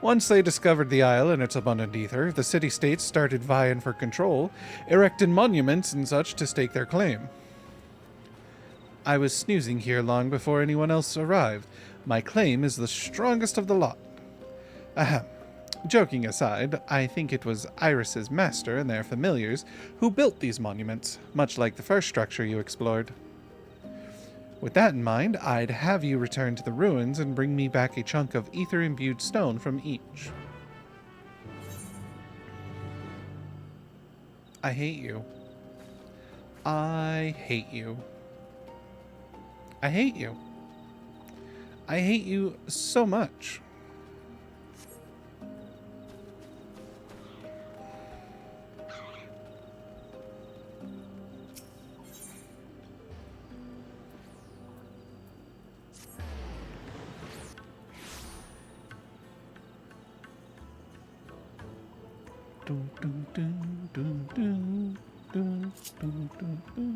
Once they discovered the isle and its abundant ether, the city-states started vying for control, erecting monuments and such to stake their claim. I was snoozing here long before anyone else arrived. My claim is the strongest of the lot. Ahem. Joking aside, I think it was Iris's master and their familiars who built these monuments, much like the first structure you explored. With that in mind, I'd have you return to the ruins and bring me back a chunk of ether-imbued stone from each. I hate you. I hate you. I hate you. I hate you so much. Dun, dun, dun, dun, dun, dun, dun, dun, dun.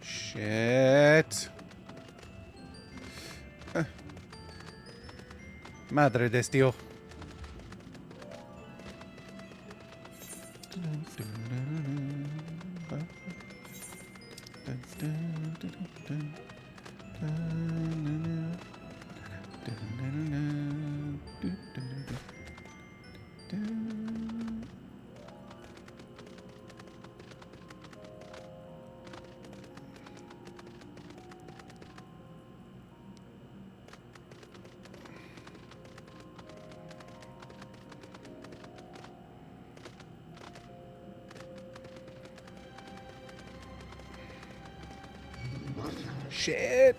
Shit. Madre de Dios. Shit.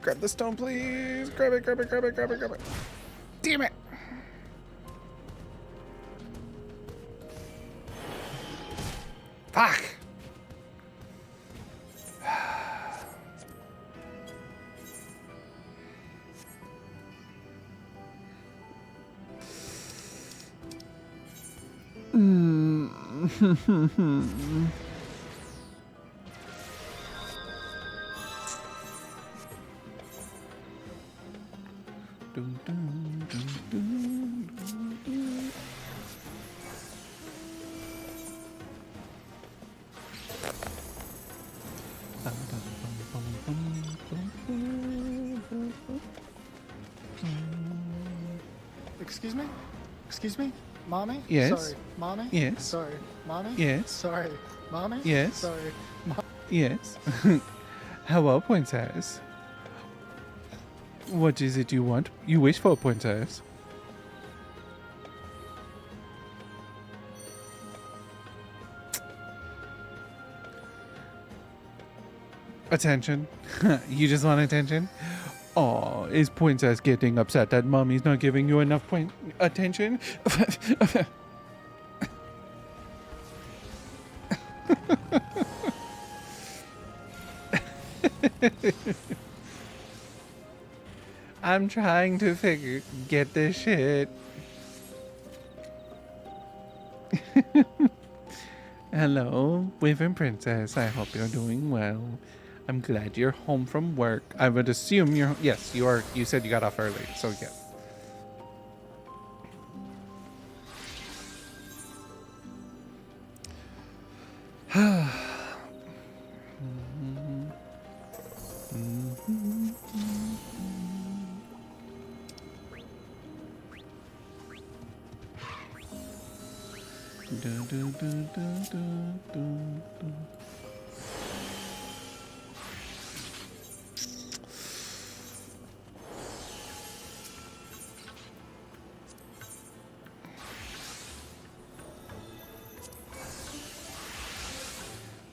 Grab the stone, please. Grab it, grab it, grab it, grab it, grab it. Damn it. Fuck. Dun, dun, dun, dun, dun, dun. Bum, bum, bum, bum, bum, bum, bum. Excuse me? Excuse me? Mommy? Yes. Sorry. Mommy? Yes. Sorry. Mommy? Yes. Sorry. Mommy? Yes. Sorry. Yes. Hello, princess. What is it you want? You wish for, princess? Attention. You just want attention? Oh, is princess getting upset that mommy's not giving you enough attention? I'm trying to get this shit. Hello, Wyvern Princess. I hope you're doing well. I'm glad you're home from work. I would assume you're. Yes, you are. You said you got off early, so yeah.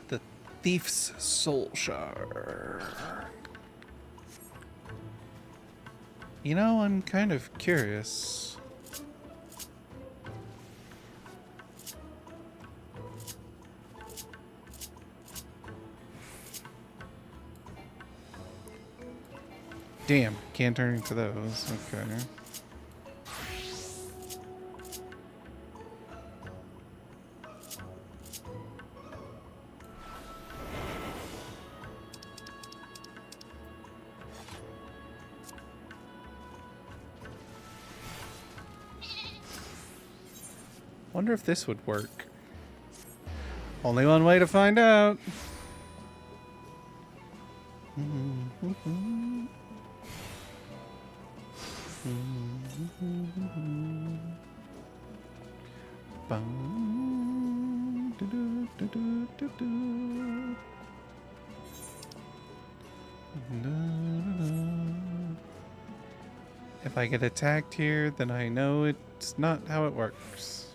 The Thief's Soul Shard. You know, I'm kind of curious. Damn, can't turn into those. Okay. Wonder if this would work. Only one way to find out. If I get attacked here, then I know it's not how it works.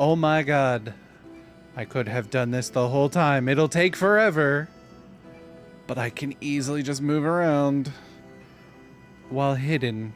Oh my god. I could have done this the whole time. It'll take forever. But I can easily just move around while hidden.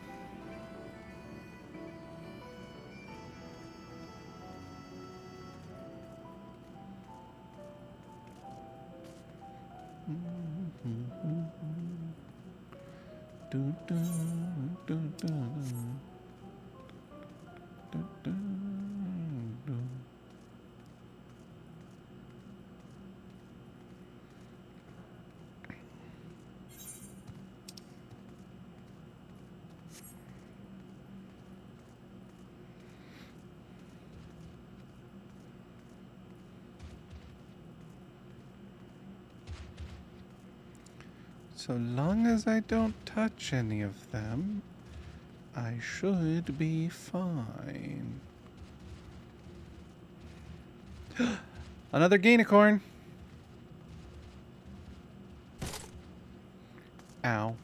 So long as I don't touch any of them, I should be fine. Another Gainicorn. Ow.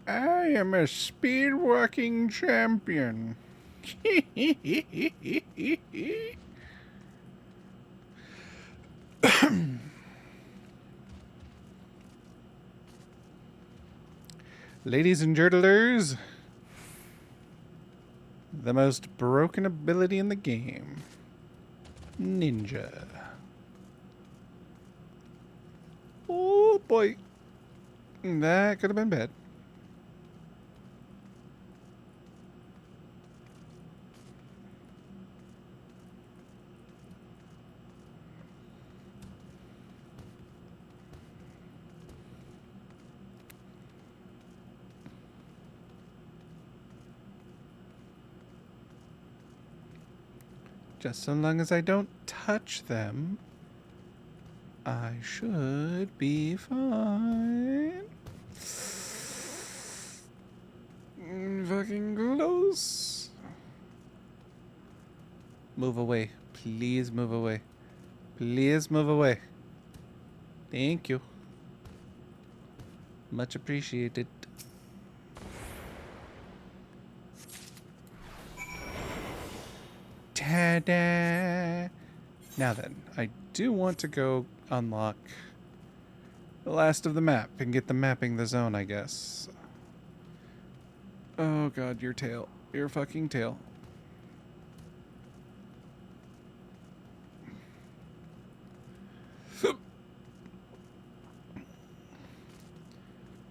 I am a speed walking champion. Ladies and gentlemen, the most broken ability in the game. Ninja. Oh boy. That could have been bad. Just so long as I don't touch them, I should be fine. Fucking close. Move away. Please move away. Please move away. Thank you. Much appreciated. Ta-da! Now then, I do want to go unlock the last of the map and get the mapping the zone, I guess. Oh god, your tail. Your fucking tail.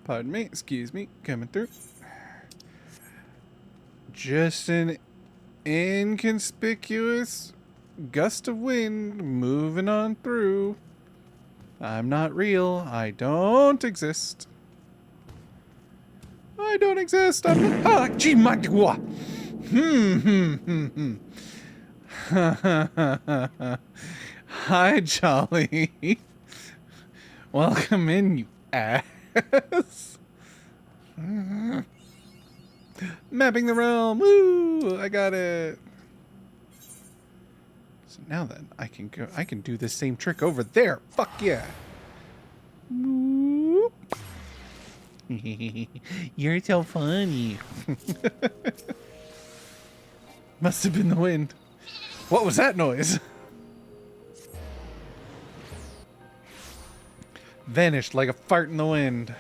Pardon me, excuse me, coming through. Just an inconspicuous gust of wind moving on through. I'm not real. I don't exist. I don't exist. I'm not. Ah, gee, my. Hi, Jolly. Welcome in, you ass. Mapping the realm. Woo! I got it. So now then, I can go. I can do the same trick over there. Fuck yeah. Whoop. You're so funny. Must have been the wind. What was that noise? Vanished like a fart in the wind.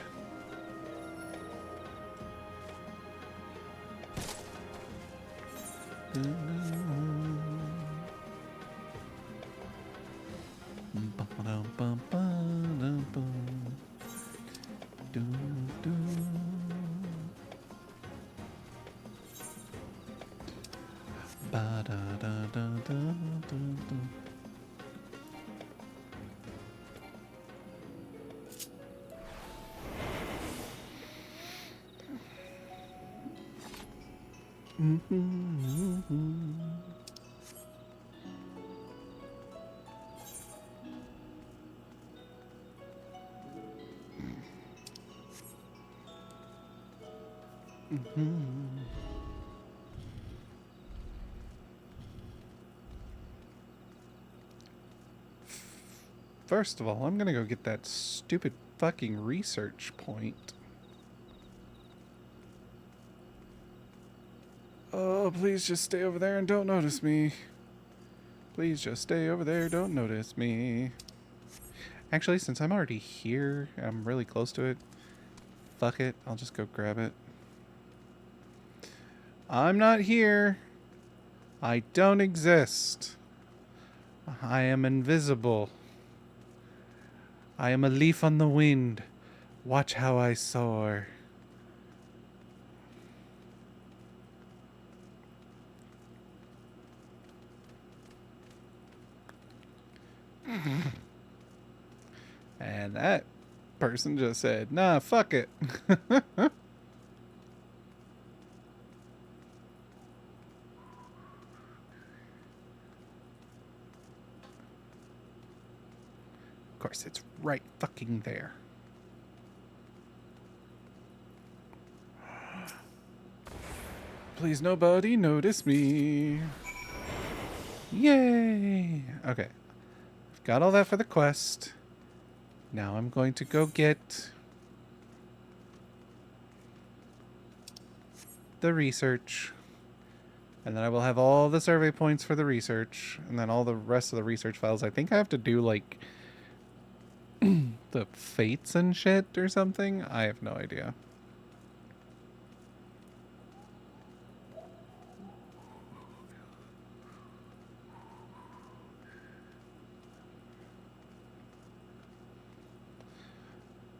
First of all, I'm gonna go get that stupid fucking research point. Oh, please just stay over there and don't notice me. Please just stay over there, don't notice me. Actually, since I'm already here, I'm really close to it. Fuck it, I'll just go grab it. I'm not here. I don't exist. I am invisible. I am a leaf on the wind. Watch how I soar. And that person just said, nah, fuck it. Of course, it's right fucking there. Please nobody notice me. Yay! Okay. I've got all that for the quest. Now I'm going to go get the research. And then I will have all the survey points for the research. And then all the rest of the research files. I think I have to do like the fates and shit or something. I have no idea.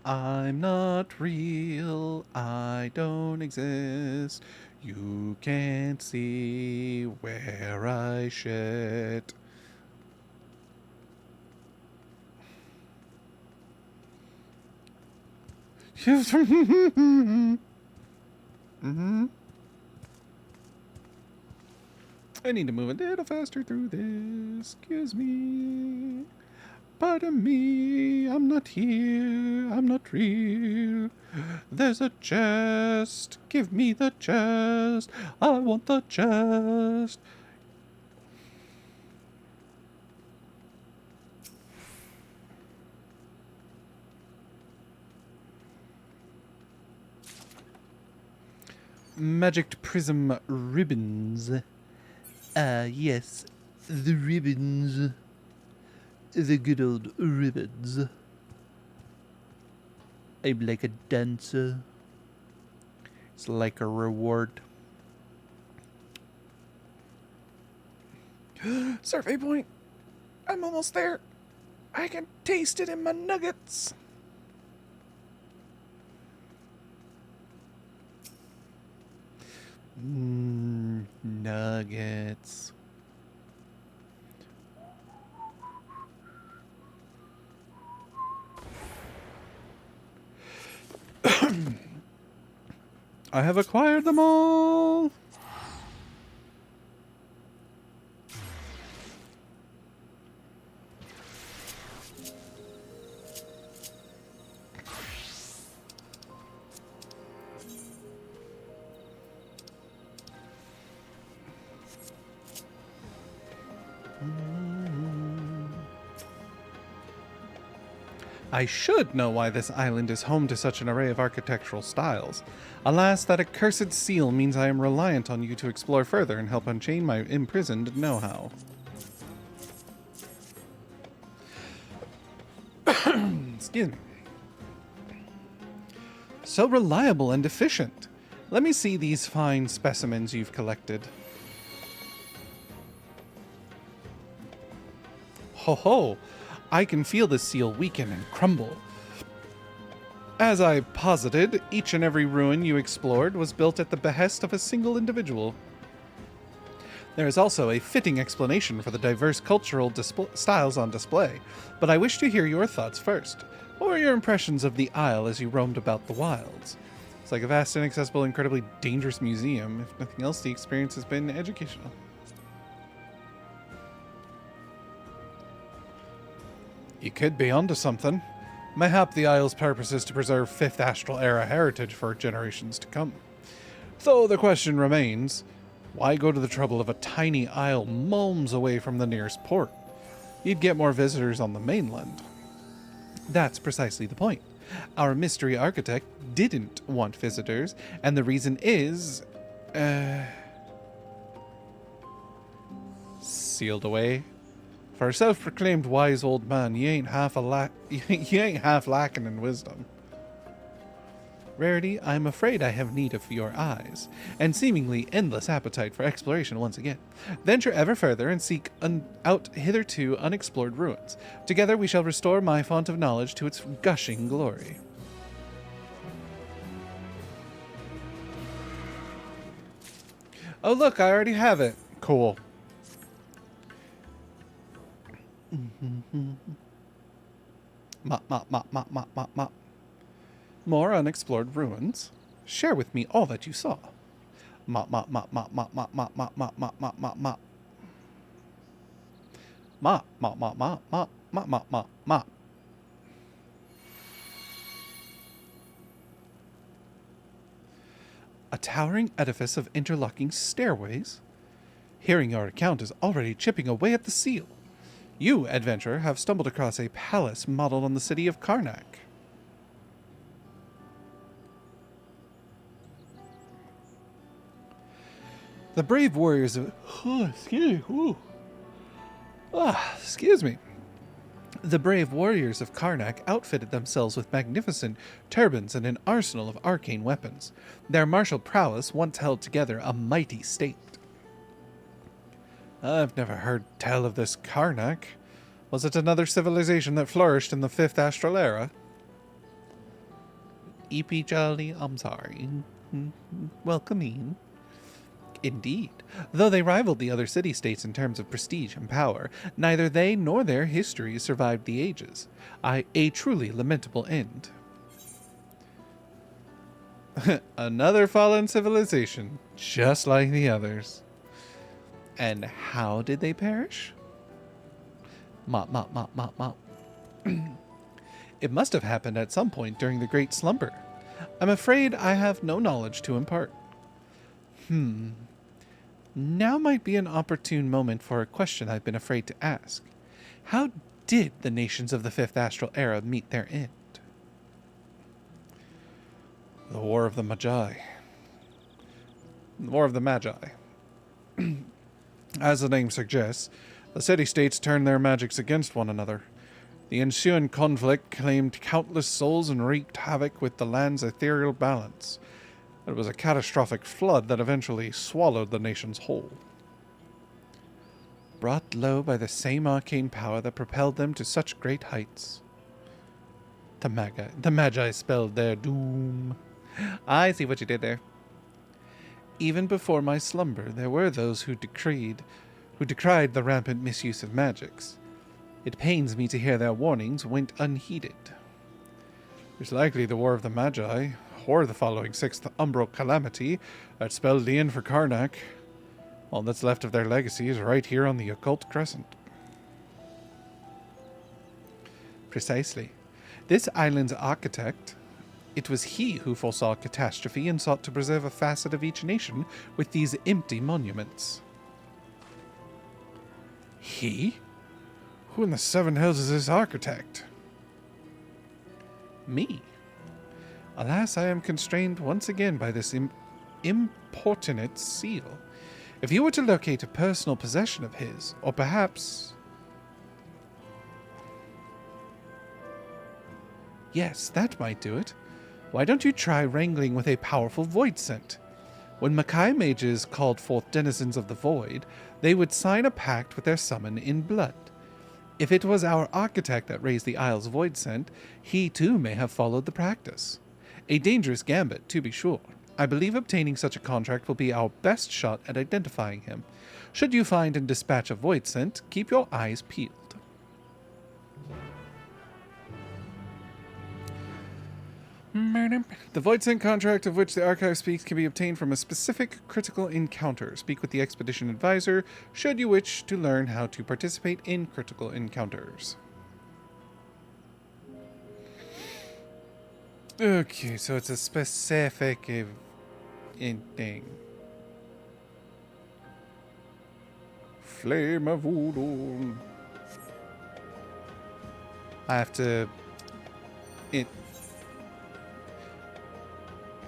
I'm not real, I don't exist. You can't see where I shit. Mm-hmm. I need to move a little faster through this. Excuse me. Pardon me. I'm not here. I'm not real. There's a chest. Give me the chest. I want the chest. Magic prism ribbons. Yes, the ribbons. The good old ribbons. I'm like a dancer. It's like a reward. Survey point. I'm almost there. I can taste it in my nuggets. Nuggets. I have acquired them all. I should know why this island is home to such an array of architectural styles. Alas, that accursed seal means I am reliant on you to explore further and help unchain my imprisoned know-how. Excuse me. So reliable and efficient. Let me see these fine specimens you've collected. Ho ho! I can feel the seal weaken and crumble. As I posited, each and every ruin you explored was built at the behest of a single individual. There is also a fitting explanation for the diverse cultural styles on display, but I wish to hear your thoughts first. What were your impressions of the Isle as you roamed about the wilds? It's like a vast, inaccessible, incredibly dangerous museum. If nothing else, the experience has been educational. You could be onto something. Mayhap the Isle's purpose is to preserve 5th Astral Era heritage for generations to come. Though the question remains, why go to the trouble of a tiny isle momes away from the nearest port? You'd get more visitors on the mainland. That's precisely the point. Our mystery architect didn't want visitors, and the reason is... sealed away. For a self-proclaimed wise old man, you ain't half lacking in wisdom. Rarity, I'm afraid I have need of your eyes, and seemingly endless appetite for exploration once again. Venture ever further and seek out hitherto unexplored ruins. Together we shall restore my font of knowledge to its gushing glory. Oh look, I already have it. Cool. Mop. More unexplored ruins. Share with me all that you saw. Mop. Mop. A towering edifice of interlocking stairways? Hearing your account is already chipping away at the seal. You, adventurer, have stumbled across a palace modeled on the city of Karnak. The brave warriors of... excuse me. The brave warriors of Karnak outfitted themselves with magnificent turbans and an arsenal of arcane weapons. Their martial prowess once held together a mighty state. I've never heard tell of this Karnak. Was it another civilization that flourished in the 5th Astral Era? E.P. Jolly, I'm sorry. Welcome in. Indeed. Though they rivaled the other city-states in terms of prestige and power, neither they nor their history survived the ages. A truly lamentable end. Another fallen civilization, just like the others. And how did they perish? Mop, mop, mop, mop, mop. It must have happened at some point during the Great Slumber. I'm afraid I have no knowledge to impart. Now might be an opportune moment for a question I've been afraid to ask. How did the nations of the Fifth Astral Era meet their end? The War of the Magi. The War of the Magi. As the name suggests, the city-states turned their magics against one another. The ensuing conflict claimed countless souls and wreaked havoc with the land's ethereal balance. It was a catastrophic flood that eventually swallowed the nations whole. Brought low by the same arcane power that propelled them to such great heights. The Magi spelled their doom. I see what you did there. Even before my slumber, there were those who decried the rampant misuse of magics. It pains me to hear their warnings went unheeded. It's likely the War of the Magi, or the following Sixth Umbral Calamity, that spelled the end for Karnak. All that's left of their legacy is right here on the Occult Crescent. Precisely. This island's architect, it was he who foresaw catastrophe and sought to preserve a facet of each nation with these empty monuments. He? Who in the seven hells is this architect? Me. Alas, I am constrained once again by this importunate seal. If you were to locate a personal possession of his, or perhaps... Yes, that might do it. Why don't you try wrangling with a powerful void scent? When Makai mages called forth denizens of the void, they would sign a pact with their summon in blood. If it was our architect that raised the isle's void scent, he too may have followed the practice. A dangerous gambit, to be sure. I believe obtaining such a contract will be our best shot at identifying him. Should you find and dispatch a void scent, keep your eyes peeled. The void scent contract of which the archive speaks can be obtained from a specific critical encounter. Speak with the expedition advisor should you wish to learn how to participate in critical encounters. Okay, so it's a specific thing. Flame of voodoo. I have to...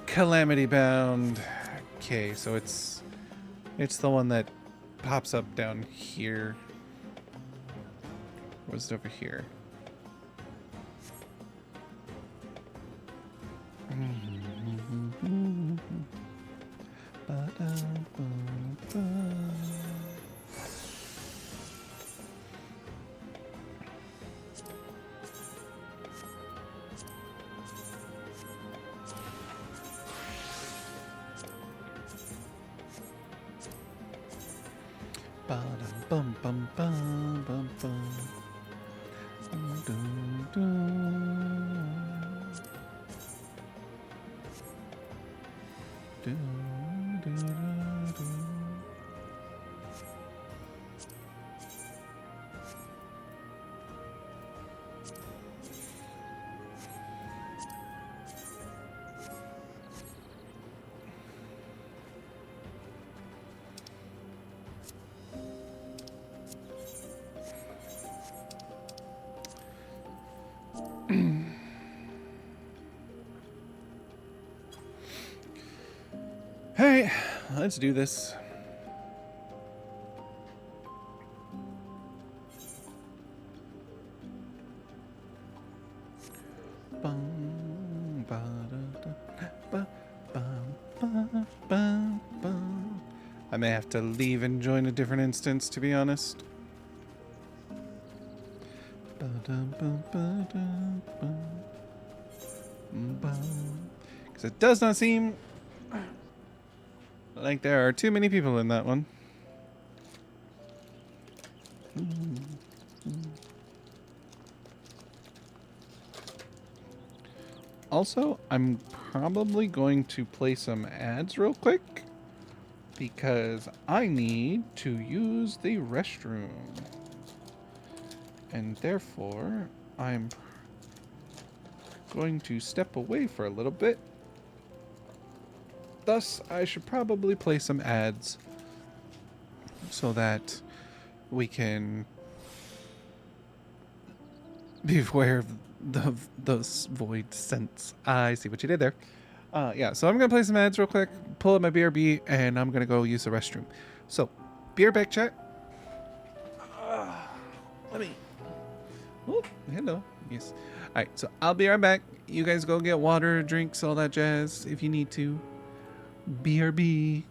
Calamity bound. Okay, so it's the one that pops up down here. Or was it over here? Bum bum bum bum bum. Dun, dun. Dun, dun, dun, dun. Hey, let's do this. I may have to leave and join a different instance, to be honest. Because it does not seem like there are too many people in that one. Also, I'm probably going to play some ads real quick. because I need to use the restroom. And therefore, I'm going to step away for a little bit. Thus, I should probably play some ads so that we can be aware of those void scents. I see what you did there. Yeah, so I'm gonna play some ads real quick, pull up my BRB, and I'm gonna go use the restroom. So, be right back, chat. Let me. Oh, hello. Yes. All right, so I'll be right back. You guys go get water, drinks, all that jazz if you need to. BRB.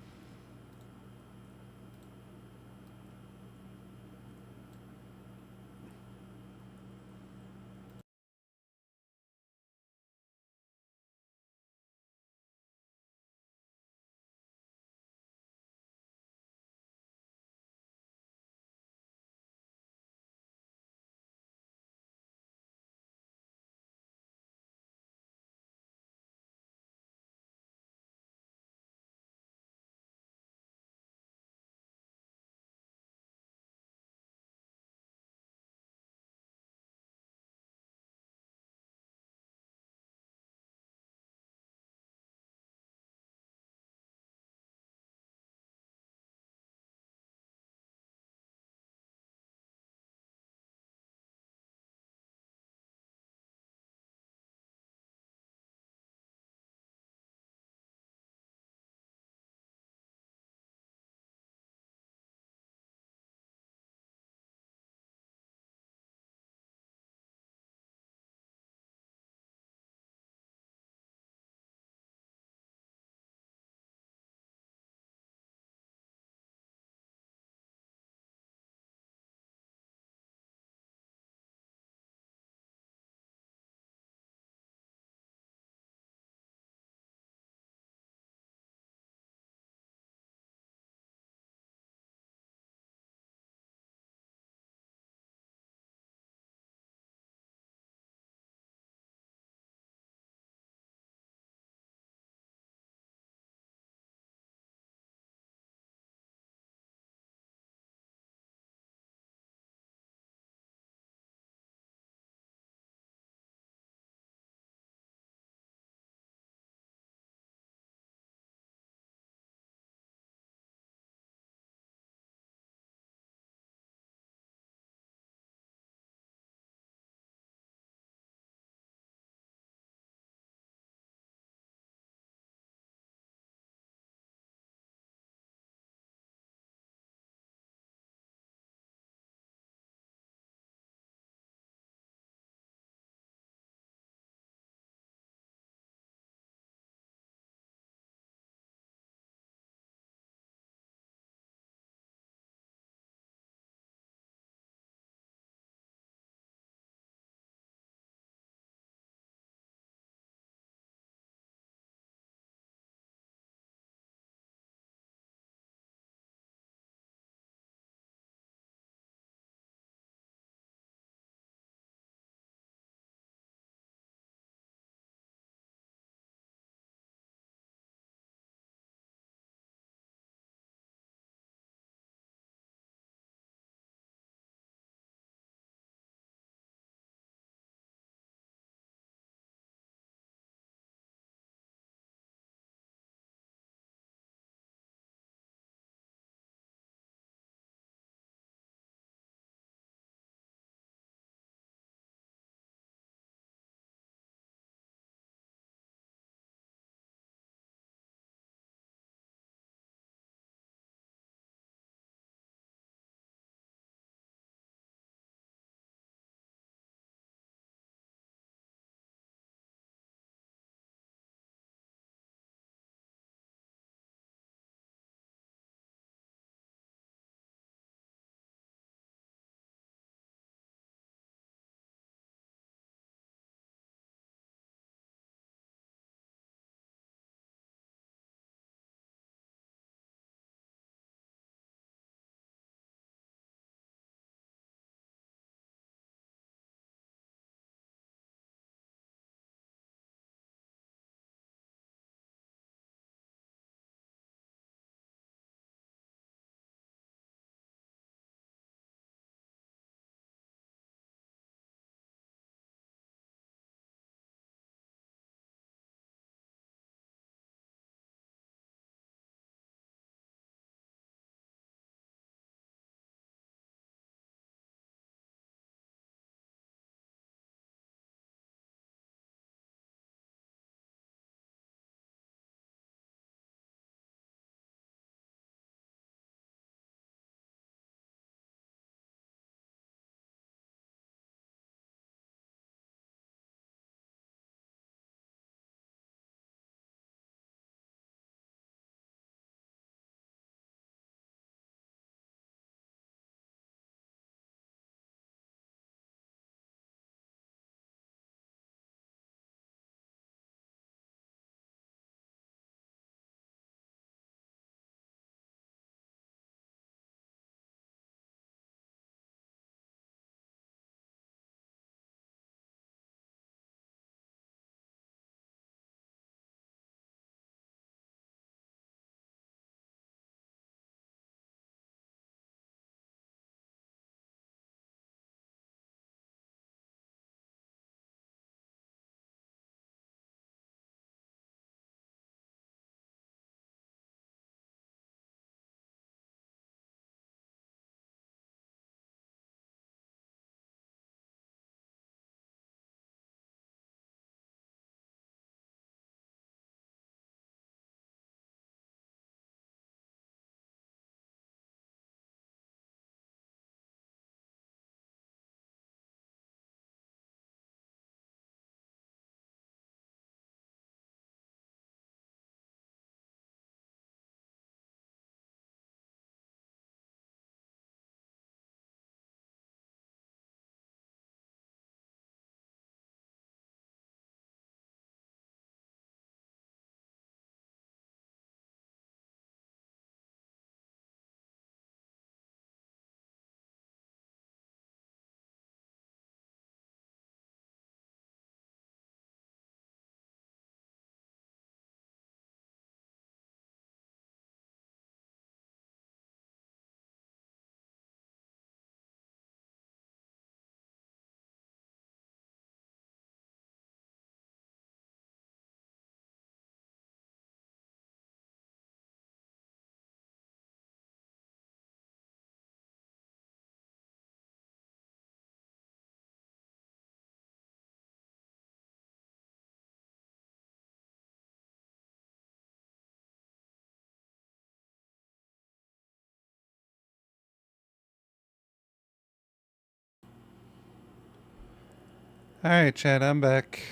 All right, Chad, I'm back.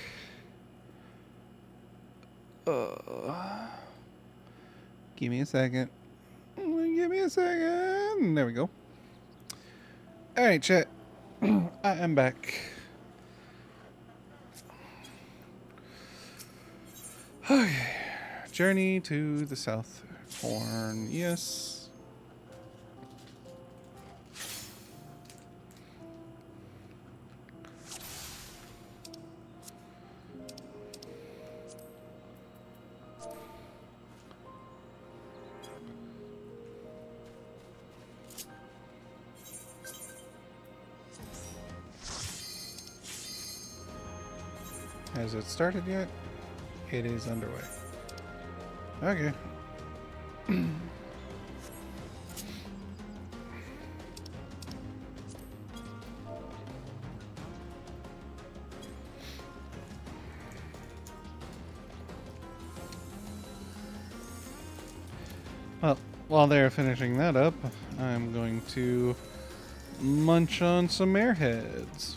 Give me a second. Give me a second. There we go. All right, Chat. I am back. Okay. Journey to the South Horn. Yes. Has it started yet? It is underway. Okay. Well, while they're finishing that up, I'm going to munch on some airheads.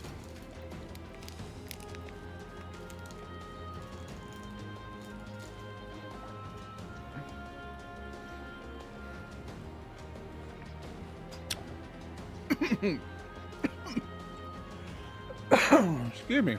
Excuse me.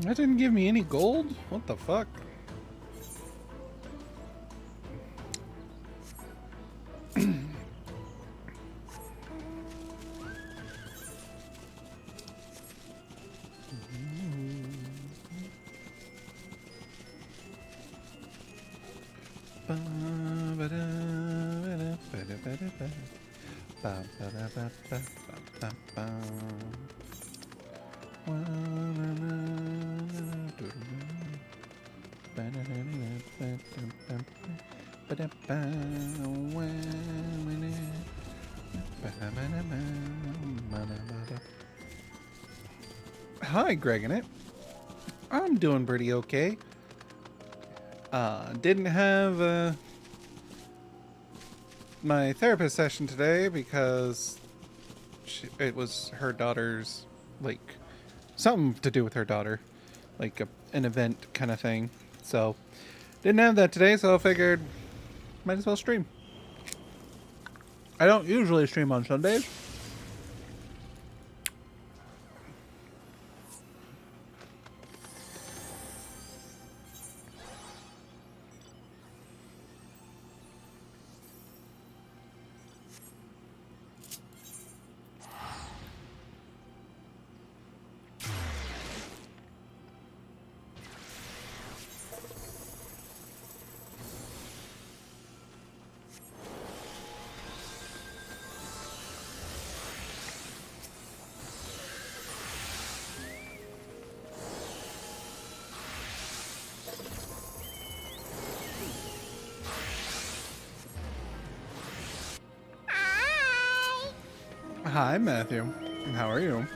That didn't give me any gold? What the fuck? Hi, Greg in it. I'm doing pretty okay. Didn't have my therapist session today because it was her daughter's, like, something to do with her daughter, like an event kind of thing. So didn't have that today, so I figured might as well stream. I don't usually stream on Sundays. Hi, Matthew. How are you?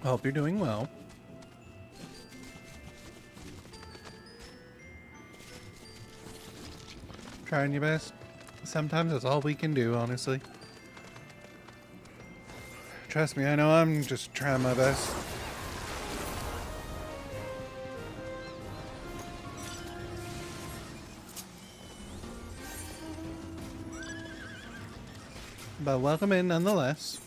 Hope you're doing well. Trying your best. Sometimes that's all we can do, honestly. Trust me, I know I'm just trying my best. But welcome in nonetheless.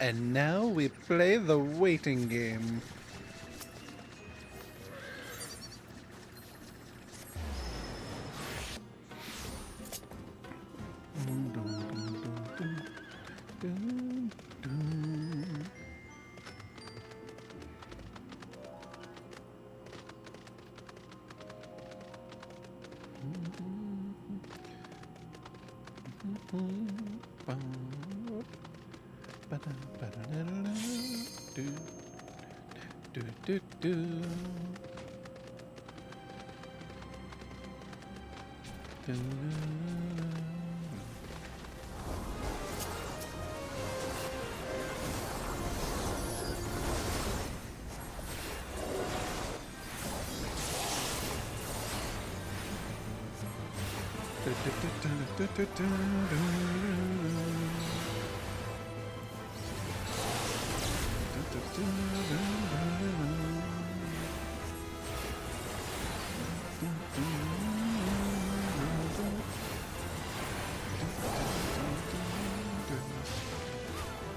And now we play the waiting game.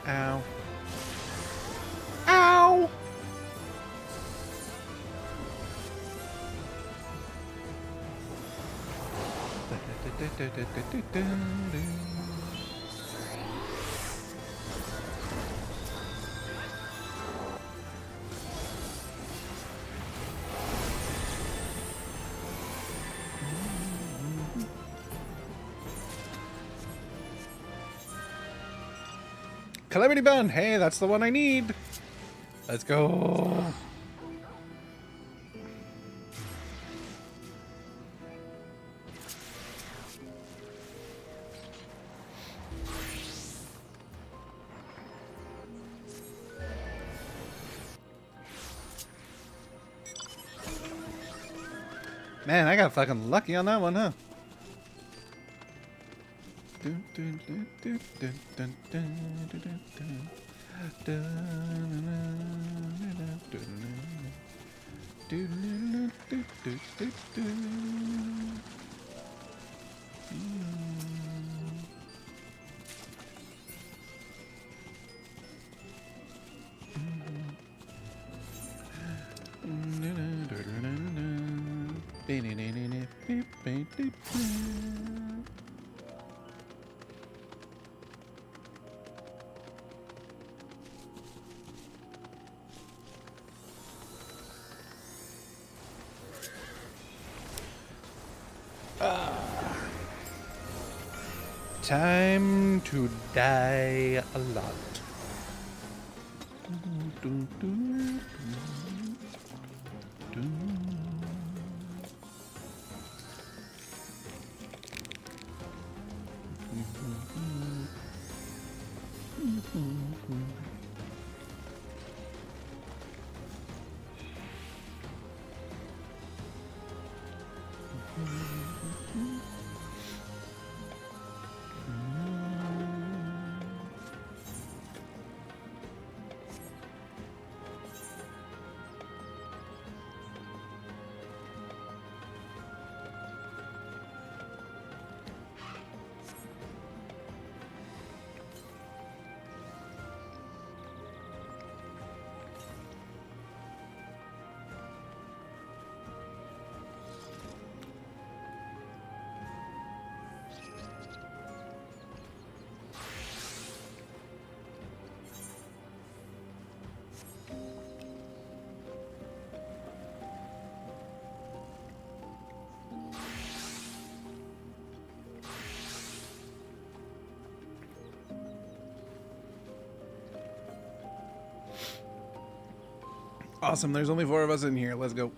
Ow. Ow! Calamity Bun! Hey, that's the one I need! Let's go! Man, I got fucking lucky on that one, huh? Time to die a lot. Awesome, there's only 4 of us in here. Let's go.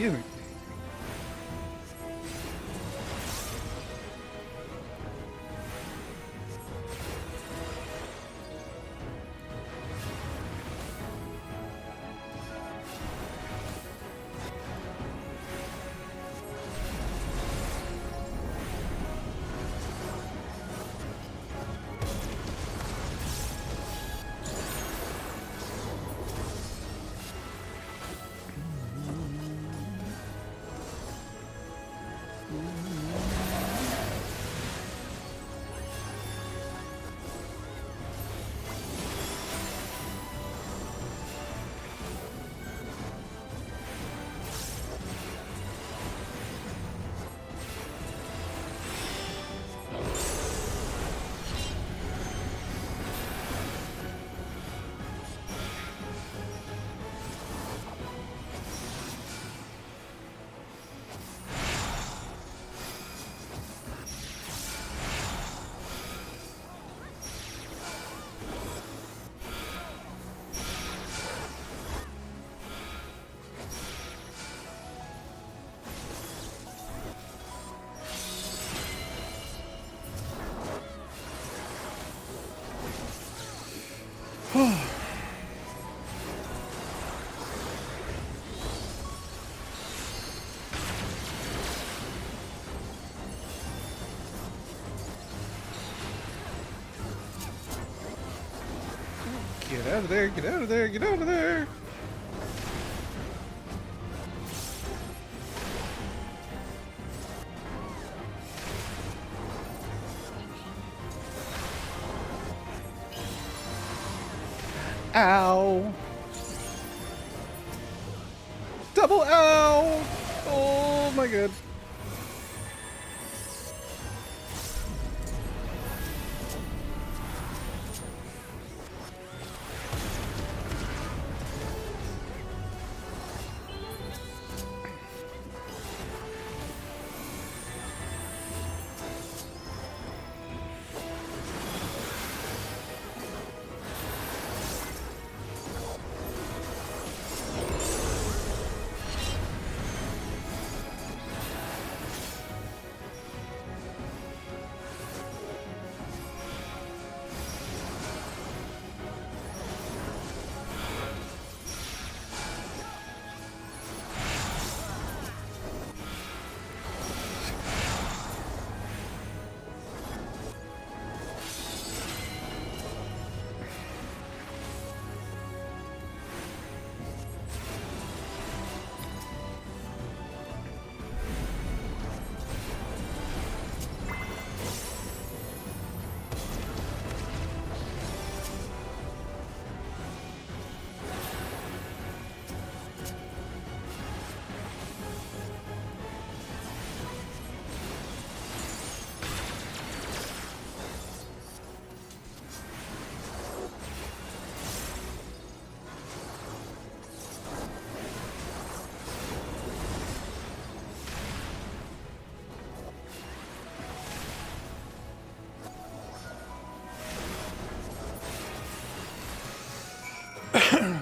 Excuse me. Get out of there, get out of there, get out of there! Ow! Double ow! Oh my god.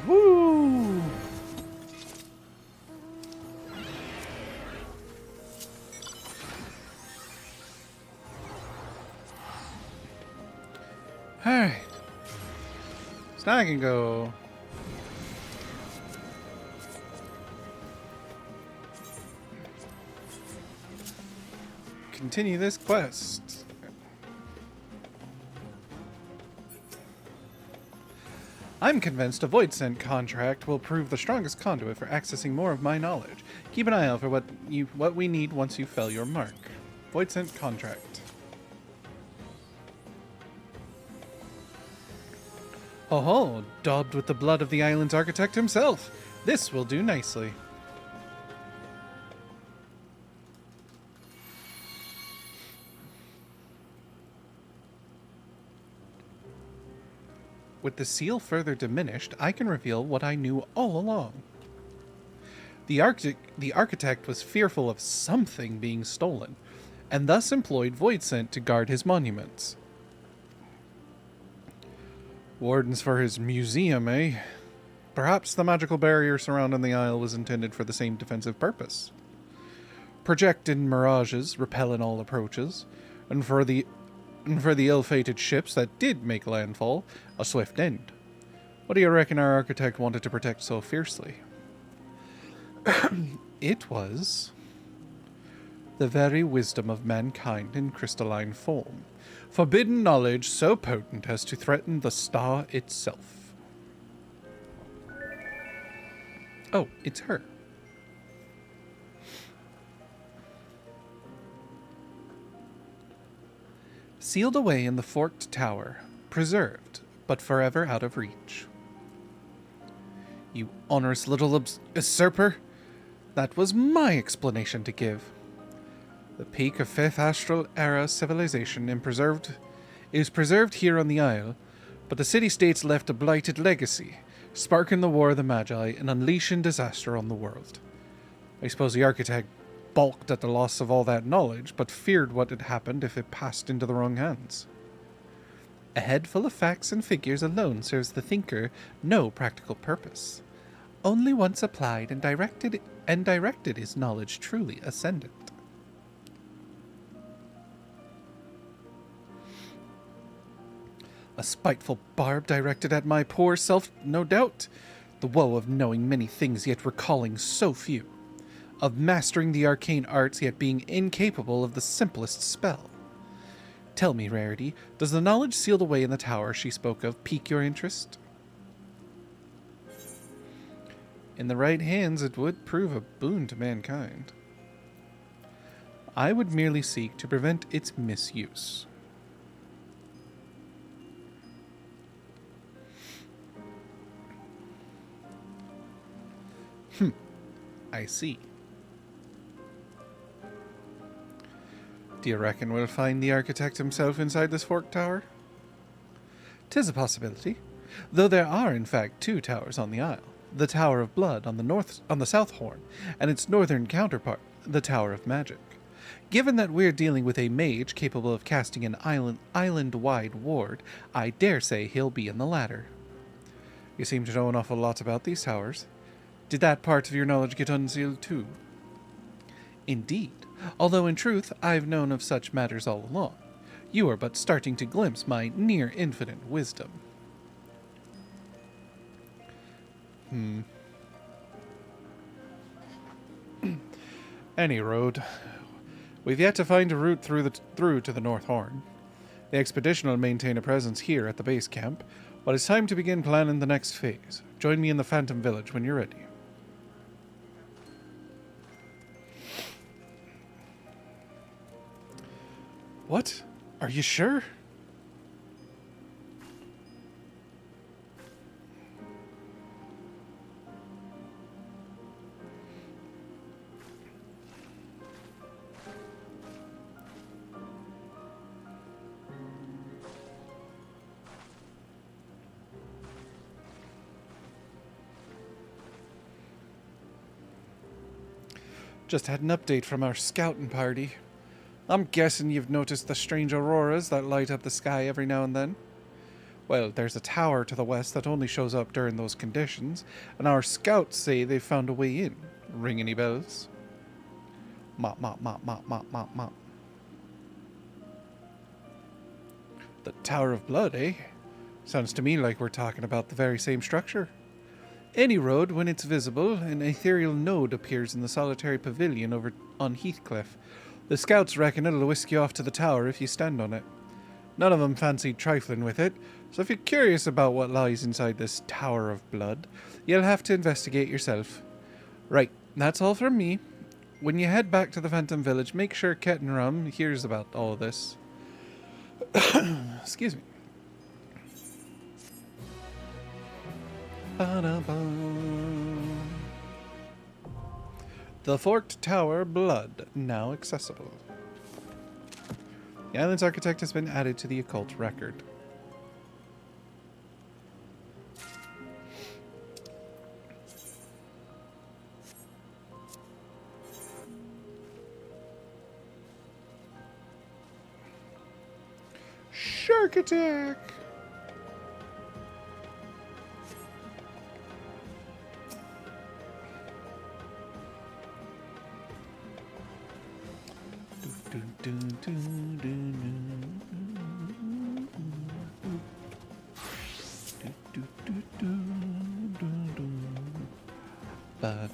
Woo! Alright. So now I can go. Continue this quest. I'm convinced a Void Scent contract will prove the strongest conduit for accessing more of my knowledge. Keep an eye out for what we need once you fell your mark. Void Scent contract. Oh, daubed with the blood of the island's architect himself. This will do nicely. With the seal further diminished, I can reveal what I knew all along. The architect was fearful of something being stolen, and thus employed Void Scent to guard his monuments. Wardens for his museum, eh? Perhaps the magical barrier surrounding the isle was intended for the same defensive purpose. Projecting mirages, repelling all approaches, and for the ill-fated ships that did make landfall, a swift end. What do you reckon our architect wanted to protect so fiercely? It was the very wisdom of mankind in crystalline form, forbidden knowledge so potent as to threaten the star itself. Oh, it's her. Sealed away in the forked tower, preserved, but forever out of reach. You onerous little usurper! That was my explanation to give. The peak of 5th Astral Era civilization is preserved here on the Isle, but the city-states left a blighted legacy, sparking the War of the Magi and unleashing disaster on the world. I suppose the architect balked at the loss of all that knowledge, but feared what had happened if it passed into the wrong hands. A head full of facts and figures alone serves the thinker no practical purpose. Only once applied and directed is knowledge truly ascendant. A spiteful barb directed at my poor self, no doubt. The woe of knowing many things yet recalling so few. Of mastering the arcane arts yet being incapable of the simplest spell. Tell me, Rarity, does the knowledge sealed away in the tower she spoke of pique your interest? In the right hands, it would prove a boon to mankind. I would merely seek to prevent its misuse. I see. Do you reckon we'll find the architect himself inside this forked tower? 'Tis a possibility, though there are in fact 2 towers on the isle. The Tower of Blood on the south horn, and its northern counterpart, the Tower of Magic. Given that we're dealing with a mage capable of casting an island-wide ward, I dare say he'll be in the latter. You seem to know an awful lot about these towers. Did that part of your knowledge get unsealed too? Indeed, although in truth I've known of such matters all along. You are but starting to glimpse my near-infinite wisdom. Any road. We've yet to find a route through to the North Horn. The expedition will maintain a presence here at the base camp, but it's time to begin planning the next phase. Join me in the Phantom Village when you're ready. What? Are you sure? Just had an update from our scouting party. I'm guessing you've noticed the strange auroras that light up the sky every now and then. Well, there's a tower to the west that only shows up during those conditions, and our scouts say they've found a way in. Ring any bells? Mop, mop, mop, mop, mop, mop, mop. The Tower of Blood, eh? Sounds to me like we're talking about the very same structure. Any road, when it's visible, an ethereal node appears in the solitary pavilion over on Heathcliff. The scouts reckon it'll whisk you off to the tower if you stand on it. None of them fancied trifling with it, so if you're curious about what lies inside this Tower of Blood, you'll have to investigate yourself. Right, that's all from me. When you head back to the Phantom Village, make sure Kettenrum hears about all this. Excuse me. The Forked Tower Blood, now accessible. The island's architect has been added to the occult record. Shark attack!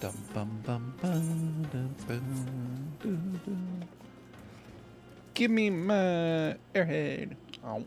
Dum bum bum bum dum bum dum. Give me my airhead. Oh.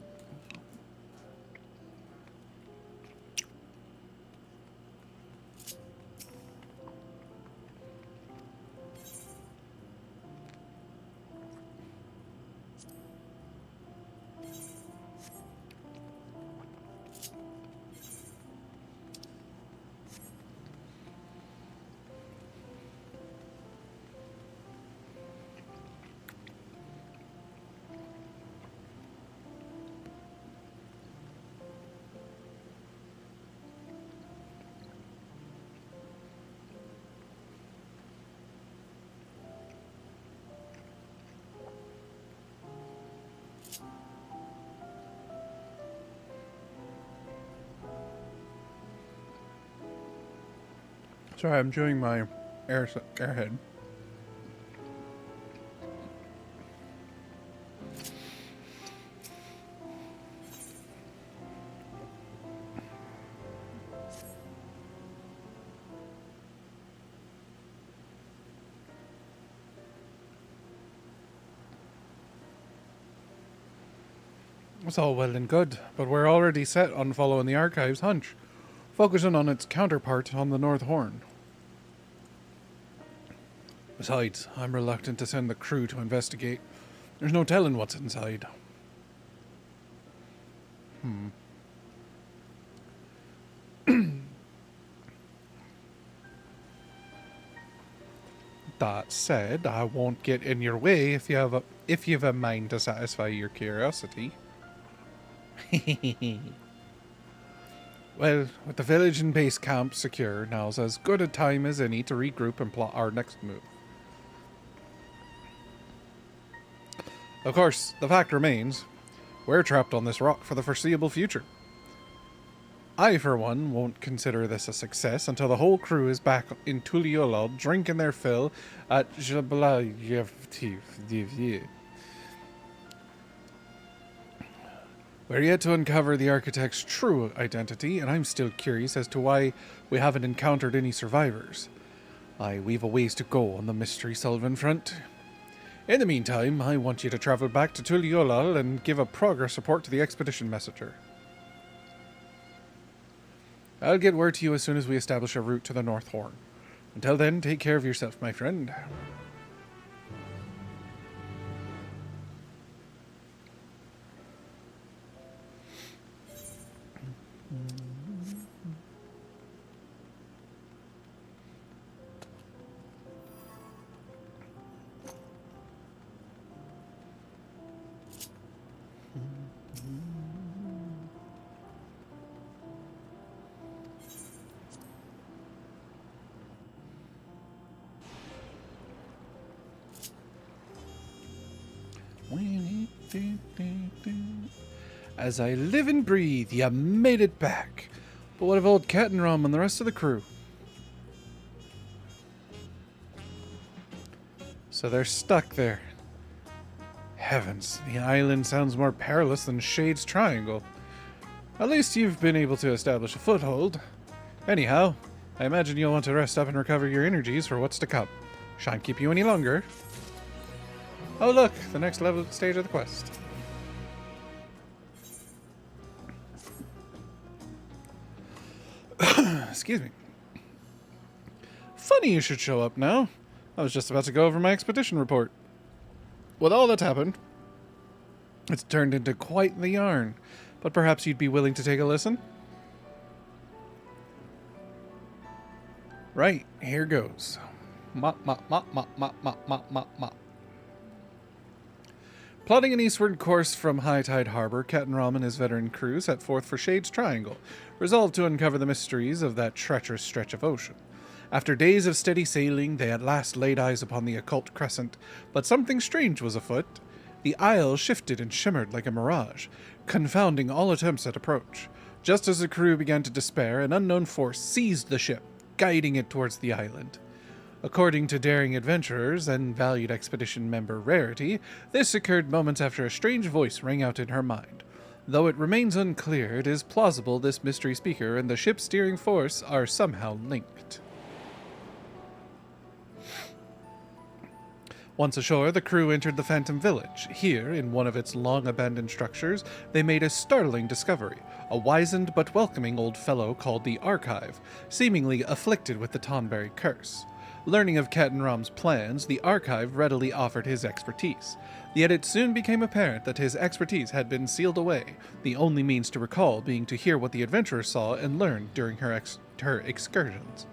Sorry, I'm chewing my airhead. It's all well and good, but we're already set on following the Archive's hunch, focusing on its counterpart on the North Horn. Besides, I'm reluctant to send the crew to investigate. There's no telling what's inside. That said, I won't get in your way if you've a mind to satisfy your curiosity. Well, with the village and base camp secure, now's as good a time as any to regroup and plot our next move. Of course, the fact remains, we're trapped on this rock for the foreseeable future. I, for one, won't consider this a success until the whole crew is back in Tuliolol drinking their fill at Jablayev. We're yet to uncover the architect's true identity, and I'm still curious as to why we haven't encountered any survivors. We've a ways to go on the mystery-solving front. In the meantime, I want you to travel back to Tuliolal and give a progress report to the expedition messenger. I'll get word to you as soon as we establish a route to the North Horn. Until then, take care of yourself, my friend. As I live and breathe, you made it back. But what of old Kettenrom and the rest of the crew? So they're stuck there. Heavens, the island sounds more perilous than Shade's Triangle. At least you've been able to establish a foothold. Anyhow, I imagine you'll want to rest up and recover your energies for what's to come. Shan't keep you any longer. Oh look, the next level stage of the quest. Excuse me. Funny you should show up now. I was just about to go over my expedition report. With all that's happened, it's turned into quite the yarn. But perhaps you'd be willing to take a listen? Right, here goes. Mop, mop, mop, mop, mop, mop, mop, mop, mop. Plotting an eastward course from High Tide Harbor, Kettenrom and his veteran crew set forth for Shade's Triangle, resolved to uncover the mysteries of that treacherous stretch of ocean. After days of steady sailing, they at last laid eyes upon the occult crescent, but something strange was afoot. The isle shifted and shimmered like a mirage, confounding all attempts at approach. Just as the crew began to despair, an unknown force seized the ship, guiding it towards the island. According to daring adventurers and valued expedition member Rarity, this occurred moments after a strange voice rang out in her mind. Though it remains unclear, it is plausible this mystery speaker and the ship's steering force are somehow linked. Once ashore, the crew entered the Phantom Village. Here, in one of its long-abandoned structures, they made a startling discovery. A wizened but welcoming old fellow called the Archive, seemingly afflicted with the Tonberry curse. Learning of Kettenram's plans, the Archive readily offered his expertise. Yet it soon became apparent that his expertise had been sealed away, the only means to recall being to hear what the adventurer saw and learned during her excursions.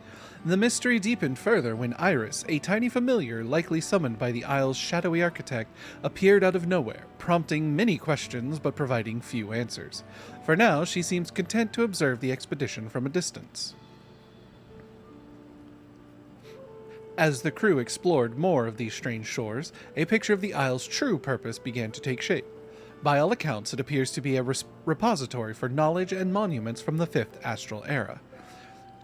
The mystery deepened further when Iris, a tiny familiar likely summoned by the Isle's shadowy architect, appeared out of nowhere, prompting many questions but providing few answers. For now, she seems content to observe the expedition from a distance. As the crew explored more of these strange shores, a picture of the Isle's true purpose began to take shape. By all accounts, it appears to be a repository for knowledge and monuments from the 5th Astral Era.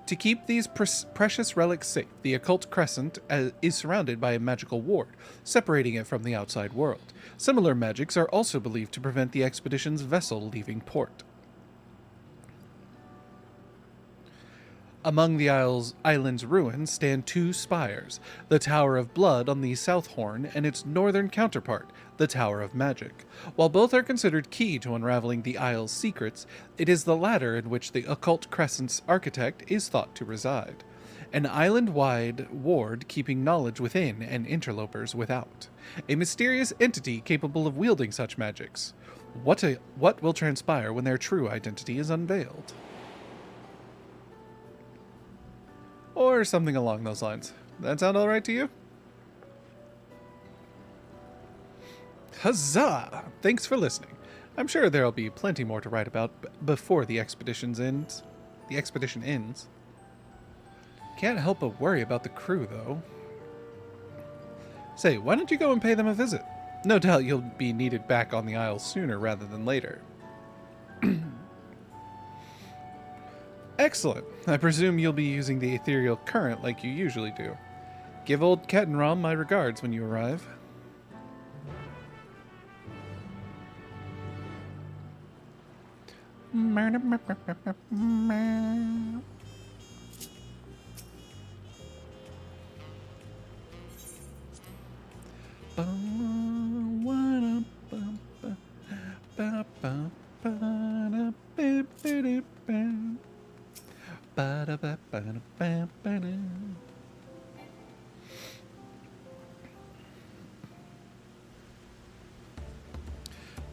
To keep these precious relics safe, the occult crescent is surrounded by a magical ward, separating it from the outside world. Similar magics are also believed to prevent the expedition's vessel leaving port. Among the island's ruins stand 2 spires, the Tower of Blood on the south horn and its northern counterpart, the Tower of Magic. While both are considered key to unraveling the Isle's secrets, it is the latter in which the occult crescent's architect is thought to reside. An island-wide ward keeping knowledge within and interlopers without. A mysterious entity capable of wielding such magics. What will transpire when their true identity is unveiled? Or something along those lines. That sound all right to you? Huzzah! Thanks for listening. I'm sure there'll be plenty more to write about before the expedition ends. Can't help but worry about the crew, though. Say, why don't you go and pay them a visit? No doubt you'll be needed back on the Isle sooner rather than later. Excellent. I presume you'll be using the ethereal current like you usually do. Give old Kettenram my regards when you arrive.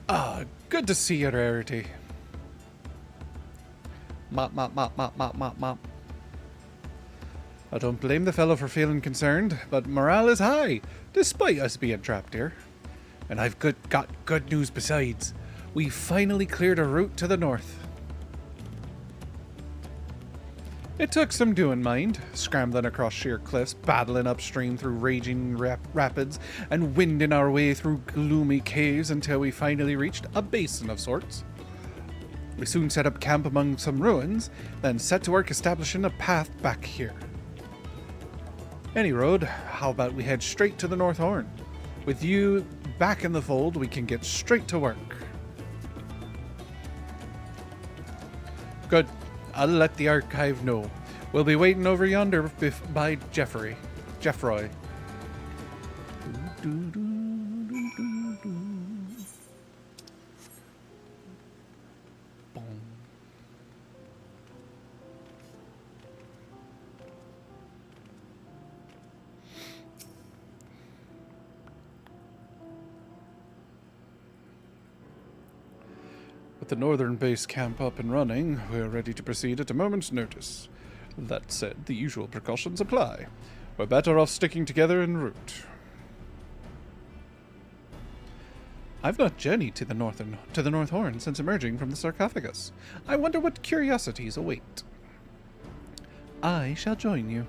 Ah, good to see you, Rarity. Mop, mop, mop, mop, mop, mop, mop. I don't blame the fellow for feeling concerned, but morale is high, despite us being trapped here. And I've got good news besides. We finally cleared a route to the north. It took some doing, mind, scrambling across sheer cliffs, battling upstream through raging rapids, and winding our way through gloomy caves until we finally reached a basin of sorts. We soon set up camp among some ruins, then set to work establishing a path back here. Any road, how about we head straight to the North Horn? With you back in the fold, we can get straight to work. Good. I'll let the Archive know. We'll be waiting over yonder by Geoffroy. With the northern base camp up and running, we're ready to proceed at a moment's notice. That said, the usual precautions apply. We're better off sticking together en route. I've not journeyed to the North Horn since emerging from the sarcophagus. I wonder what curiosities await. I shall join you.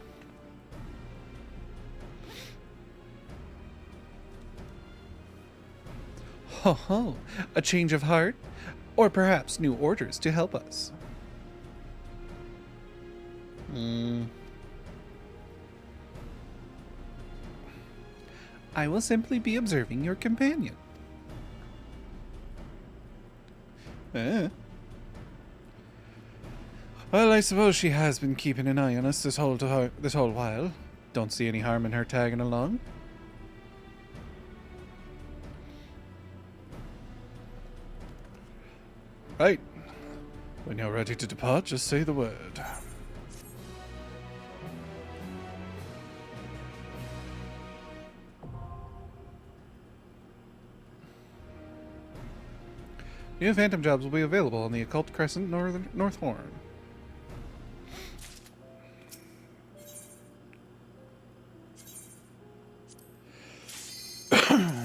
Ho ho! A change of heart? Or perhaps new orders to help us. I will simply be observing your companion. Well, I suppose she has been keeping an eye on us this whole while. Don't see any harm in her tagging along. Right. When you're ready to depart, just say the word. New Phantom jobs will be available on the Occult Crescent North Horn.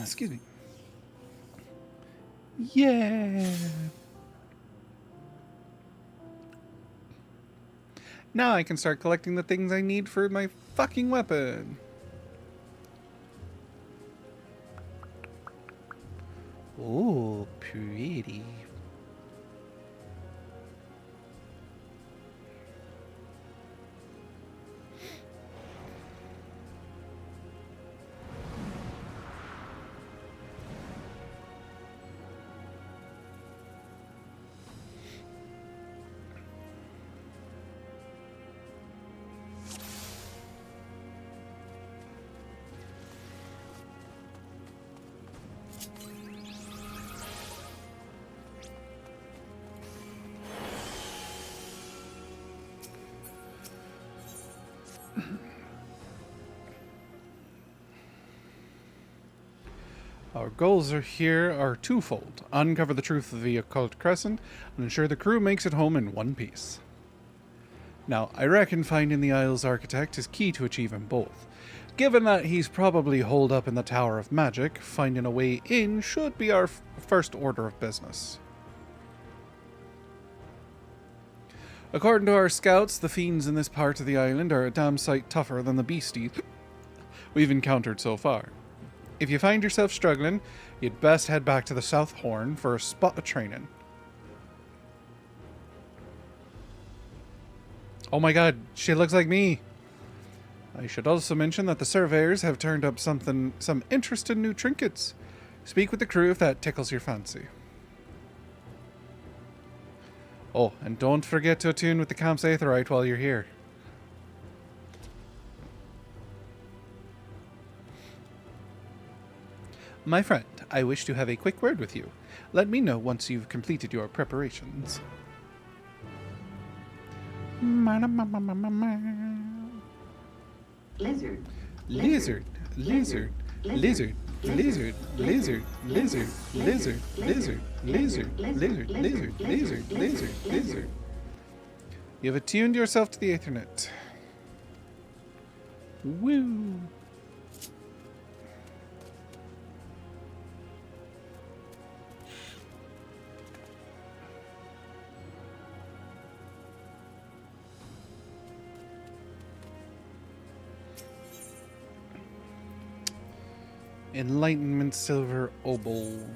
Excuse me. Yeah. Now I can start collecting the things I need for my fucking weapon. Oh, pretty. Our goals are twofold. Uncover the truth of the Occult Crescent and ensure the crew makes it home in one piece. Now, I reckon finding the Isle's architect is key to achieving both. Given that he's probably holed up in the Tower of Magic, finding a way in should be our first order of business. According to our scouts, the fiends in this part of the island are a damn sight tougher than the beasties we've encountered so far. If you find yourself struggling, you'd best head back to the South Horn for a spot of training. Oh my god, she looks like me! I should also mention that the surveyors have turned up some interesting new trinkets. Speak with the crew if that tickles your fancy. Oh, and don't forget to attune with the camp's aetheryte while you're here. My friend, I wish to have a quick word with you. Let me know once you've completed your preparations. Lizard. Lizard, lizard, lizard, lizard, lizard, lizard, lizard, lizard, lizard, lizard, lizard, lizard, lizard, lizard. You have attuned yourself to the Aethernet. Woo! Enlightenment Silver Obol.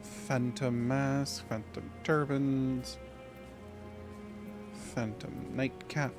Phantom Mask, Phantom Turbans, Phantom Nightcap.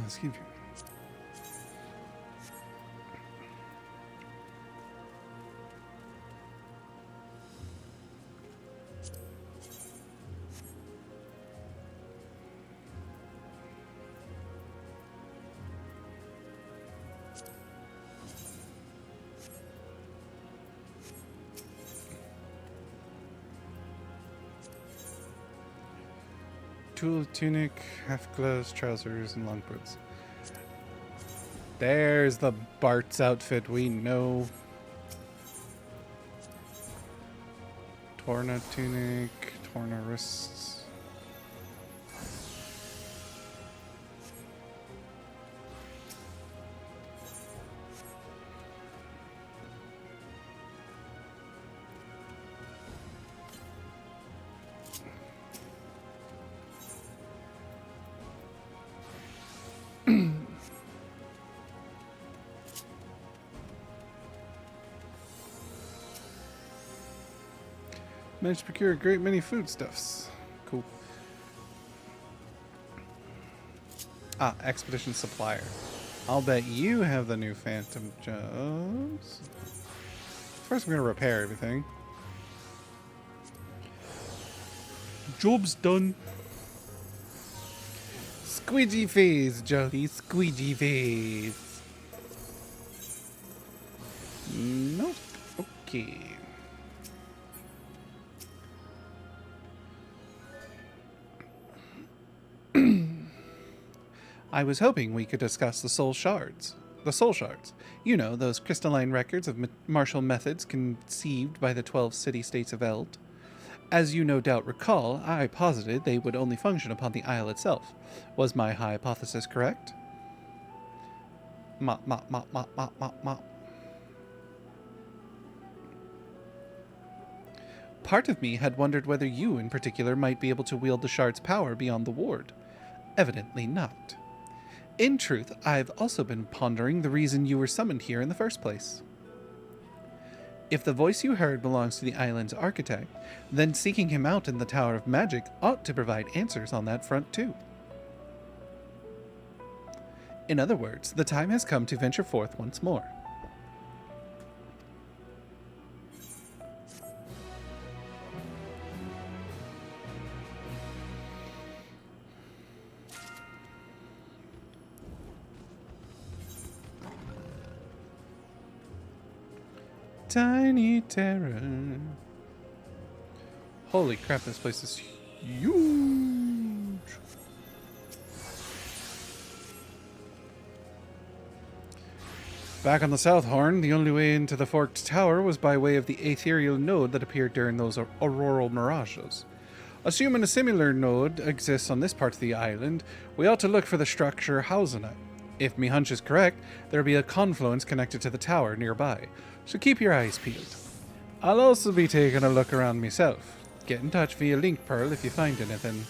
Excuse me. Tool tunic, half gloves, trousers, and long boots. There's the Bart's outfit we know. Torna tunic, Torna wrists. Managed to procure a great many foodstuffs. Cool. Ah, expedition supplier. I'll bet you have the new phantom jobs. First, I'm gonna repair everything. Job's done. Squidgy face, Jolly. Squidgy face. Nope. Okay. I was hoping we could discuss the soul shards. The soul shards. You know, those crystalline records of martial methods conceived by the 12 city-states of Eld. As you no doubt recall, I posited they would only function upon the isle itself. Was my hypothesis correct? Mop, mop, mop, mop, mop, mop, mop. Part of me had wondered whether you in particular might be able to wield the shard's power beyond the ward. Evidently not. In truth, I've also been pondering the reason you were summoned here in the first place. If the voice you heard belongs to the island's architect, then seeking him out in the Tower of Magic ought to provide answers on that front too. In other words, the time has come to venture forth once more. Tiny Terror. Holy crap, this place is huge. Back on the South Horn, the only way into the Forked Tower was by way of the ethereal node that appeared during those auroral mirages. Assuming a similar node exists on this part of the island, we ought to look for the structure housing it. If me hunch is correct, there'll be a confluence connected to the tower nearby, so keep your eyes peeled. I'll also be taking a look around myself. Get in touch via Link Pearl if you find anything.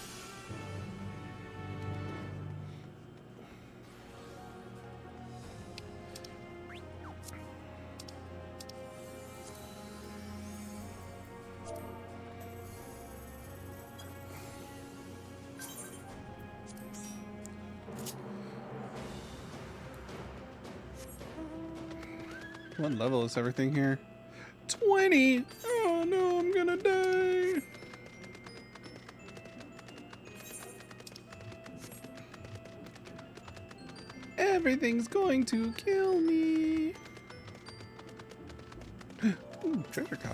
What level is everything here? 20! Oh no, I'm gonna die! Everything's going to kill me! Ooh, treasure cow.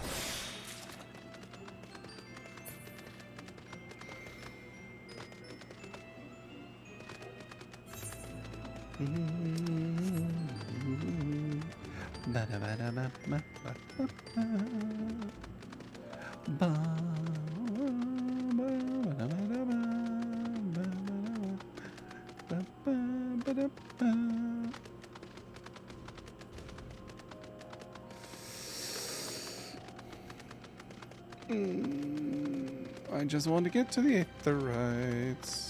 I just want to get to the aetherites.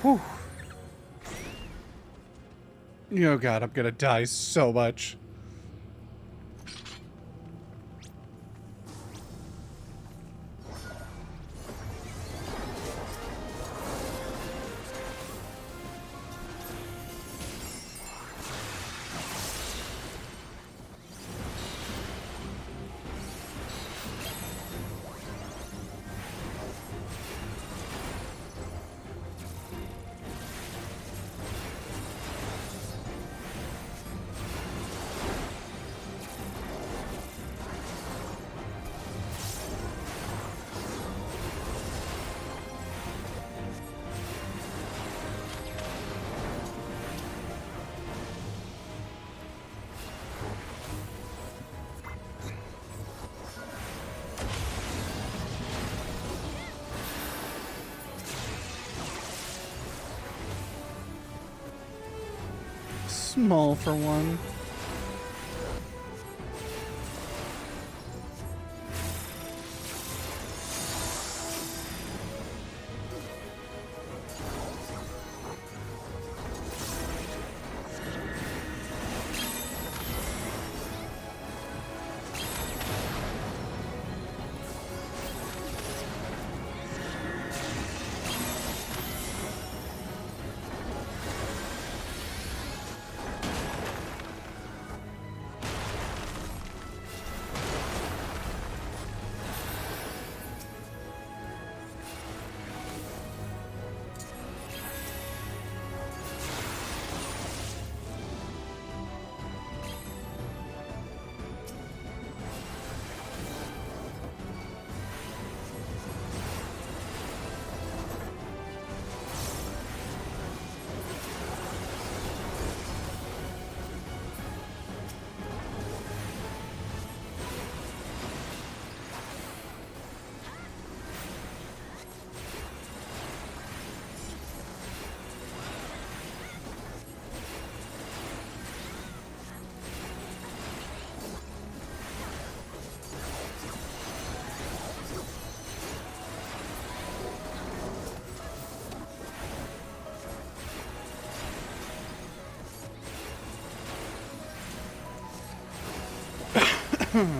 Whew. Oh god, I'm gonna die so much. small for one.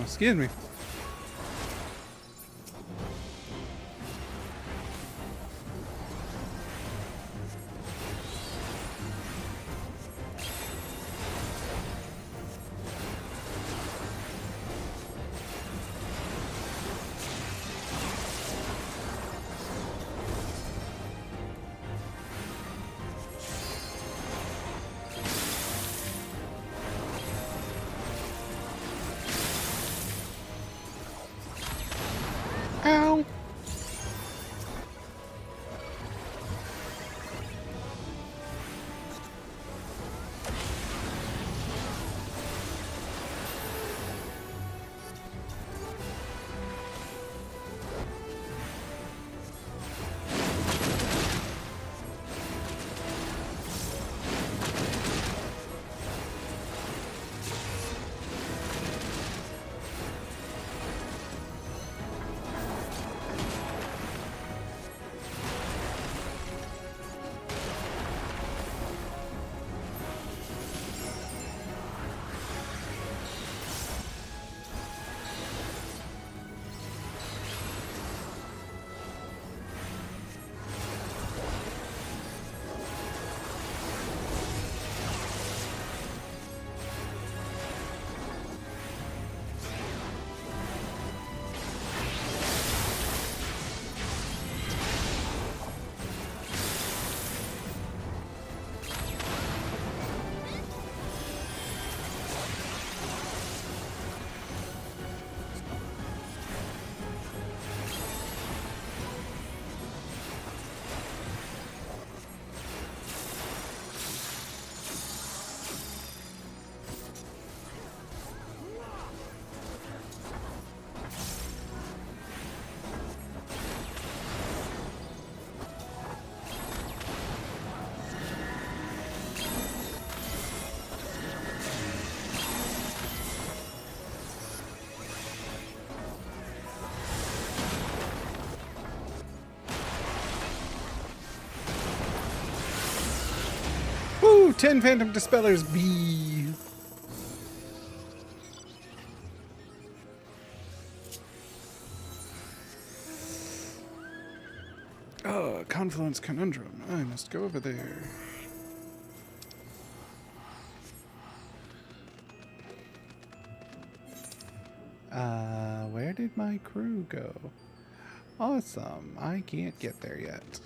Excuse me. Ow! Woo! 10 Phantom Dispellers B. Oh, Confluence Conundrum. I must go over there. Where did my crew go? Awesome. I can't get there yet.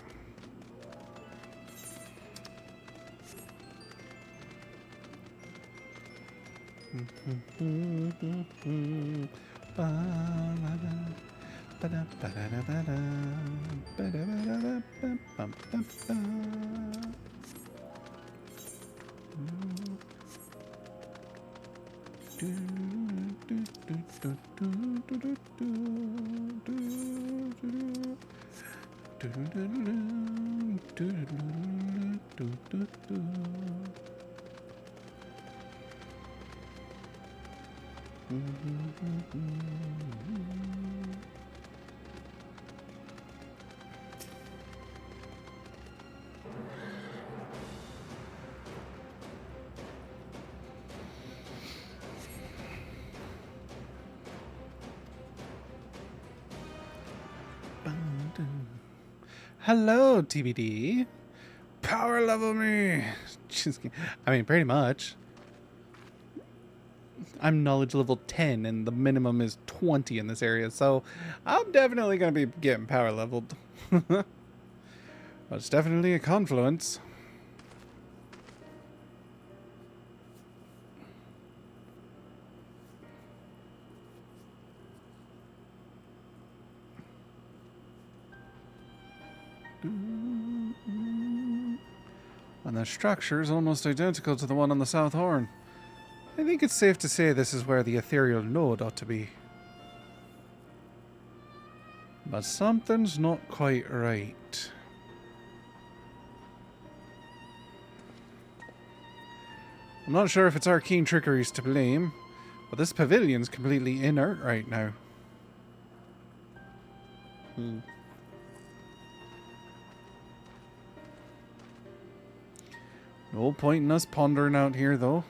Hello, TBD. Power level me. Just kidding. I mean, pretty much. I'm knowledge level 10 and the minimum is 20 in this area, so I'm definitely going to be getting power leveled. But it's definitely a confluence. And the structure is almost identical to the one on the South Horn. I think it's safe to say this is where the ethereal node ought to be. But something's not quite right. I'm not sure if it's arcane trickeries to blame, but this pavilion's completely inert right now. No point in us pondering out here, though.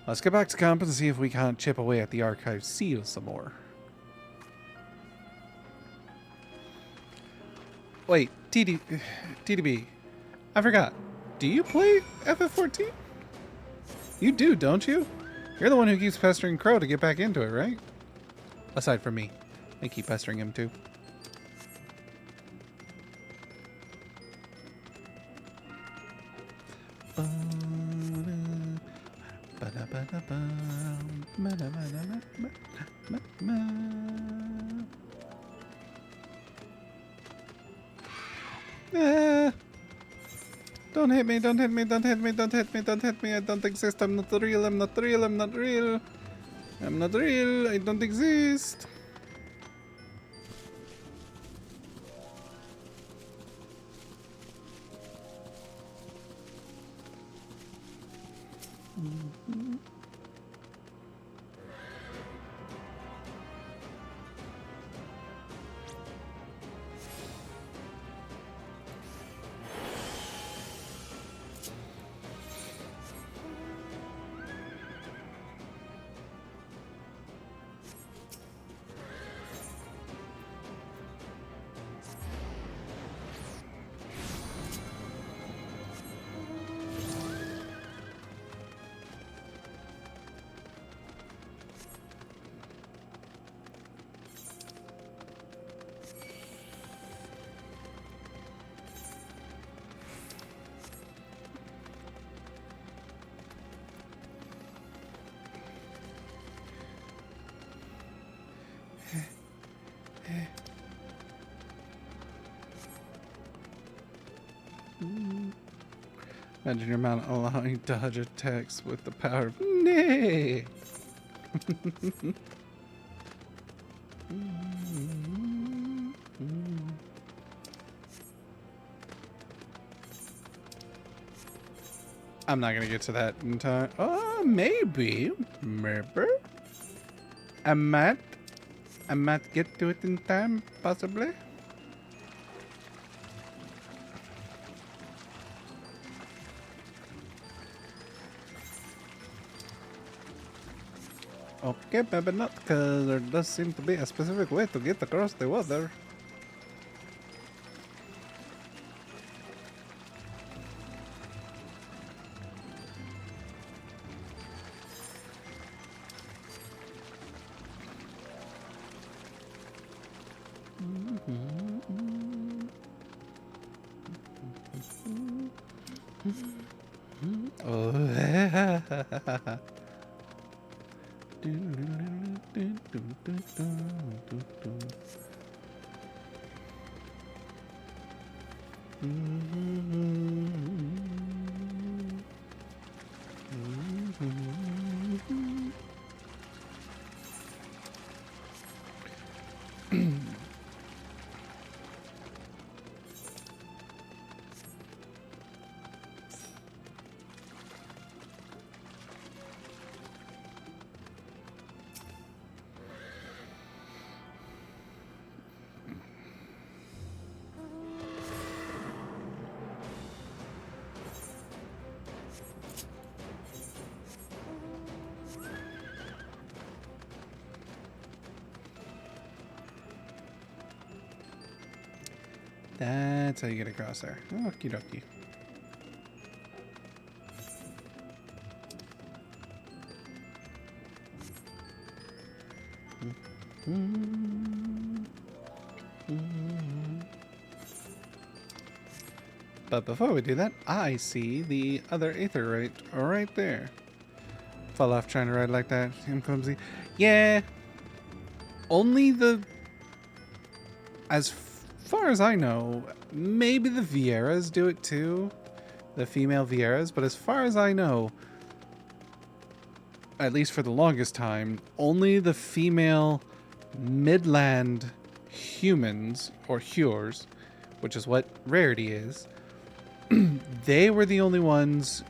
Let's get back to camp and see if we can't chip away at the archive seal some more. Wait, TDB, I forgot. Do you play FF14? You do, don't you? You're the one who keeps pestering Crow to get back into it, right? Aside from me. I keep pestering him too. Don't hit me, don't hit me, don't hit me, don't hit me, don't hit me. I don't exist. I'm not real, I'm not real, I'm not real. I'm not real, I don't exist. Imagine your mount allowing dodge attacks with the power of nay. I'm not gonna get to that in time. Oh, maybe. Maybe. I might get to it in time, possibly. Okay, maybe not, because there does seem to be a specific way to get across the water. Oh. That's how you get across there. Okie dokie. But before we do that, I see the other Aether right there. Fall off trying to ride like that. I'm clumsy. Yeah. Only the... As far as I know, maybe the Vieras do it too. The female Vieras. But as far as I know, at least for the longest time, only the female Midland humans, or Hures, which is what Rarity is, they were the only ones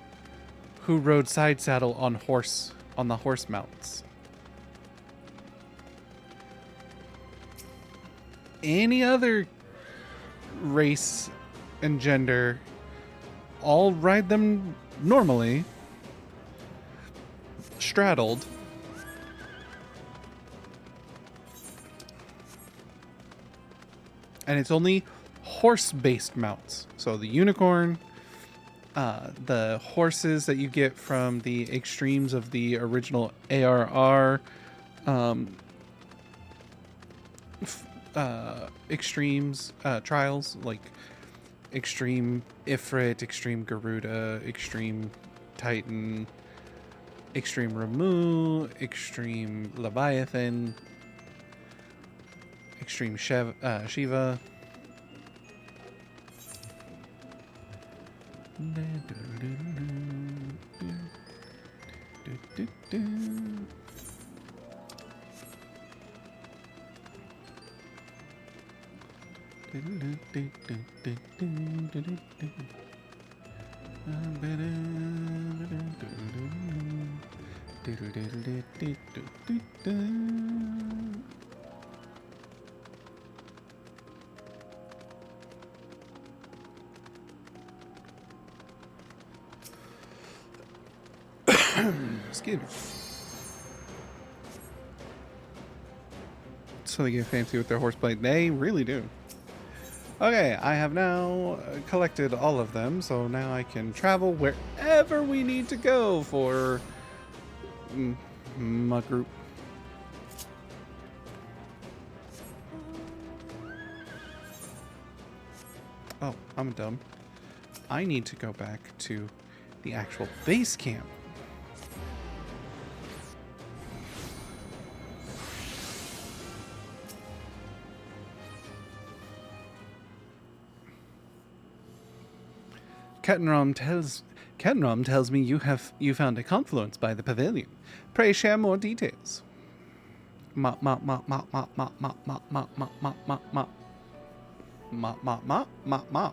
who rode side saddle on the horse mounts. Any other race and gender all ride them normally, straddled. And it's only horse-based mounts. So the unicorn, the horses that you get from the extremes of the original ARR, extremes, trials, like Extreme Ifrit, Extreme Garuda, Extreme Titan, Extreme Ramu, Extreme Leviathan, Extreme Shiva. Excuse me. So they get fancy with their horseplay. They really do. Okay, I have now collected all of them, so now I can travel wherever we need to go for my group. Oh, I'm dumb. I need to go back to the actual base camp. Kettenrom tells me you found a confluence by the pavilion. Pray share more details. Ma ma ma ma ma ma ma ma ma ma ma ma ma ma ma ma ma ma.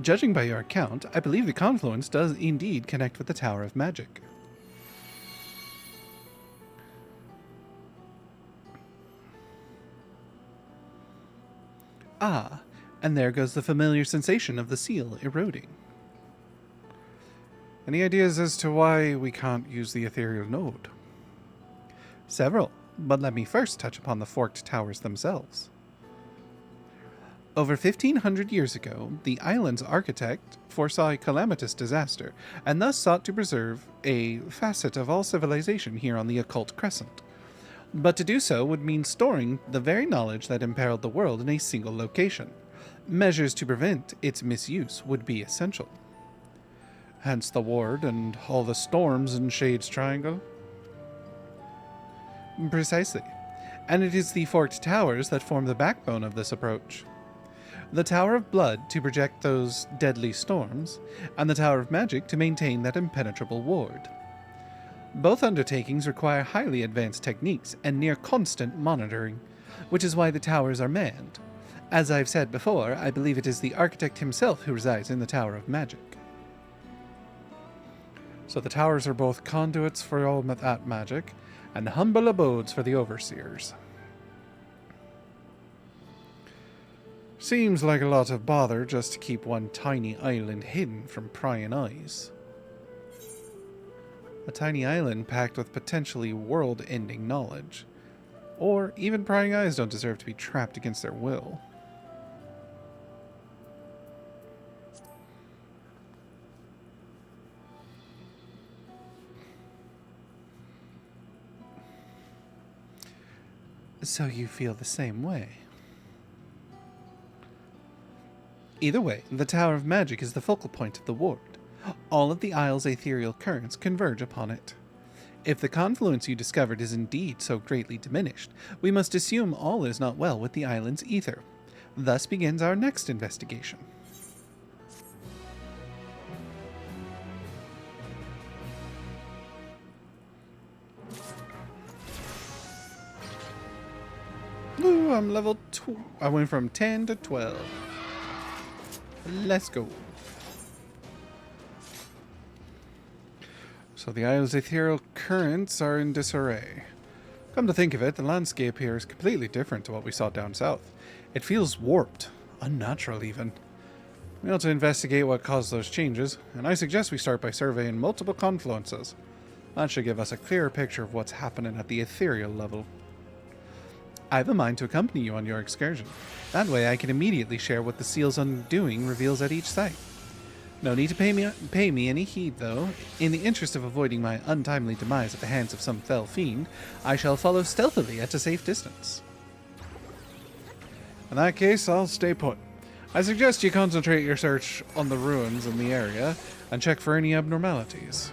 Judging by your account, I believe the confluence does indeed connect with the Tower of Magic. Ah, and there goes the familiar sensation of the seal eroding. Any ideas as to why we can't use the ethereal node? Several, but let me first touch upon the forked towers themselves. Over 1,500 years ago, the island's architect foresaw a calamitous disaster, and thus sought to preserve a facet of all civilization here on the occult crescent. But to do so would mean storing the very knowledge that imperiled the world in a single location. Measures to prevent its misuse would be essential. Hence the ward and all the storms in Shade's Triangle. Precisely. And it is the forked towers that form the backbone of this approach. The Tower of Blood to project those deadly storms, and the Tower of Magic to maintain that impenetrable ward. Both undertakings require highly advanced techniques and near constant monitoring, which is why the towers are manned. As I've said before, I believe it is the architect himself who resides in the Tower of Magic. So the towers are both conduits for all that magic, and humble abodes for the overseers. Seems like a lot of bother just to keep one tiny island hidden from prying eyes. A tiny island packed with potentially world-ending knowledge. Or even prying eyes don't deserve to be trapped against their will. So you feel the same way? Either way, the Tower of Magic is the focal point of the ward. All of the Isle's ethereal currents converge upon it. If the confluence you discovered is indeed so greatly diminished, we must assume all is not well with the island's ether. Thus begins our next investigation. Ooh, I'm level 2. I went from 10 to 12. Let's go. So the isle's ethereal currents are in disarray. Come to think of it, the landscape here is completely different to what we saw down south. It feels warped, unnatural even. We ought to investigate what caused those changes, and I suggest we start by surveying multiple confluences. That should give us a clearer picture of what's happening at the ethereal level. I have a mind to accompany you on your excursion. That way I can immediately share what the seal's undoing reveals at each site. No need to pay me any heed, though. In the interest of avoiding my untimely demise at the hands of some fell fiend, I shall follow stealthily at a safe distance. In that case, I'll stay put. I suggest you concentrate your search on the ruins in the area and check for any abnormalities.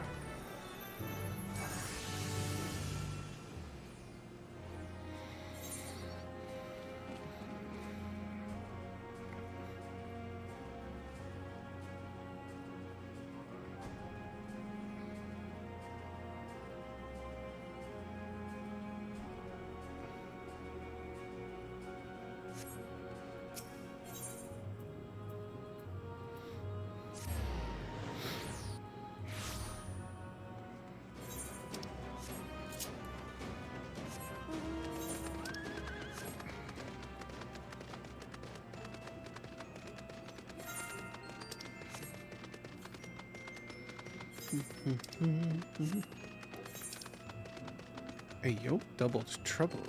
Hey yo, double trouble.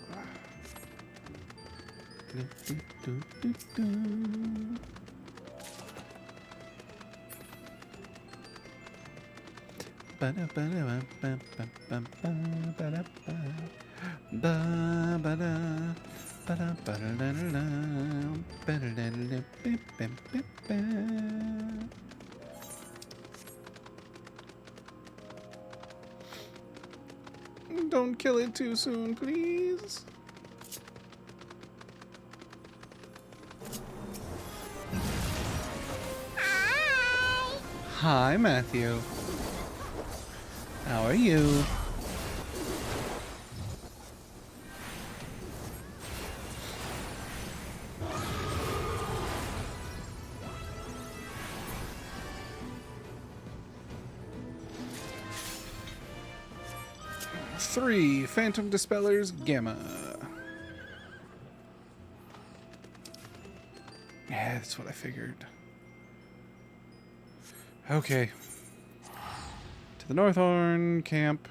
Don't kill it too soon, please. Hi, Matthew. How are you? Three Phantom Dispellers Gamma. Yeah, that's what I figured. Okay. To the Northhorn camp.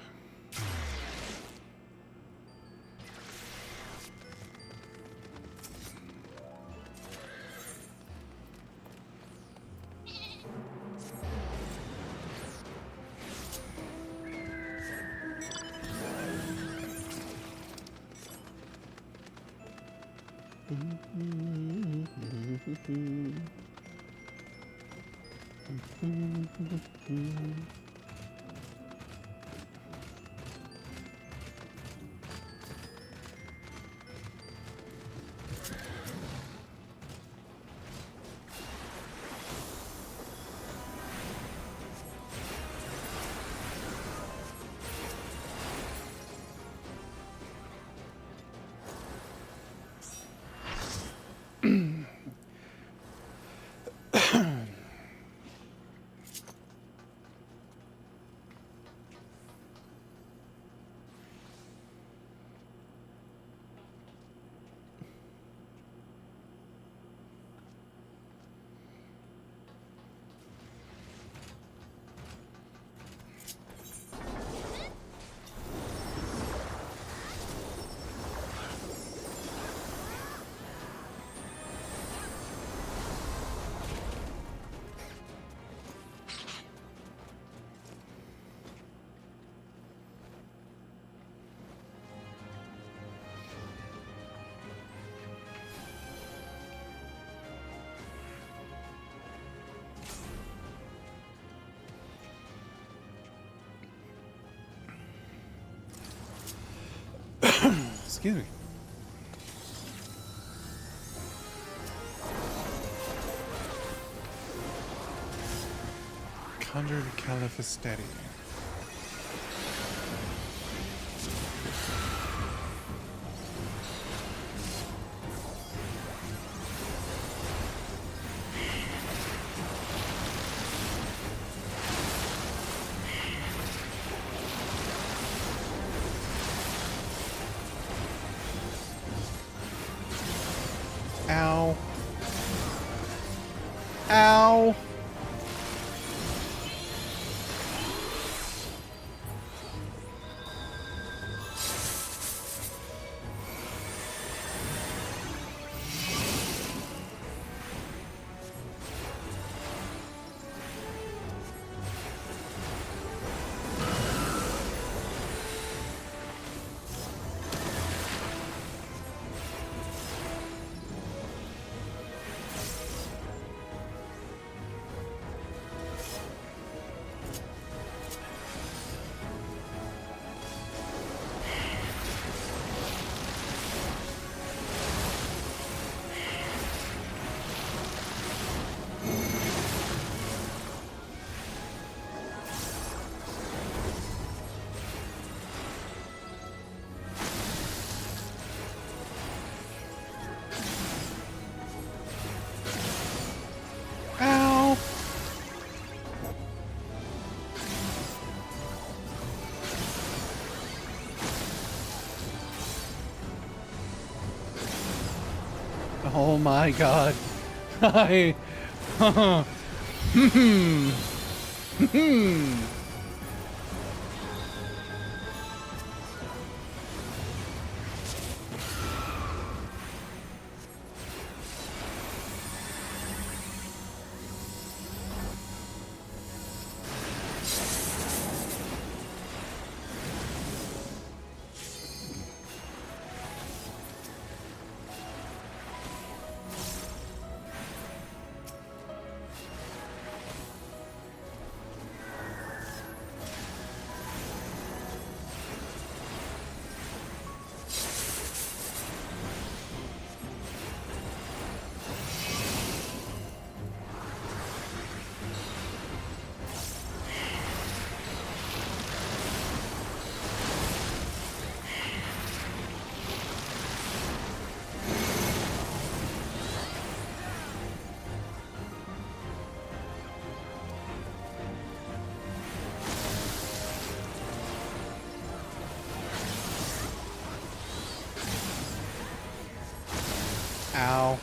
Excuse me. Conjured Caliphisteri. Ow. Ow. Ow. Oh my god. I. Hmm. Hmm. Ow.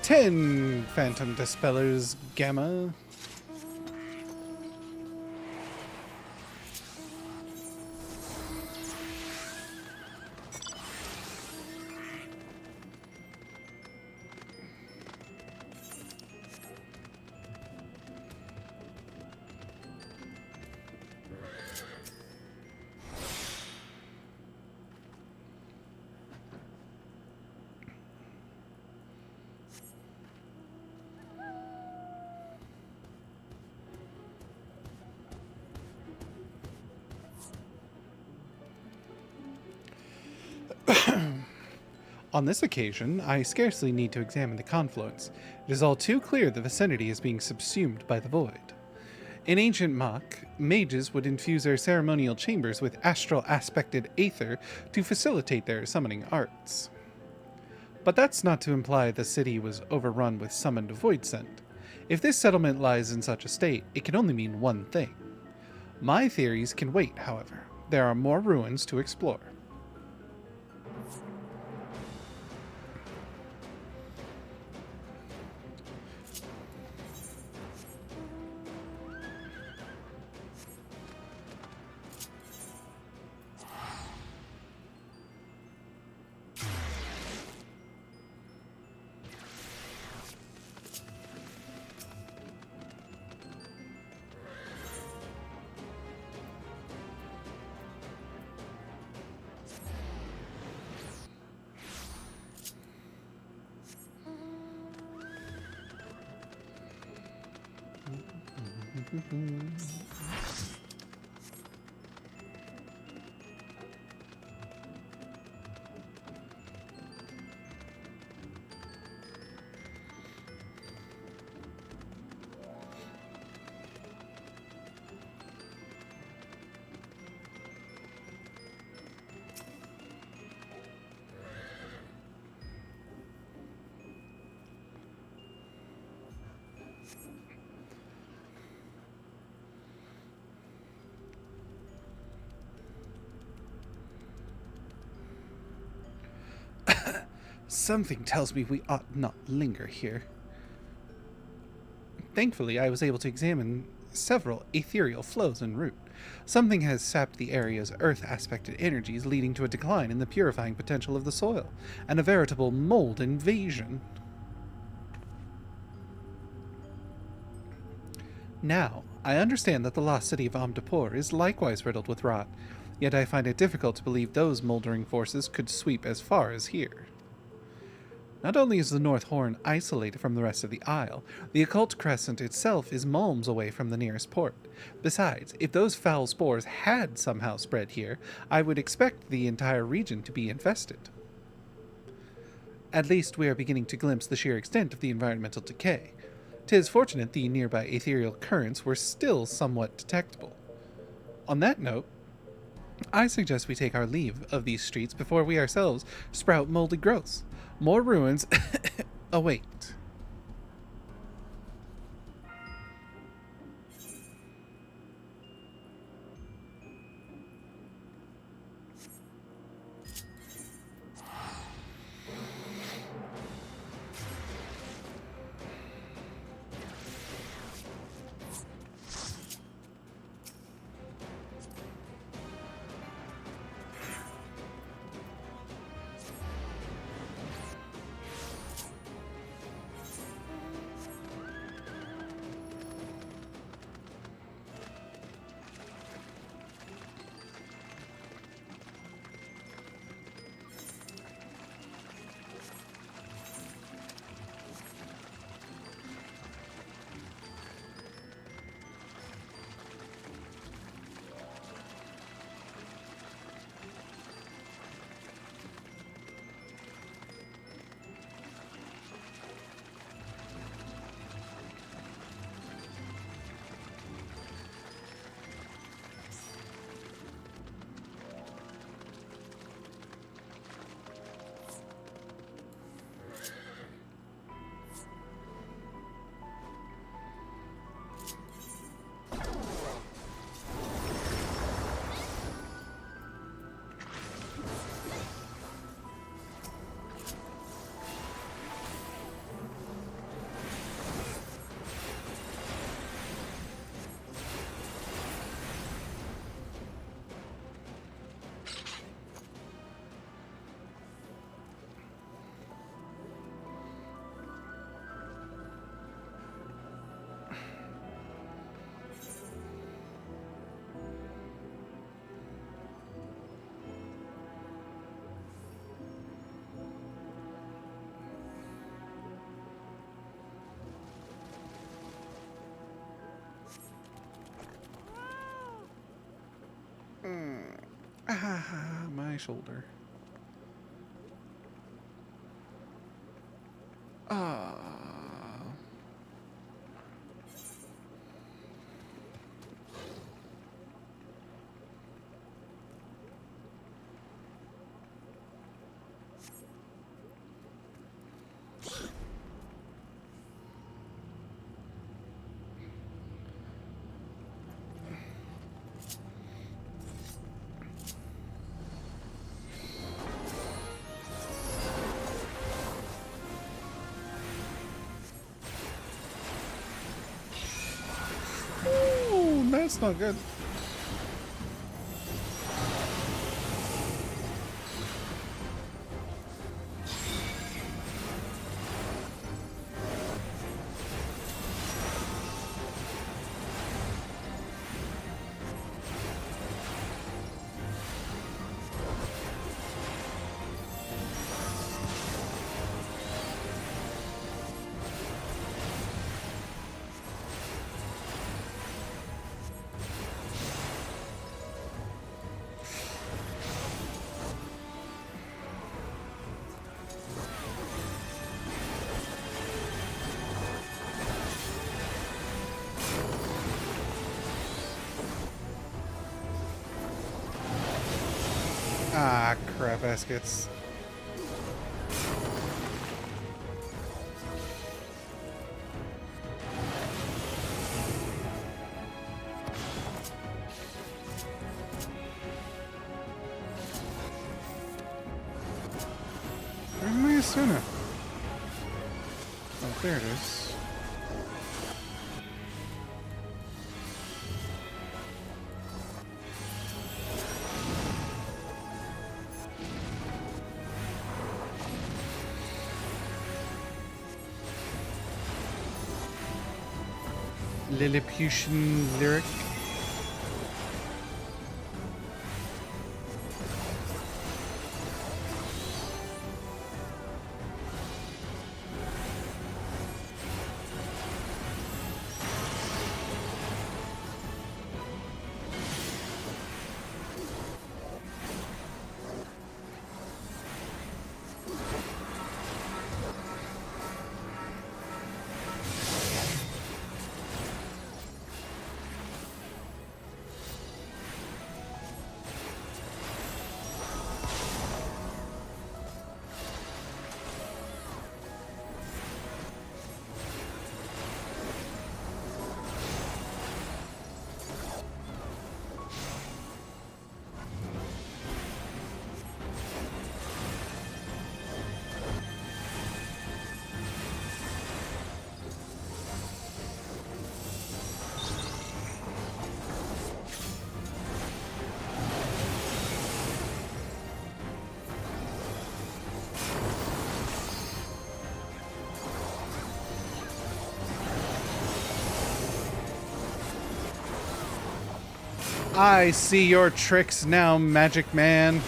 Ten Phantom Dispellers Gamma. On this occasion, I scarcely need to examine the confluence. It is all too clear the vicinity is being subsumed by the void. In ancient Mach, mages would infuse their ceremonial chambers with astral aspected aether to facilitate their summoning arts. But that's not to imply the city was overrun with summoned voidsent. If this settlement lies in such a state, it can only mean one thing. My theories can wait, however. There are more ruins to explore. Something tells me we ought not linger here. Thankfully, I was able to examine several ethereal flows en route. Something has sapped the area's earth aspected energies, leading to a decline in the purifying potential of the soil, and a veritable mold invasion. Now, I understand that the lost city of Amdapur is likewise riddled with rot, yet I find it difficult to believe those moldering forces could sweep as far as here. Not only is the North Horn isolated from the rest of the Isle, the occult crescent itself is malms away from the nearest port. Besides, if those foul spores had somehow spread here, I would expect the entire region to be infested. At least we are beginning to glimpse the sheer extent of the environmental decay. 'Tis fortunate the nearby ethereal currents were still somewhat detectable. On that note, I suggest we take our leave of these streets before we ourselves sprout moldy growths. More ruins await. My shoulder. Ah. That's not good. Ah, crap baskets. Where's my Asuna? Oh, there it is. Lilliputian lyric. I see your tricks now, Magic Man.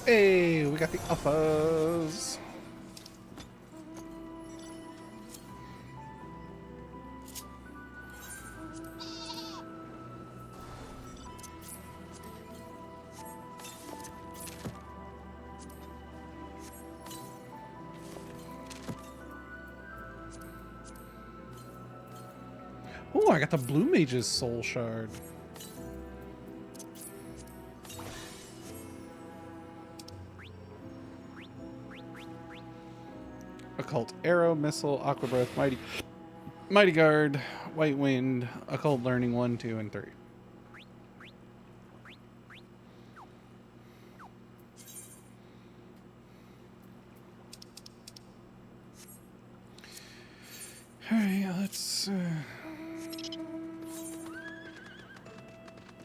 Hey, we got the alphas. Oh, I got the Blue Mage's Soul Shard. Occult Arrow, Missile, Aqua Breath, Mighty Guard, White Wind, Occult Learning 1, 2, and 3. Alright, let's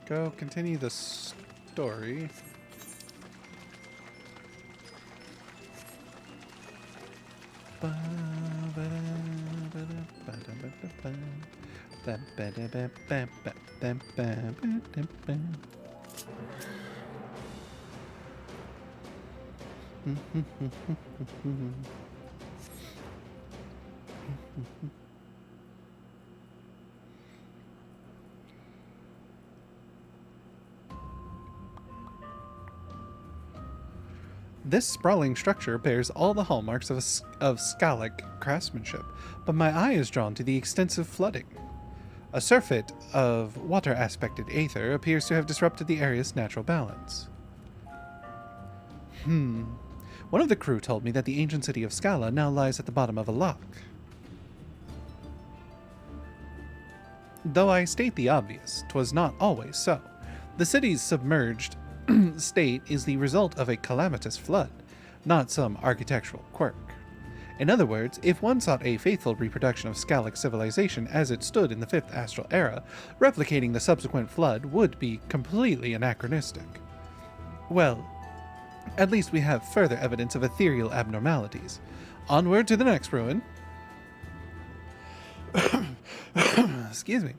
go continue the story. This sprawling structure bears all the hallmarks of Scalic craftsmanship, but my eye is drawn to the extensive flooding. A surfeit of water-aspected aether appears to have disrupted the area's natural balance. One of the crew told me that the ancient city of Scala now lies at the bottom of a loch. Though I state the obvious, 'twas not always so. The city's submerged state is the result of a calamitous flood, not some architectural quirk. In other words, if one sought a faithful reproduction of Scalic civilization as it stood in the 5th Astral Era, replicating the subsequent flood would be completely anachronistic. Well, at least we have further evidence of ethereal abnormalities. Onward to the next ruin. Excuse me.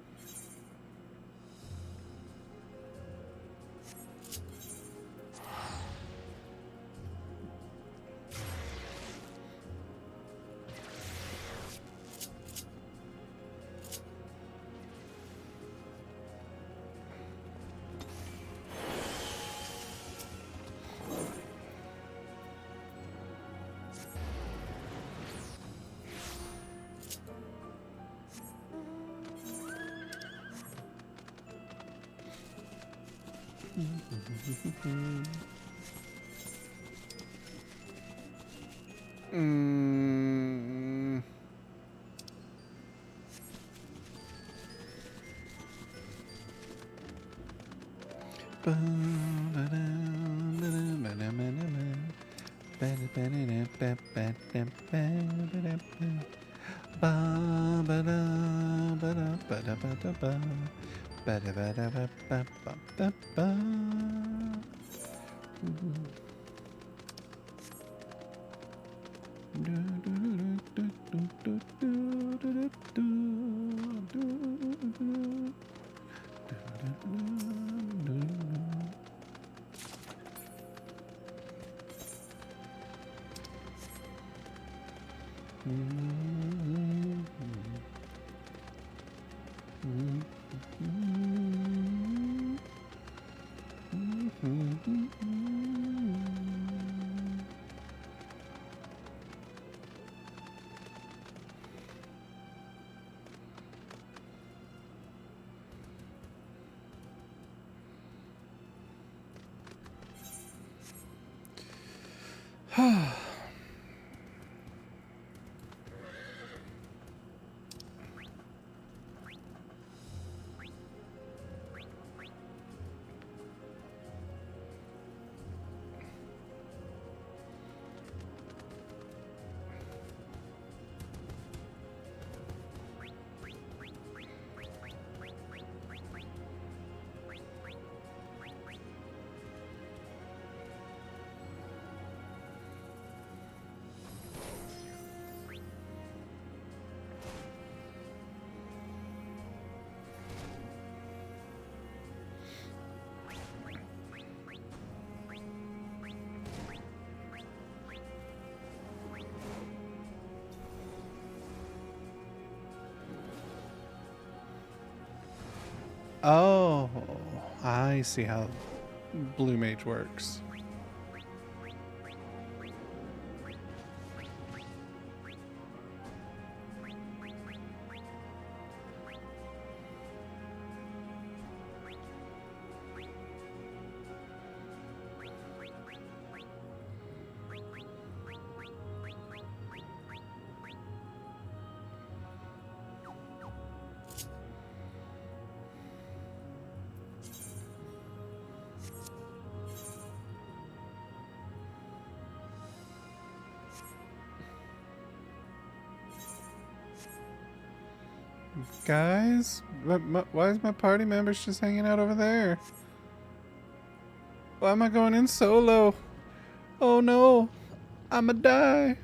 Oh, I see how Blue Mage works. Guys, why is my party members just hanging out over there? Why am I going in solo? Oh no, I'ma die.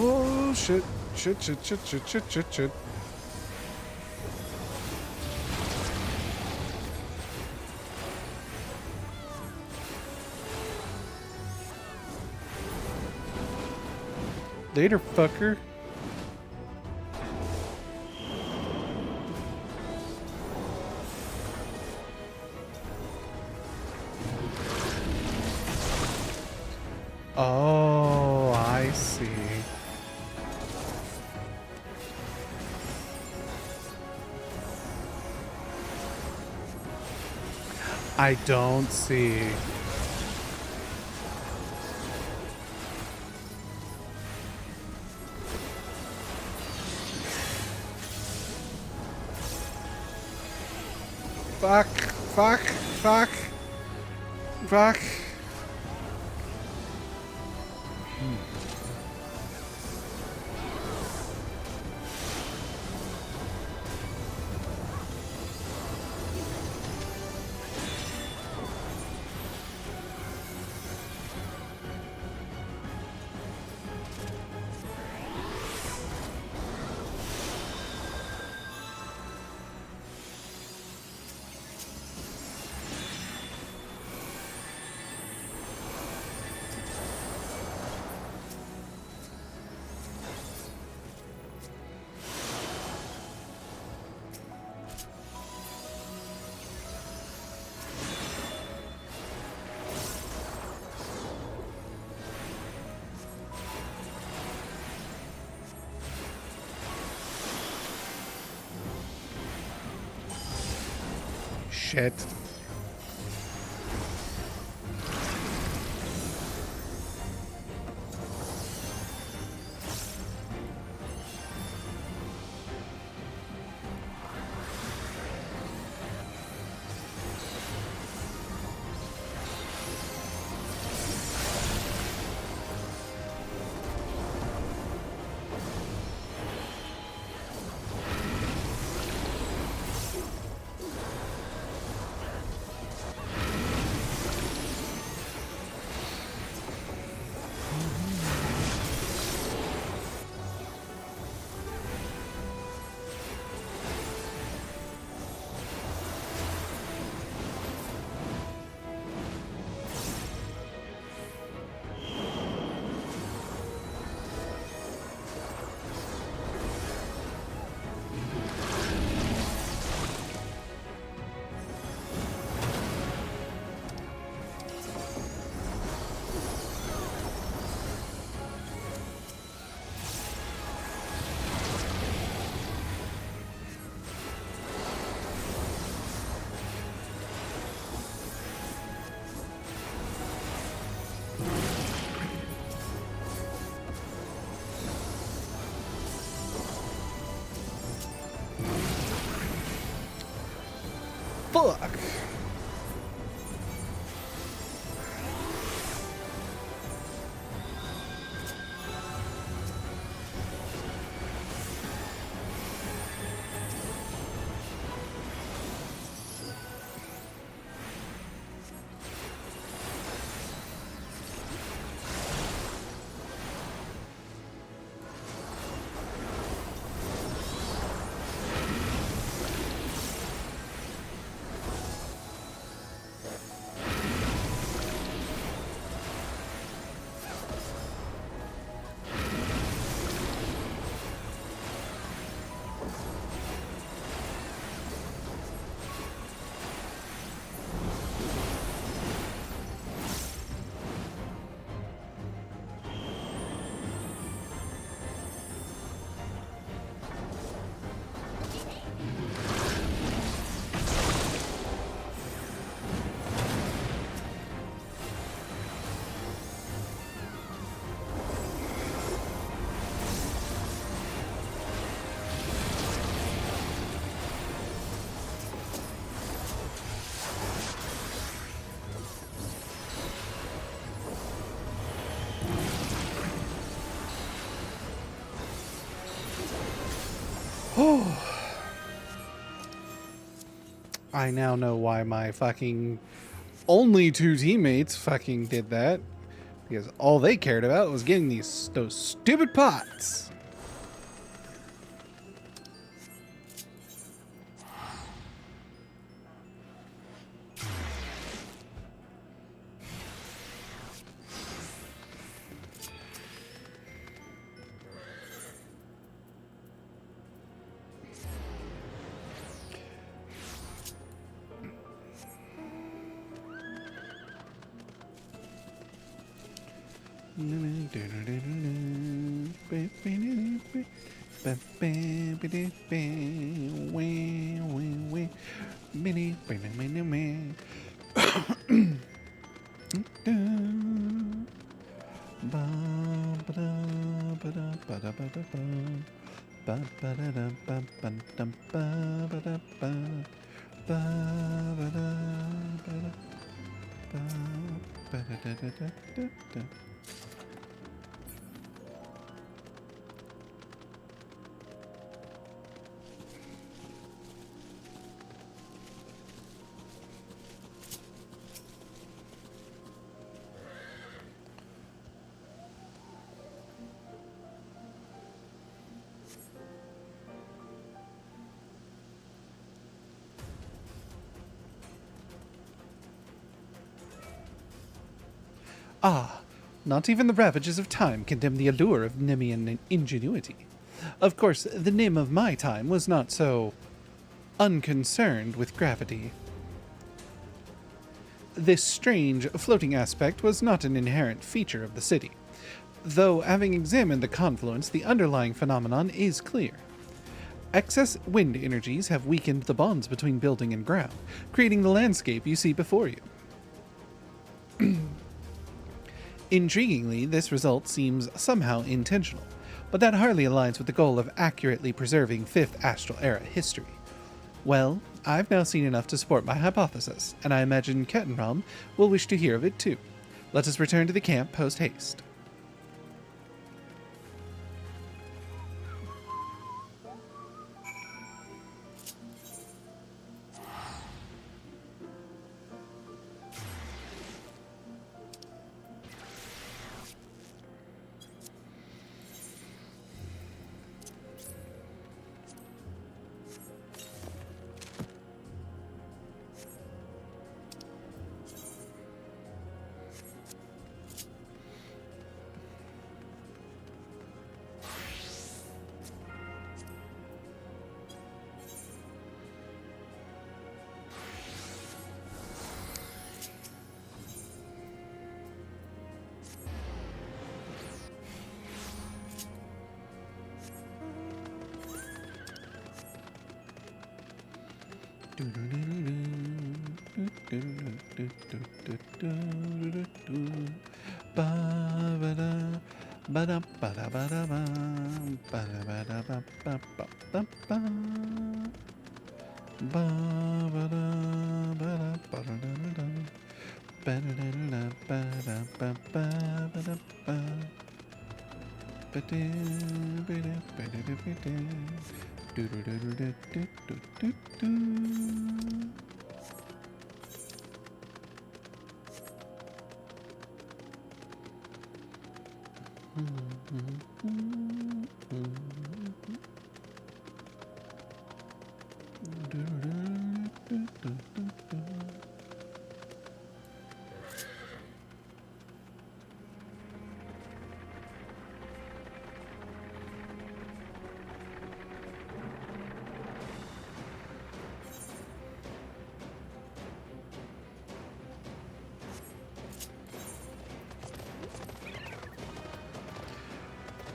Oh shit, shit. Later, fucker. Oh, I see. I don't see. Fuck. Shit. fuck? I now know why my fucking only two teammates fucking did that. Because all they cared about was getting those stupid pots. Ah, not even the ravages of time condemn the allure of Nemean ingenuity. Of course, the Nim of my time was not so unconcerned with gravity. This strange, floating aspect was not an inherent feature of the city, though having examined the confluence, the underlying phenomenon is clear. Excess wind energies have weakened the bonds between building and ground, creating the landscape you see before you. Intriguingly, this result seems somehow intentional, but that hardly aligns with the goal of accurately preserving 5th Astral Era history. Well, I've now seen enough to support my hypothesis, and I imagine Kettenram will wish to hear of it too. Let us return to the camp post-haste.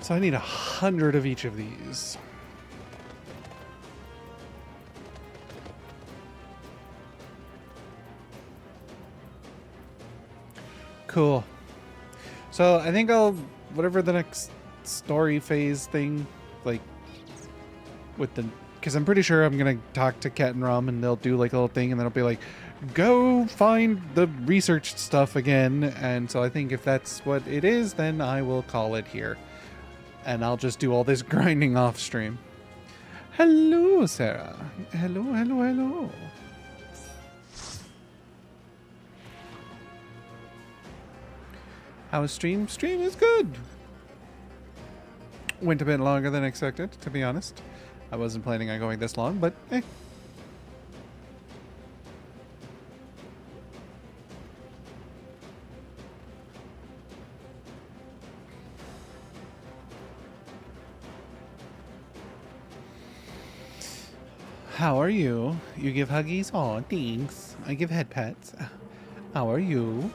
So I need 100 of each of these. Cool. So I think I'll, whatever the next story phase thing, like, with the, because I'm pretty sure I'm going to talk to Cat and Rum and they'll do like a little thing and then I'll be like, go find the research stuff again. And so I think if that's what it is, then I will call it here. And I'll just do all this grinding off stream. Hello, Sarah. Hello, hello, hello. How is stream? Stream is good. Went a bit longer than expected, to be honest. I wasn't planning on going this long, but eh. How are you? You give huggies? Aw, thanks. I give head pats. How are you?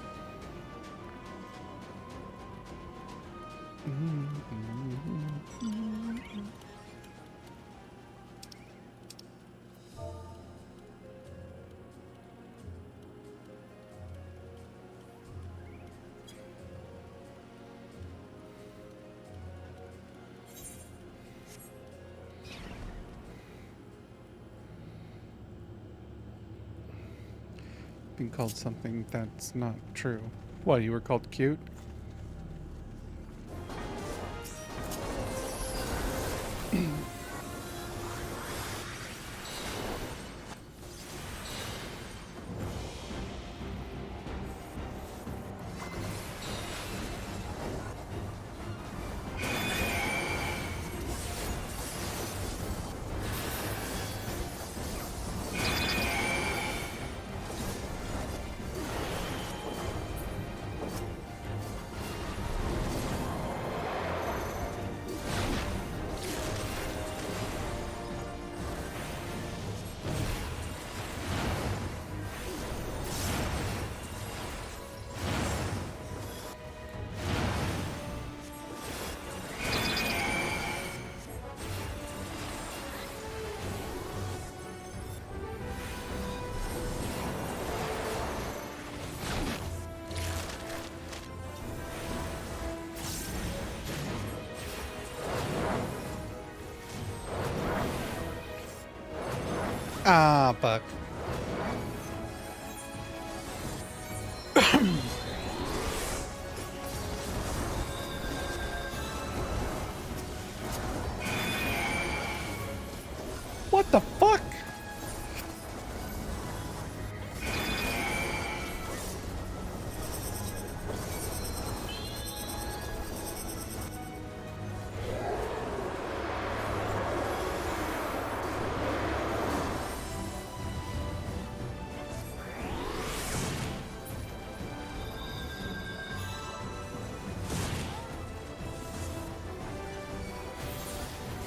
Being called something that's not true. What, you were called cute? Ah, Buck. What the fuck?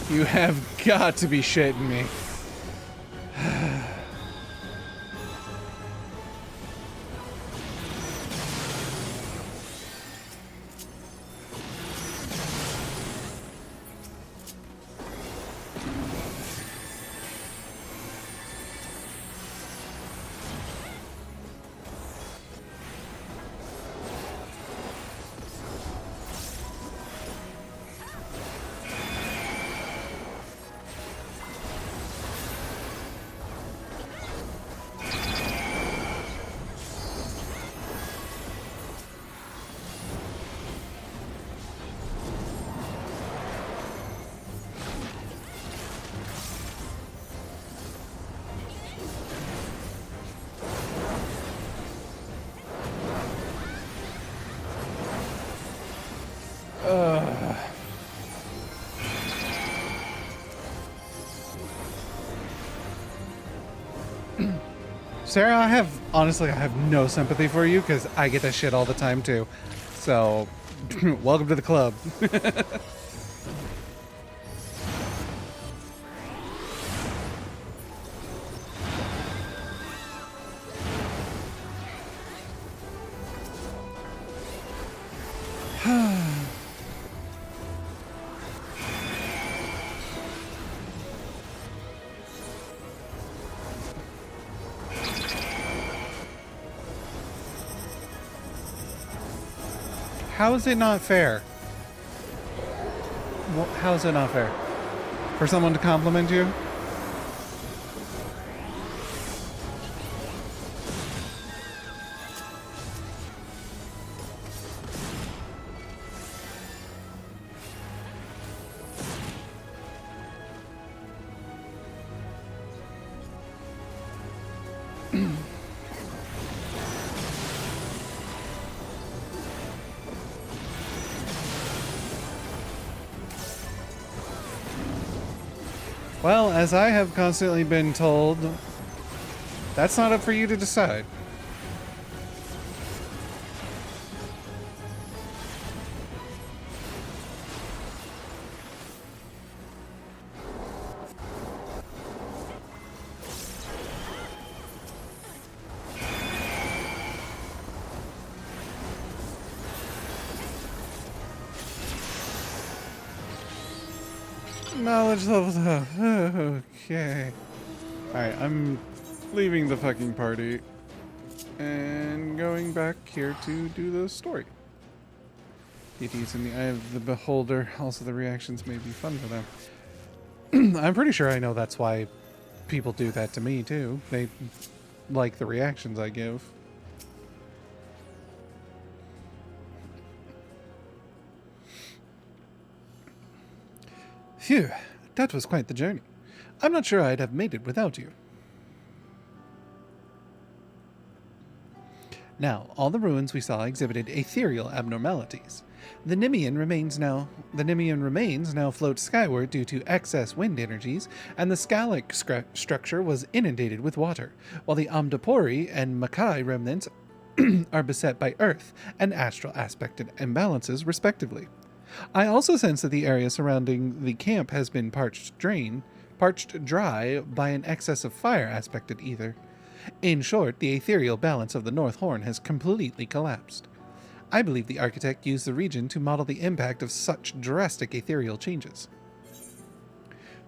You have got to be shitting me. Sarah, honestly, I have no sympathy for you because I get that shit all the time too. So, welcome to the club. How is it not fair? How is it not fair? For someone to compliment you? Well, as I have constantly been told, that's not up for you to decide. Knowledge level up. Okay. Alright, I'm leaving the fucking party and going back here to do the story. Deities in the eye of the beholder. Also, the reactions may be fun for them. I'm pretty sure I know that's why people do that to me, too. They like the reactions I give. Phew, that was quite the journey. I'm not sure I'd have made it without you. Now, all the ruins we saw exhibited ethereal abnormalities. The Nemean remains now floats skyward due to excess wind energies, and the Scalic structure was inundated with water, while the Amdapori and Makai remnants are beset by earth and astral aspected imbalances, respectively. I also sense that the area surrounding the camp has been parched dry by an excess of fire aspected ether. In short, the ethereal balance of the North Horn has completely collapsed. I believe the architect used the region to model the impact of such drastic ethereal changes.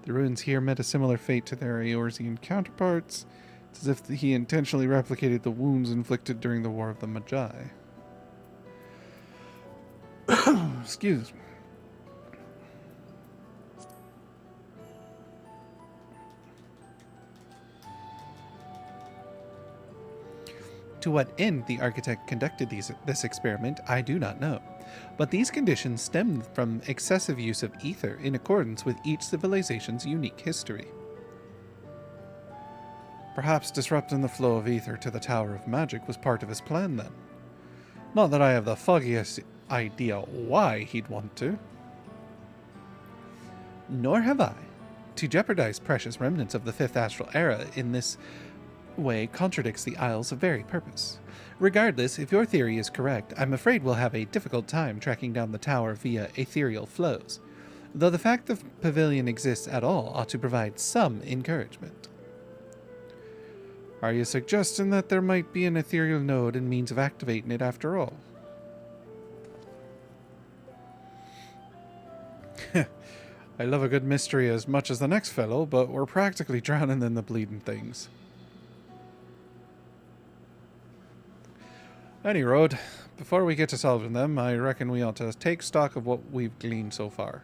The ruins here met a similar fate to their Eorzean counterparts. It's as if he intentionally replicated the wounds inflicted during the War of the Magi. Excuse me. To what end the architect conducted this experiment, I do not know, but these conditions stemmed from excessive use of ether in accordance with each civilization's unique history. Perhaps disrupting the flow of ether to the Tower of Magic was part of his plan then. Not that I have the foggiest idea why he'd want to. Nor have I. To jeopardize precious remnants of the Fifth Astral Era in this way contradicts the Isle's very purpose. Regardless, if your theory is correct, I'm afraid we'll have a difficult time tracking down the tower via ethereal flows, though the fact the pavilion exists at all ought to provide some encouragement. Are you suggesting that there might be an ethereal node and means of activating it after all? I love a good mystery as much as the next fellow, but we're practically drowning in the bleeding things. Any road, before we get to solving them, I reckon we ought to take stock of what we've gleaned so far.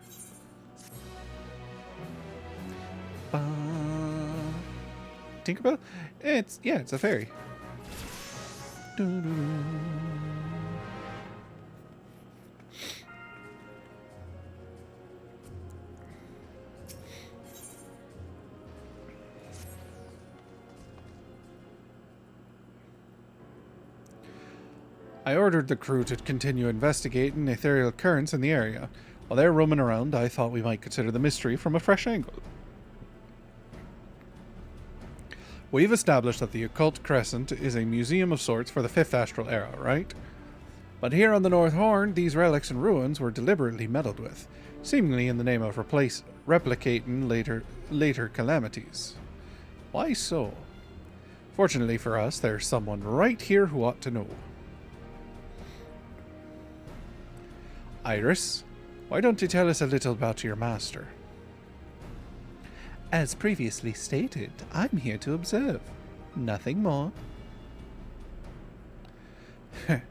Tinkerbell? It's a fairy. I ordered the crew to continue investigating ethereal currents in the area. While they're roaming around, I thought we might consider the mystery from a fresh angle. We've established that the Occult Crescent is a museum of sorts for the Fifth Astral Era, right? But here on the North Horn, these relics and ruins were deliberately meddled with, seemingly in the name of replicating later calamities. Why so? Fortunately for us, there's someone right here who ought to know. Iris, why don't you tell us a little about your master? As previously stated, I'm here to observe. Nothing more. How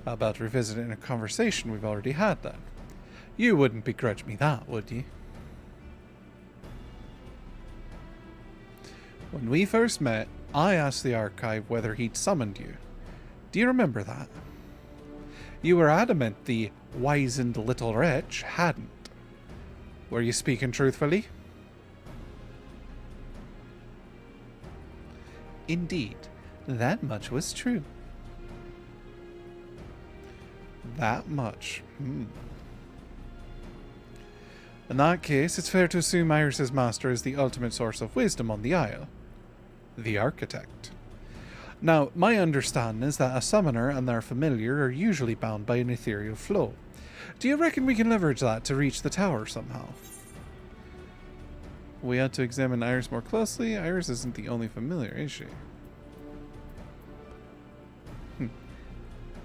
about revisiting a conversation we've already had, then? You wouldn't begrudge me that, would you? When we first met, I asked the archive whether he'd summoned you. Do you remember that? You were adamant the wizened little wretch hadn't. Were you speaking truthfully? Indeed, that much was true. That much. In that case, it's fair to assume Iris's master is the ultimate source of wisdom on the Isle. The architect. Now, my understanding is that a summoner and their familiar are usually bound by an ethereal flow. Do you reckon we can leverage that to reach the tower somehow? We had to examine Iris more closely. Iris isn't the only familiar, is she?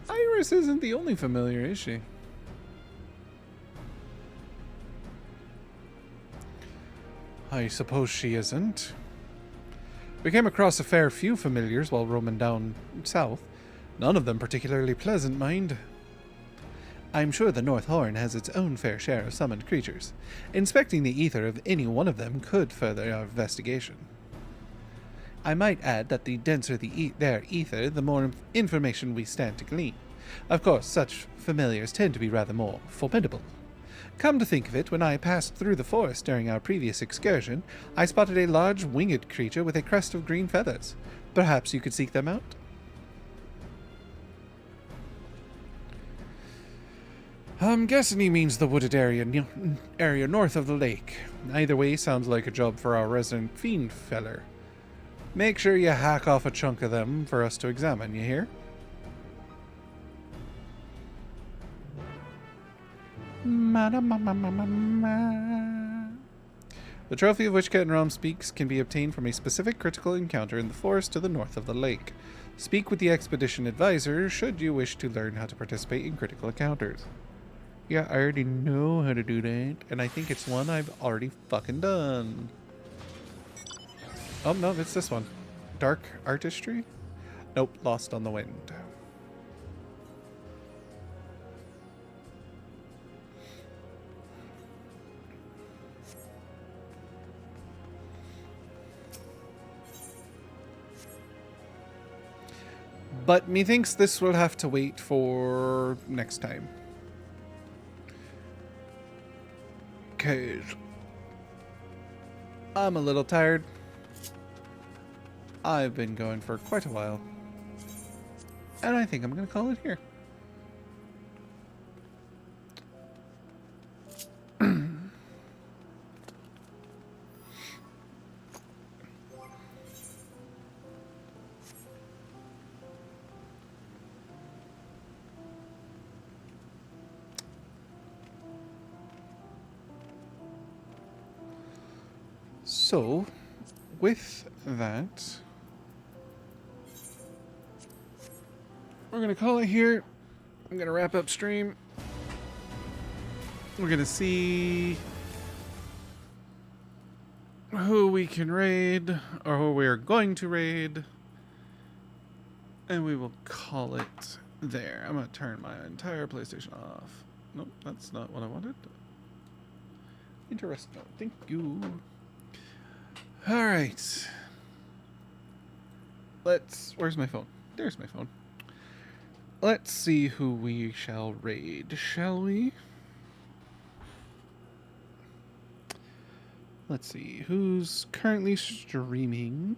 Iris isn't the only familiar, is she? I suppose she isn't. We came across a fair few familiars while roaming down south. None of them particularly pleasant, mind. I'm sure the North Horn has its own fair share of summoned creatures. Inspecting the ether of any one of them could further our investigation. I might add that the denser their ether, the more information we stand to glean. Of course, such familiars tend to be rather more formidable. Come to think of it, when I passed through the forest during our previous excursion, I spotted a large winged creature with a crest of green feathers. Perhaps you could seek them out? I'm guessing he means the wooded area north of the lake. Either way, sounds like a job for our resident fiend feller. Make sure you hack off a chunk of them for us to examine, you hear? The trophy of which Kettenrom speaks can be obtained from a specific critical encounter in the forest to the north of the lake. Speak with the expedition advisor should you wish to learn how to participate in critical encounters. Yeah, I already know how to do that, and I think it's one I've already fucking done. Oh, no, it's this one. Dark Artistry? Nope, Lost on the Wind. But methinks this will have to wait for next time. 'Cause I'm a little tired. I've been going for quite a while. And I think I'm going to call it here. So, with that, we're going to call it here. I'm going to wrap up stream. We're going to see who we can raid, or who we're going to raid. And we will call it there. I'm going to turn my entire PlayStation off. Nope, that's not what I wanted. Interesting. Thank you. All right. Where's my phone? There's my phone. Let's see who we shall raid, shall we? Let's see. Who's currently streaming?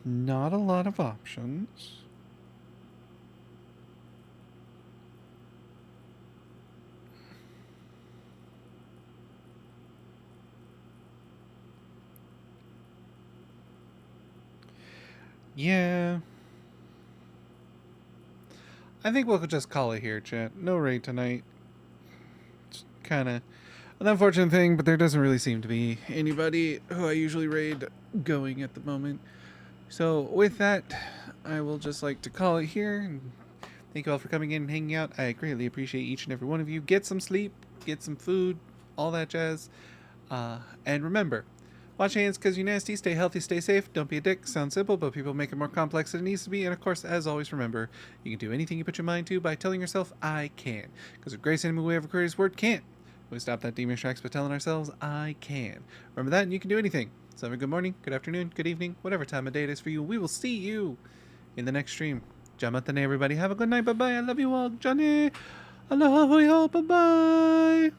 Not a lot of options. Yeah. I think we'll just call it here, chat. No raid tonight. It's kind of an unfortunate thing, but there doesn't really seem to be anybody who I usually raid going at the moment. So with that, I will just like to call it here. And thank you all for coming in and hanging out. I greatly appreciate each and every one of you. Get some sleep, get some food, all that jazz. And remember, wash your hands because you're nasty. Stay healthy, stay safe. Don't be a dick. Sounds simple, but people make it more complex than it needs to be. And of course, as always, remember, you can do anything you put your mind to by telling yourself, I can. Because the greatest enemy we ever created is word can't. We stop that demon tracks by telling ourselves, I can. Remember that, and you can do anything. So have a good morning, good afternoon, good evening, whatever time of day it is for you. We will see you in the next stream. Jamatane, everybody. Have a good night. Bye-bye. I love you all. Johnny. Aloha, bye-bye.